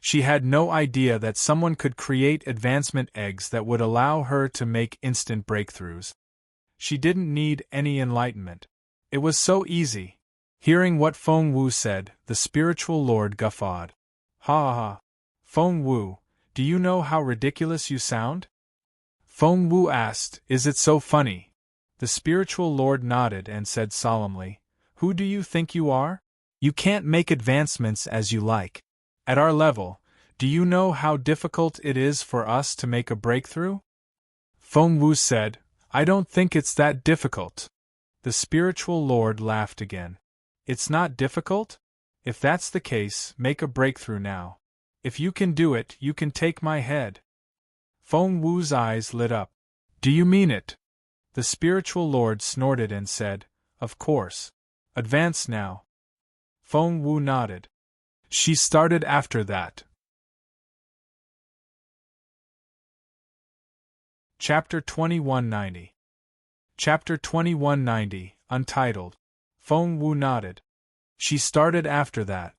She had no idea that someone could create advancement eggs that would allow her to make instant breakthroughs. She didn't need any enlightenment. It was so easy. Hearing what Feng Wu said, the spiritual lord guffawed. "Ha ha ha. Feng Wu, do you know how ridiculous you sound?" Feng Wu asked, "Is it so funny?" The spiritual lord nodded and said solemnly, "Who do you think you are? You can't make advancements as you like. At our level, do you know how difficult it is for us to make a breakthrough?" Feng Wu said, "I don't think it's that difficult." The spiritual lord laughed again. "It's not difficult? If that's the case, make a breakthrough now. If you can do it, you can take my head." Feng Wu's eyes lit up. "Do you mean it?" The spiritual lord snorted and said, "Of course. Advance now." Feng Wu nodded. She started after that. Chapter 2190. Chapter 2190, Untitled. Feng Wu nodded. She started after that.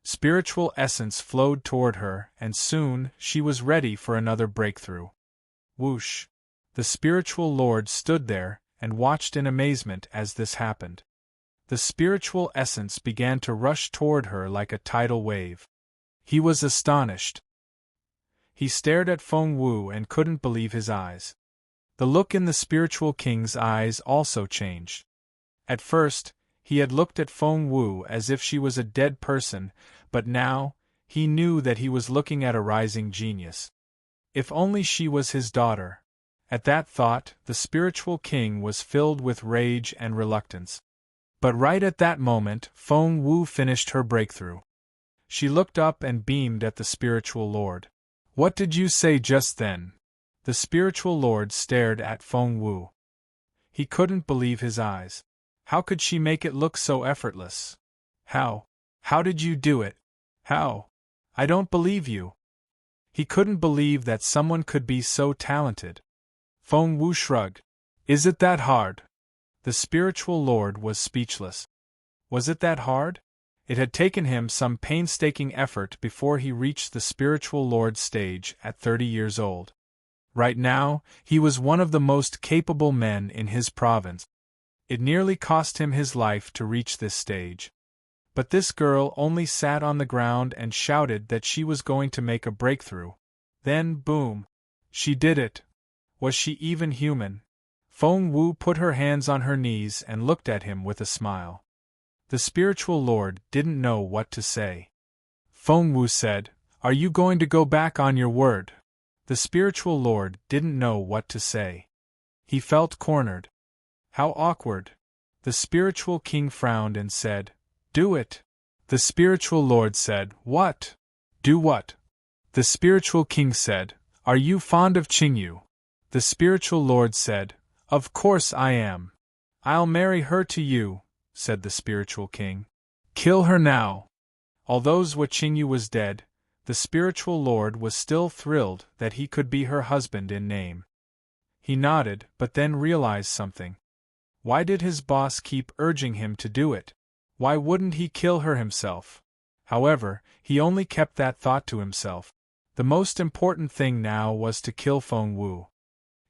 Spiritual essence flowed toward her, and soon she was ready for another breakthrough. Whoosh! The spiritual lord stood there and watched in amazement as this happened. The spiritual essence began to rush toward her like a tidal wave. He was astonished. He stared at Feng Wu and couldn't believe his eyes. The look in the spiritual king's eyes also changed. At first, he had looked at Feng Wu as if she was a dead person, but now, he knew that he was looking at a rising genius. If only she was his daughter. At that thought, the spiritual king was filled with rage and reluctance. But right at that moment, Feng Wu finished her breakthrough. She looked up and beamed at the spiritual lord. "What did you say just then?" The spiritual lord stared at Feng Wu. He couldn't believe his eyes. How could she make it look so effortless? How? How did you do it? How? I don't believe you. He couldn't believe that someone could be so talented. Feng Wu shrugged. "Is it that hard?" The spiritual lord was speechless. Was it that hard? It had taken him some painstaking effort before he reached the spiritual lord's stage at 30 years old. Right now, he was one of the most capable men in his province. It nearly cost him his life to reach this stage. But this girl only sat on the ground and shouted that she was going to make a breakthrough. Then, boom! She did it. Was she even human? Feng Wu put her hands on her knees and looked at him with a smile. The spiritual lord didn't know what to say. Feng Wu said, "Are you going to go back on your word?" The spiritual lord didn't know what to say. He felt cornered. How awkward. The spiritual king frowned and said, "Do it." The spiritual lord said, "What? Do what?" The spiritual king said, "Are you fond of Qingyu?" The spiritual lord said, "Of course I am. I'll marry her to you," said the spiritual king. "Kill her now." Although Zhuqingyu was dead, the spiritual lord was still thrilled that he could be her husband in name. He nodded, but then realized something. Why did his boss keep urging him to do it? Why wouldn't he kill her himself? However, he only kept that thought to himself. The most important thing now was to kill Feng Wu.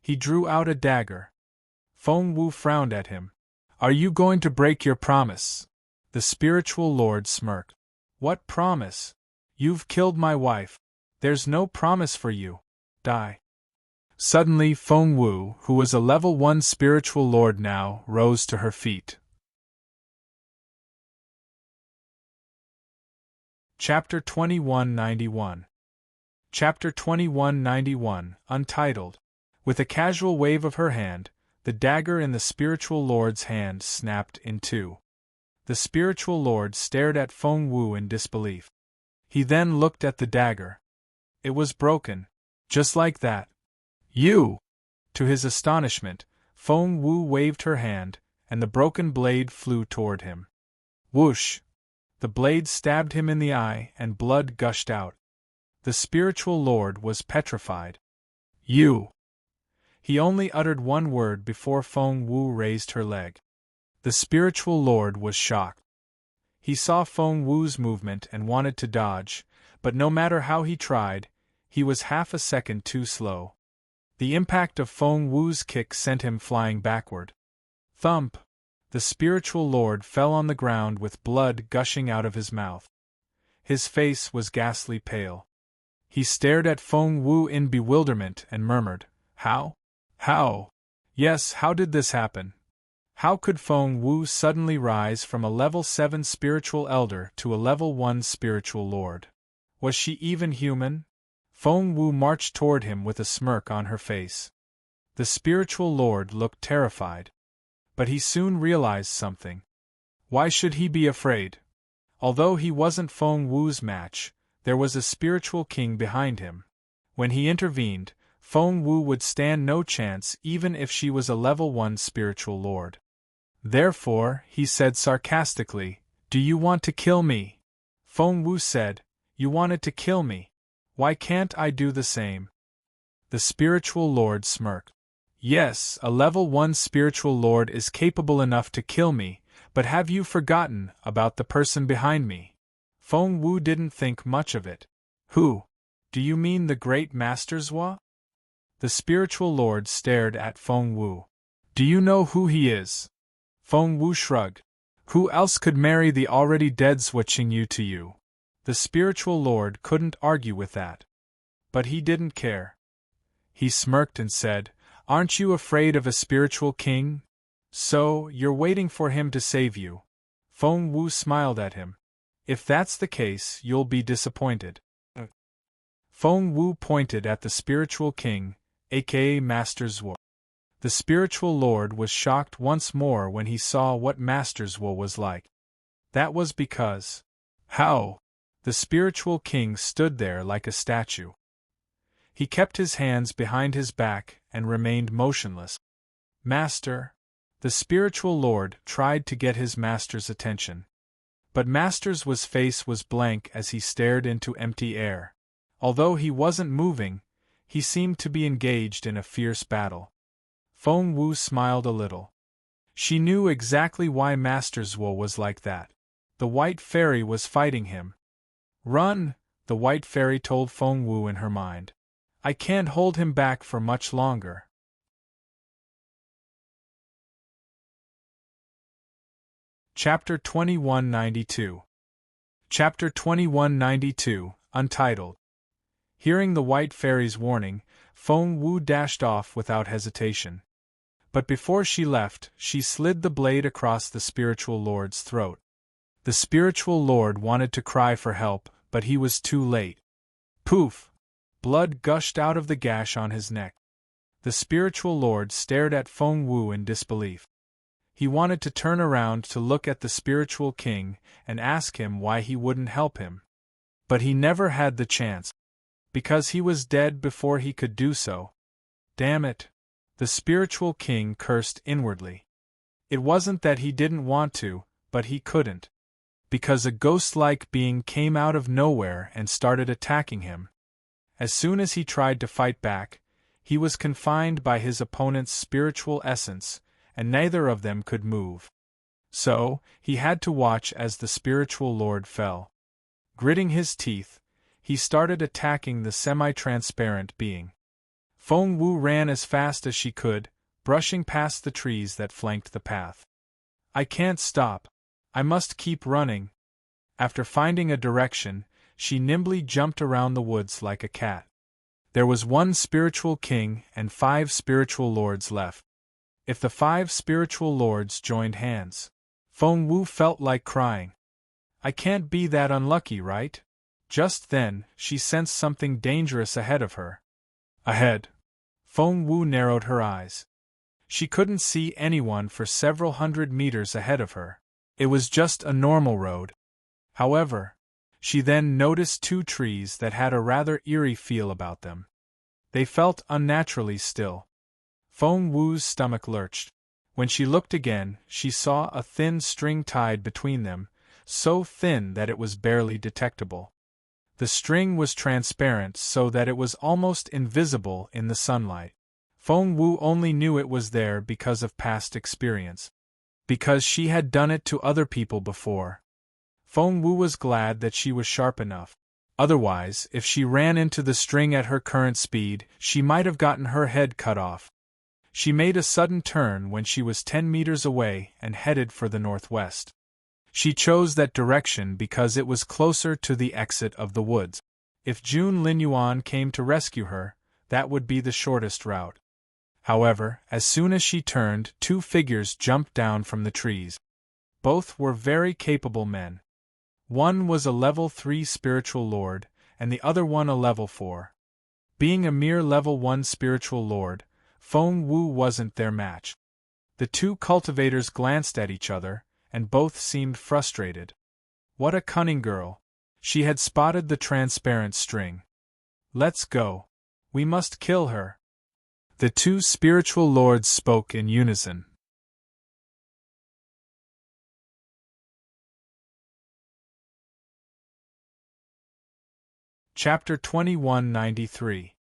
He drew out a dagger. Feng Wu frowned at him. "Are you going to break your promise?" The spiritual lord smirked. "What promise? You've killed my wife. There's no promise for you. Die." Suddenly Feng Wu, who was a level 1 spiritual lord now, rose to her feet. Chapter 2191. Chapter 2191, Untitled. With a casual wave of her hand, the dagger in the spiritual lord's hand snapped in two. The spiritual lord stared at Feng Wu in disbelief. He then looked at the dagger. It was broken. Just like that. "You!" To his astonishment, Feng Wu waved her hand, and the broken blade flew toward him. Whoosh! The blade stabbed him in the eye, and blood gushed out. The spiritual lord was petrified. "You!" He only uttered one word before Feng Wu raised her leg. The spiritual lord was shocked. He saw Feng Wu's movement and wanted to dodge, but no matter how he tried, he was half a second too slow. The impact of Feng Wu's kick sent him flying backward. Thump! The spiritual lord fell on the ground with blood gushing out of his mouth. His face was ghastly pale. He stared at Feng Wu in bewilderment and murmured, "How? How? Yes, how did this happen? How could Feng Wu suddenly rise from a level 7 spiritual elder to a level 1 spiritual lord? Was she even human?" Feng Wu marched toward him with a smirk on her face. The spiritual lord looked terrified. But he soon realized something. Why should he be afraid? Although he wasn't Feng Wu's match, there was a spiritual king behind him. When he intervened, Feng Wu would stand no chance even if she was a level 1 spiritual lord. Therefore, he said sarcastically, "Do you want to kill me?" Feng Wu said, "You wanted to kill me. Why can't I do the same?" The spiritual lord smirked. "Yes, a level 1 spiritual lord is capable enough to kill me, but have you forgotten about the person behind me?" Feng Wu didn't think much of it. "Who? Do you mean the great Master Zhua?" The spiritual lord stared at Feng Wu. "Do you know who he is?" Feng Wu shrugged. "Who else could marry the already dead Zhuqingyu to you?" The spiritual lord couldn't argue with that. But he didn't care. He smirked and said, "Aren't you afraid of a spiritual king? So, you're waiting for him to save you." Feng Wu smiled at him. "If that's the case, you'll be disappointed." Feng Wu pointed at the spiritual king, aka Master Zhuo. The spiritual lord was shocked once more when he saw what Master Zhuo was like. That was because... How? The spiritual king stood there like a statue. He kept his hands behind his back and remained motionless. "Master." The spiritual lord tried to get his master's attention. But Master Zhuo's face was blank as he stared into empty air. Although he wasn't moving, he seemed to be engaged in a fierce battle. Feng Wu smiled a little. She knew exactly why Master Zhuo was like that. The white fairy was fighting him. "Run," the white fairy told Feng Wu in her mind. "I can't hold him back for much longer." Chapter 2192. Chapter 2192, Untitled. Hearing the white fairy's warning, Feng Wu dashed off without hesitation. But before she left, she slid the blade across the spiritual lord's throat. The spiritual lord wanted to cry for help, but he was too late. Poof! Blood gushed out of the gash on his neck. The spiritual lord stared at Feng Wu in disbelief. He wanted to turn around to look at the spiritual king and ask him why he wouldn't help him. But he never had the chance. Because he was dead before he could do so. Damn it! The spiritual king cursed inwardly. It wasn't that he didn't want to, but he couldn't. Because a ghost-like being came out of nowhere and started attacking him. As soon as he tried to fight back, he was confined by his opponent's spiritual essence, and neither of them could move. So, he had to watch as the spiritual lord fell. Gritting his teeth, he started attacking the semi-transparent being. Feng Wu ran as fast as she could, brushing past the trees that flanked the path. I can't stop. I must keep running. After finding a direction, she nimbly jumped around the woods like a cat. There was 1 spiritual king and 5 spiritual lords left. If the 5 spiritual lords joined hands, Feng Wu felt like crying. I can't be that unlucky, right? Just then, she sensed something dangerous ahead of her. Ahead. Feng Wu narrowed her eyes. She couldn't see anyone for several hundred meters ahead of her. It was just a normal road. However, she then noticed 2 trees that had a rather eerie feel about them. They felt unnaturally still. Feng Wu's stomach lurched. When she looked again, she saw a thin string tied between them, so thin that it was barely detectable. The string was transparent so that it was almost invisible in the sunlight. Feng Wu only knew it was there because of past experience. Because she had done it to other people before. Feng Wu was glad that she was sharp enough. Otherwise, if she ran into the string at her current speed, she might have gotten her head cut off. She made a sudden turn when she was 10 meters away and headed for the northwest. She chose that direction because it was closer to the exit of the woods. If Jun Linyuan came to rescue her, that would be the shortest route. However, as soon as she turned, 2 figures jumped down from the trees. Both were very capable men. One was a level 3 spiritual lord, and the other one a level 4. Being a mere level 1 spiritual lord, Feng Wu wasn't their match. The 2 cultivators glanced at each other, and both seemed frustrated. What a cunning girl! She had spotted the transparent string. Let's go. We must kill her. The 2 spiritual lords spoke in unison. Chapter 2193.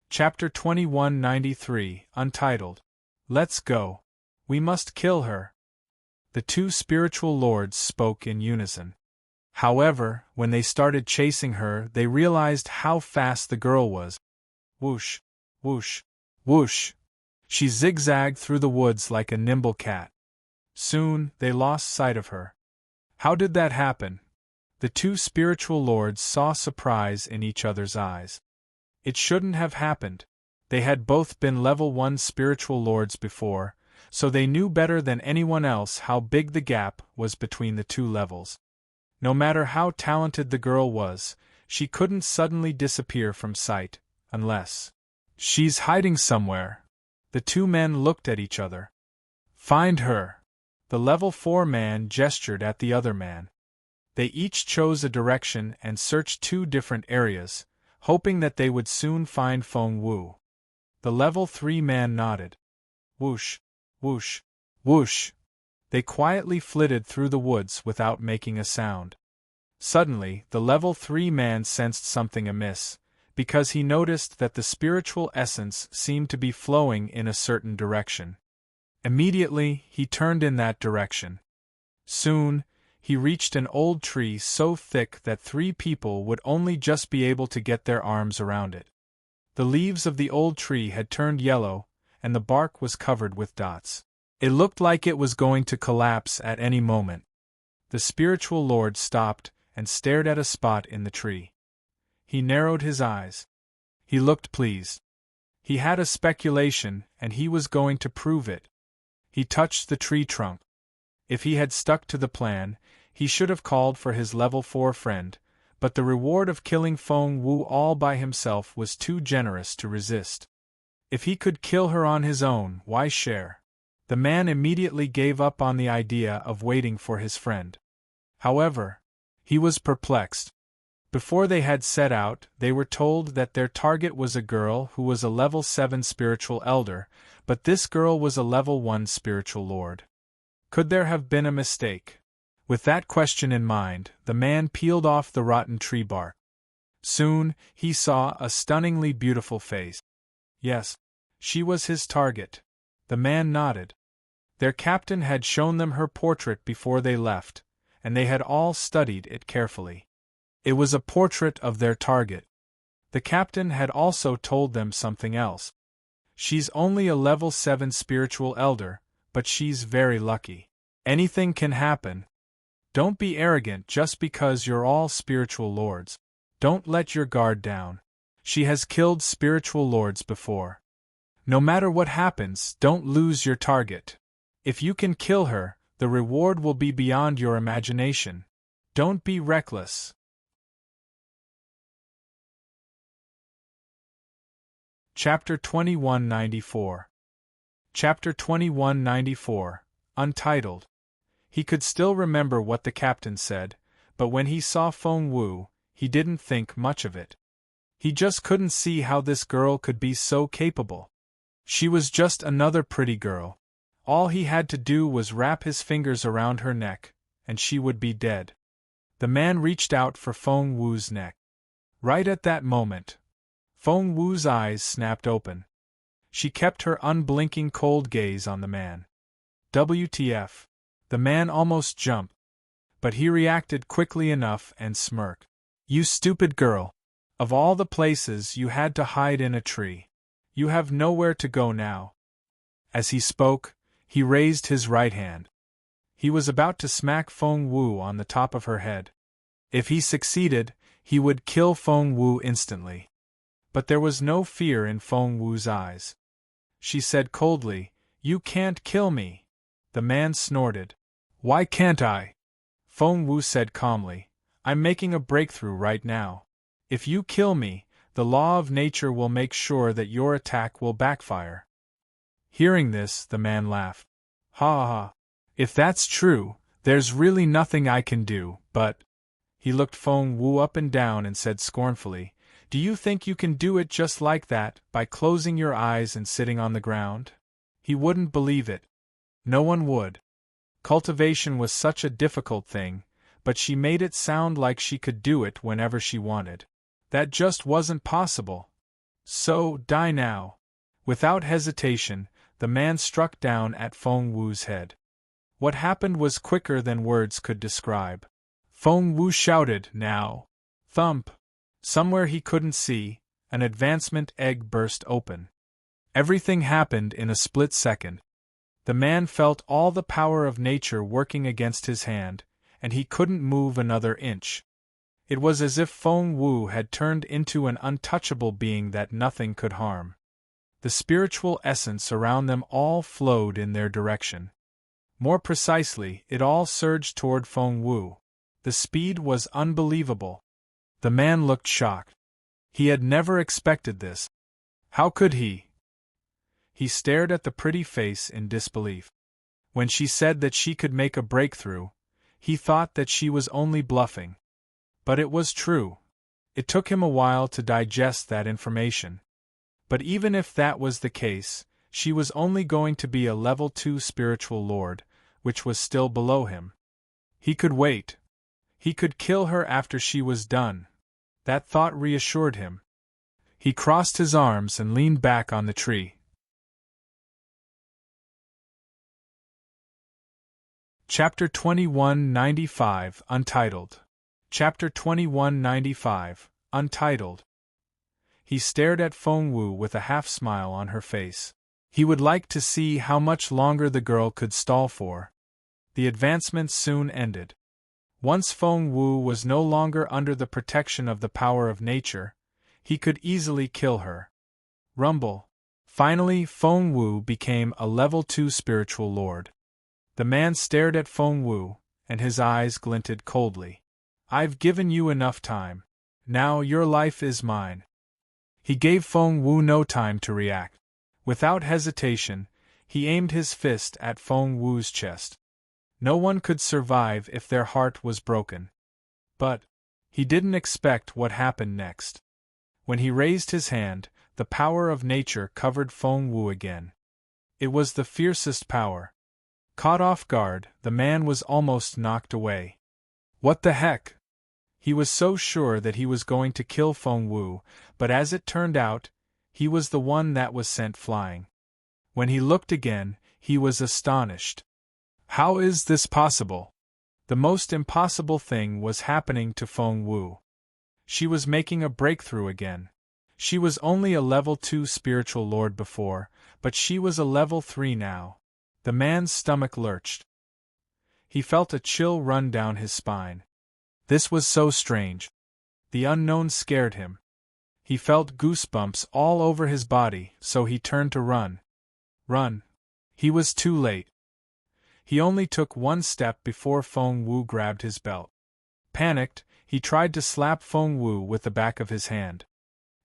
Chapter 2193, Untitled. Let's go. We must kill her. The 2 spiritual lords spoke in unison. However, when they started chasing her, they realized how fast the girl was. Whoosh, whoosh, whoosh. She zigzagged through the woods like a nimble cat. Soon, they lost sight of her. How did that happen? The 2 spiritual lords saw surprise in each other's eyes. It shouldn't have happened. They had both been level 1 spiritual lords before, so they knew better than anyone else how big the gap was between the 2 levels. No matter how talented the girl was, she couldn't suddenly disappear from sight, unless she's hiding somewhere. The 2 men looked at each other. Find her. The level 4 man gestured at the other man. They each chose a direction and searched 2 different areas, hoping that they would soon find Feng Wu. The level 3 man nodded. Whoosh, whoosh, whoosh. They quietly flitted through the woods without making a sound. Suddenly, the level 3 man sensed something amiss, because he noticed that the spiritual essence seemed to be flowing in a certain direction. Immediately, he turned in that direction. Soon, he reached an old tree so thick that 3 people would only just be able to get their arms around it. The leaves of the old tree had turned yellow, and the bark was covered with dots. It looked like it was going to collapse at any moment. The spiritual lord stopped and stared at a spot in the tree. He narrowed his eyes. He looked pleased. He had a speculation, and he was going to prove it. He touched the tree trunk. If he had stuck to the plan, he should have called for his level 4 friend, but the reward of killing Feng Wu all by himself was too generous to resist. If he could kill her on his own, why share? The man immediately gave up on the idea of waiting for his friend. However, he was perplexed. Before they had set out, they were told that their target was a girl who was a level 7 spiritual elder, but this girl was a level 1 spiritual lord. Could there have been a mistake? With that question in mind, the man peeled off the rotten tree bark. Soon, he saw a stunningly beautiful face. Yes, she was his target. The man nodded. Their captain had shown them her portrait before they left, and they had all studied it carefully. It was a portrait of their target. The captain had also told them something else. She's only a level 7 spiritual elder, but she's very lucky. Anything can happen. Don't be arrogant just because you're all spiritual lords. Don't let your guard down. She has killed spiritual lords before. No matter what happens, don't lose your target. If you can kill her, the reward will be beyond your imagination. Don't be reckless. Chapter 2194. Chapter 2194, Untitled. He could still remember what the captain said, but when he saw Feng Wu, he didn't think much of it. He just couldn't see how this girl could be so capable. She was just another pretty girl. All he had to do was wrap his fingers around her neck, and she would be dead. The man reached out for Feng Wu's neck. Right at that moment, Feng Wu's eyes snapped open. She kept her unblinking cold gaze on the man. WTF. The man almost jumped. But he reacted quickly enough and smirked. You stupid girl. Of all the places you had to hide in a tree. You have nowhere to go now. As he spoke, he raised his right hand. He was about to smack Feng Wu on the top of her head. If he succeeded, he would kill Feng Wu instantly. But there was no fear in Feng Wu's eyes. She said coldly, "You can't kill me." The man snorted. "Why can't I?" Feng Wu said calmly, "I'm making a breakthrough right now. If you kill me, the law of nature will make sure that your attack will backfire." Hearing this, the man laughed. "Ha ha. If that's true, there's really nothing I can do, but—" He looked Feng Wu up and down and said scornfully, "Do you think you can do it just like that, by closing your eyes and sitting on the ground?" He wouldn't believe it. No one would. Cultivation was such a difficult thing, but she made it sound like she could do it whenever she wanted. That just wasn't possible. So, die now. Without hesitation, the man struck down at Feng Wu's head. What happened was quicker than words could describe. Feng Wu shouted, "Now!" Thump! Somewhere he couldn't see, an advancement egg burst open. Everything happened in a split second. The man felt all the power of nature working against his hand, and he couldn't move another inch. It was as if Feng Wu had turned into an untouchable being that nothing could harm. The spiritual essence around them all flowed in their direction. More precisely, it all surged toward Feng Wu. The speed was unbelievable. The man looked shocked. He had never expected this. How could he? He stared at the pretty face in disbelief. When she said that she could make a breakthrough, he thought that she was only bluffing. But it was true. It took him a while to digest that information. But even if that was the case, she was only going to be a level 2 spiritual lord, which was still below him. He could wait. He could kill her after she was done. That thought reassured him. He crossed his arms and leaned back on the tree. Chapter 2195, Untitled. Chapter 2195, Untitled. He stared at Feng Wu with a half-smile on her face. He would like to see how much longer the girl could stall for. The advancement soon ended. Once Feng Wu was no longer under the protection of the power of nature, he could easily kill her. Rumble. Finally, Feng Wu became a level 2 spiritual lord. The man stared at Feng Wu, and his eyes glinted coldly. "I've given you enough time. Now your life is mine." He gave Feng Wu no time to react. Without hesitation, he aimed his fist at Feng Wu's chest. No one could survive if their heart was broken. But He didn't expect what happened next. When he raised his hand, the power of nature covered Feng Wu again. It was the fiercest power. Caught off guard, the man was almost knocked away. What the heck? He was so sure that he was going to kill Feng Wu, but as it turned out, he was the one that was sent flying. When he looked again, he was astonished. How is this possible? The most impossible thing was happening to Feng Wu. She was making a breakthrough again. She was only a level 2 spiritual lord before, but she was a level 3 now. The man's stomach lurched. He felt a chill run down his spine. This was so strange. The unknown scared him. He felt goosebumps all over his body, so he turned to run. Run. He was too late. He only took one step before Feng Wu grabbed his belt. Panicked, he tried to slap Feng Wu with the back of his hand.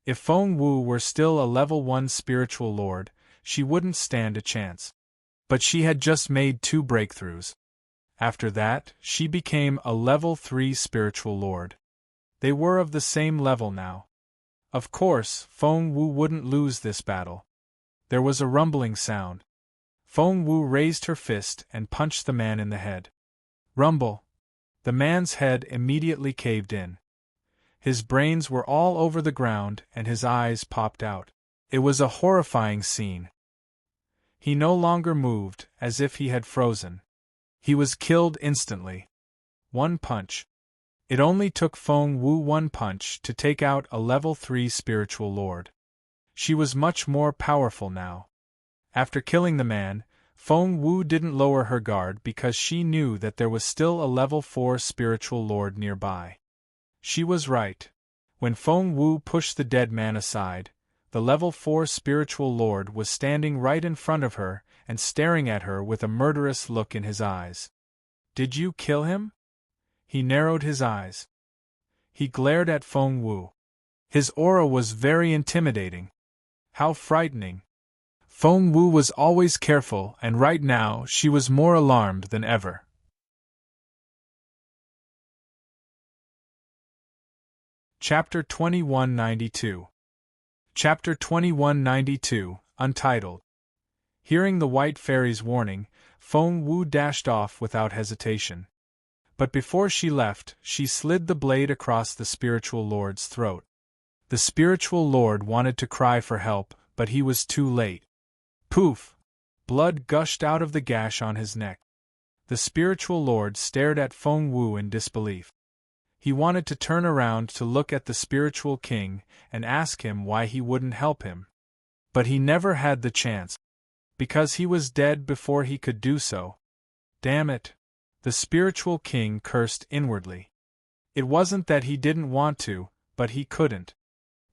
If Feng Wu were still a level 1 spiritual lord, she wouldn't stand a chance. But she had just made 2 breakthroughs. After that, she became a level 3 spiritual lord. They were of the same level now. Of course, Feng Wu wouldn't lose this battle. There was a rumbling sound. Feng Wu raised her fist and punched the man in the head. Rumble! The man's head immediately caved in. His brains were all over the ground and his eyes popped out. It was a horrifying scene. He no longer moved, as if he had frozen. He was killed instantly. One punch. It only took Feng Wu one punch to take out a level 3 spiritual lord. She was much more powerful now. After killing the man, Feng Wu didn't lower her guard because she knew that there was still a level 4 spiritual lord nearby. She was right. When Feng Wu pushed the dead man aside, the level 4 spiritual lord was standing right in front of her and staring at her with a murderous look in his eyes. Did you kill him? He narrowed his eyes. He glared at Feng Wu. His aura was very intimidating. How frightening. Feng Wu was always careful, and right now she was more alarmed than ever. Chapter 2192. Chapter 2192, Untitled. Hearing the White Fairy's warning, Feng Wu dashed off without hesitation. But before she left, she slid the blade across the spiritual lord's throat. The spiritual lord wanted to cry for help, but he was too late. Poof! Blood gushed out of the gash on his neck. The spiritual lord stared at Feng Wu in disbelief. He wanted to turn around to look at the spiritual king and ask him why he wouldn't help him. But he never had the chance. Because he was dead before he could do so. Damn it! The spiritual king cursed inwardly. It wasn't that he didn't want to, but he couldn't.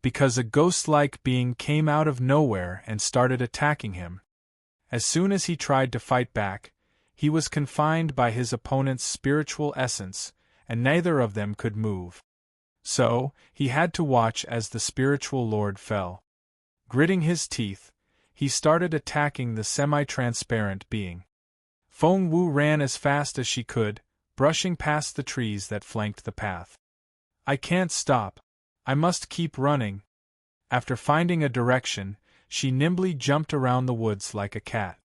Because a ghost-like being came out of nowhere and started attacking him. As soon as he tried to fight back, he was confined by his opponent's spiritual essence, and neither of them could move. So, he had to watch as the spiritual lord fell. Gritting his teeth, he started attacking the semi-transparent being. Feng Wu ran as fast as she could, brushing past the trees that flanked the path. I can't stop. I must keep running. After finding a direction, she nimbly jumped around the woods like a cat.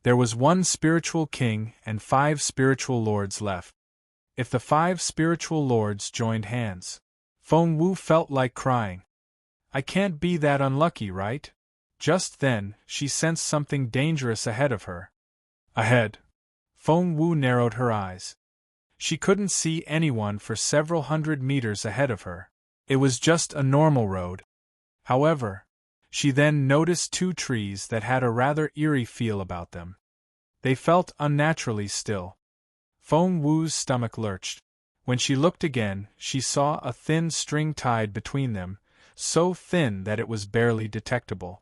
There was 1 spiritual king and 5 spiritual lords left. If the 5 spiritual lords joined hands, Feng Wu felt like crying. I can't be that unlucky, right? Just then, she sensed something dangerous ahead of her. Ahead. Feng Wu narrowed her eyes. She couldn't see anyone for several hundred meters ahead of her. It was just a normal road. However, she then noticed 2 trees that had a rather eerie feel about them. They felt unnaturally still. Feng Wu's stomach lurched. When she looked again, she saw a thin string tied between them, so thin that it was barely detectable.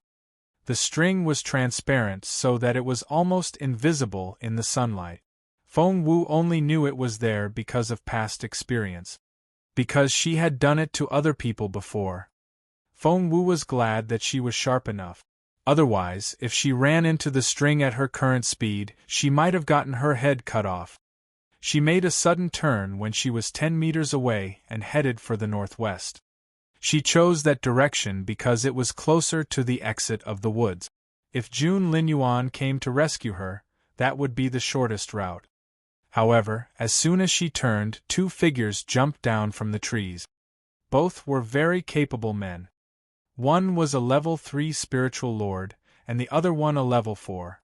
The string was transparent so that it was almost invisible in the sunlight. Feng Wu only knew it was there because of past experience. Because she had done it to other people before. Feng Wu was glad that she was sharp enough. Otherwise, if she ran into the string at her current speed, she might have gotten her head cut off. She made a sudden turn when she was 10 meters away and headed for the northwest. She chose that direction because it was closer to the exit of the woods. If June Linyuan came to rescue her, that would be the shortest route. However, as soon as she turned, two figures jumped down from the trees. Both were very capable men. One was a level 3 spiritual lord, and the other one a level 4.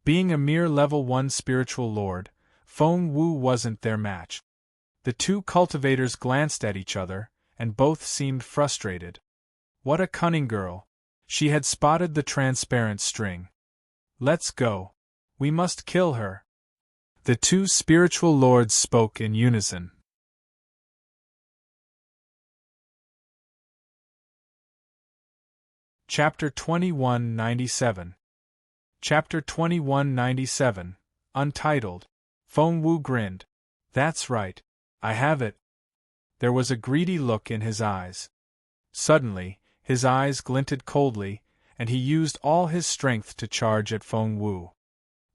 Being a mere level 1 spiritual lord, Feng Wu wasn't their match. The two cultivators glanced at each other, and both seemed frustrated. What a cunning girl! She had spotted the transparent string. Let's go. We must kill her. The two spiritual lords spoke in unison. Chapter 2197. Chapter 2197, Untitled. Feng Wu grinned. That's right. I have it. There was a greedy look in his eyes. Suddenly, his eyes glinted coldly, and he used all his strength to charge at Feng Wu.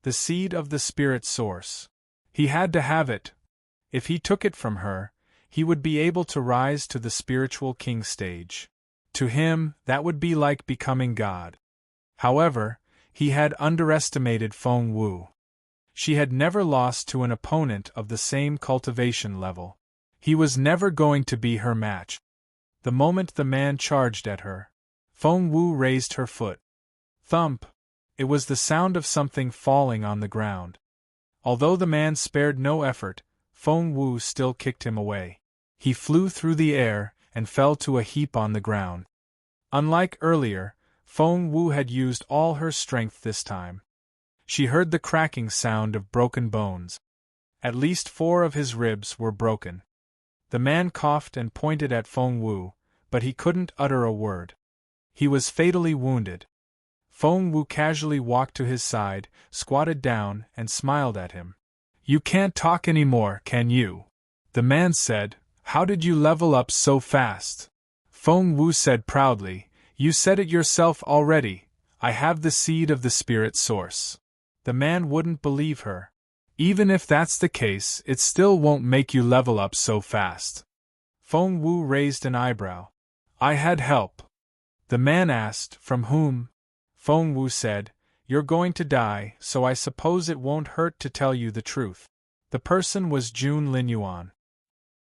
The seed of the spirit source. He had to have it. If he took it from her, he would be able to rise to the spiritual king stage. To him, that would be like becoming God. However, he had underestimated Feng Wu. She had never lost to an opponent of the same cultivation level. He was never going to be her match. The moment the man charged at her, Feng Wu raised her foot. Thump! It was the sound of something falling on the ground. Although the man spared no effort, Feng Wu still kicked him away. He flew through the air and fell to a heap on the ground. Unlike earlier, Feng Wu had used all her strength this time. She heard the cracking sound of broken bones. At least 4 of his ribs were broken. The man coughed and pointed at Feng Wu, but he couldn't utter a word. He was fatally wounded. Feng Wu casually walked to his side, squatted down, and smiled at him. You can't talk anymore, can you? The man said. How did you level up so fast? Feng Wu said proudly, You said it yourself already, I have the seed of the spirit source. The man wouldn't believe her. Even if that's the case, it still won't make you level up so fast. Feng Wu raised an eyebrow. I had help. The man asked, From whom? Feng Wu said, You're going to die, so I suppose it won't hurt to tell you the truth. The person was June Linyuan.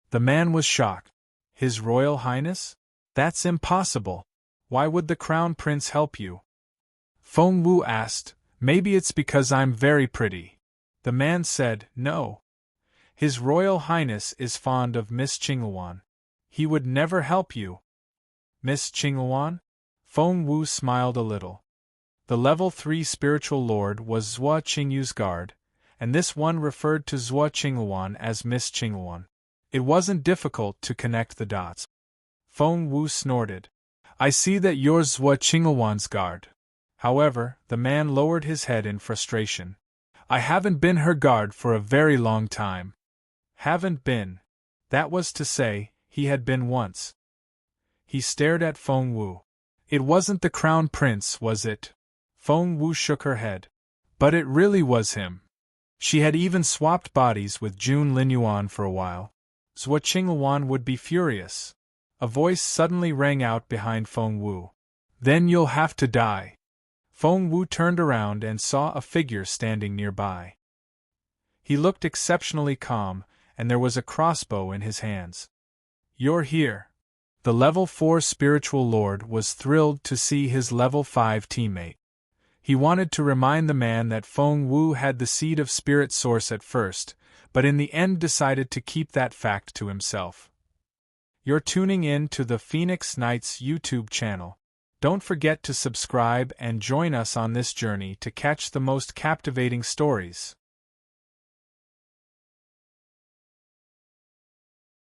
The man was shocked. His Royal Highness? That's impossible. Why would the Crown Prince help you? Feng Wu asked, Maybe it's because I'm very pretty. The man said, No. His Royal Highness is fond of Miss Qingluan. He would never help you. Miss Qingluan? Feng Wu smiled a little. The level 3 spiritual lord was Zhua Qingyu's guard, and this one referred to Zhua Qingluan as Miss Qingluan. It wasn't difficult to connect the dots. Feng Wu snorted. I see that you're Zhua Qingluan's guard. However, the man lowered his head in frustration. I haven't been her guard for a very long time. Haven't been. That was to say, he had been once. He stared at Feng Wu. It wasn't the Crown Prince, was it? Feng Wu shook her head. But it really was him. She had even swapped bodies with June Linyuan for a while. Zhua Qingluan would be furious. A voice suddenly rang out behind Feng Wu. Then you'll have to die. Feng Wu turned around and saw a figure standing nearby. He looked exceptionally calm, and there was a crossbow in his hands. You're here. The level 4 spiritual lord was thrilled to see his level 5 teammate. He wanted to remind the man that Feng Wu had the seed of spirit source at first, but in the end decided to keep that fact to himself. You're tuning in to the Phoenix Knights YouTube channel. Don't forget to subscribe and join us on this journey to catch the most captivating stories.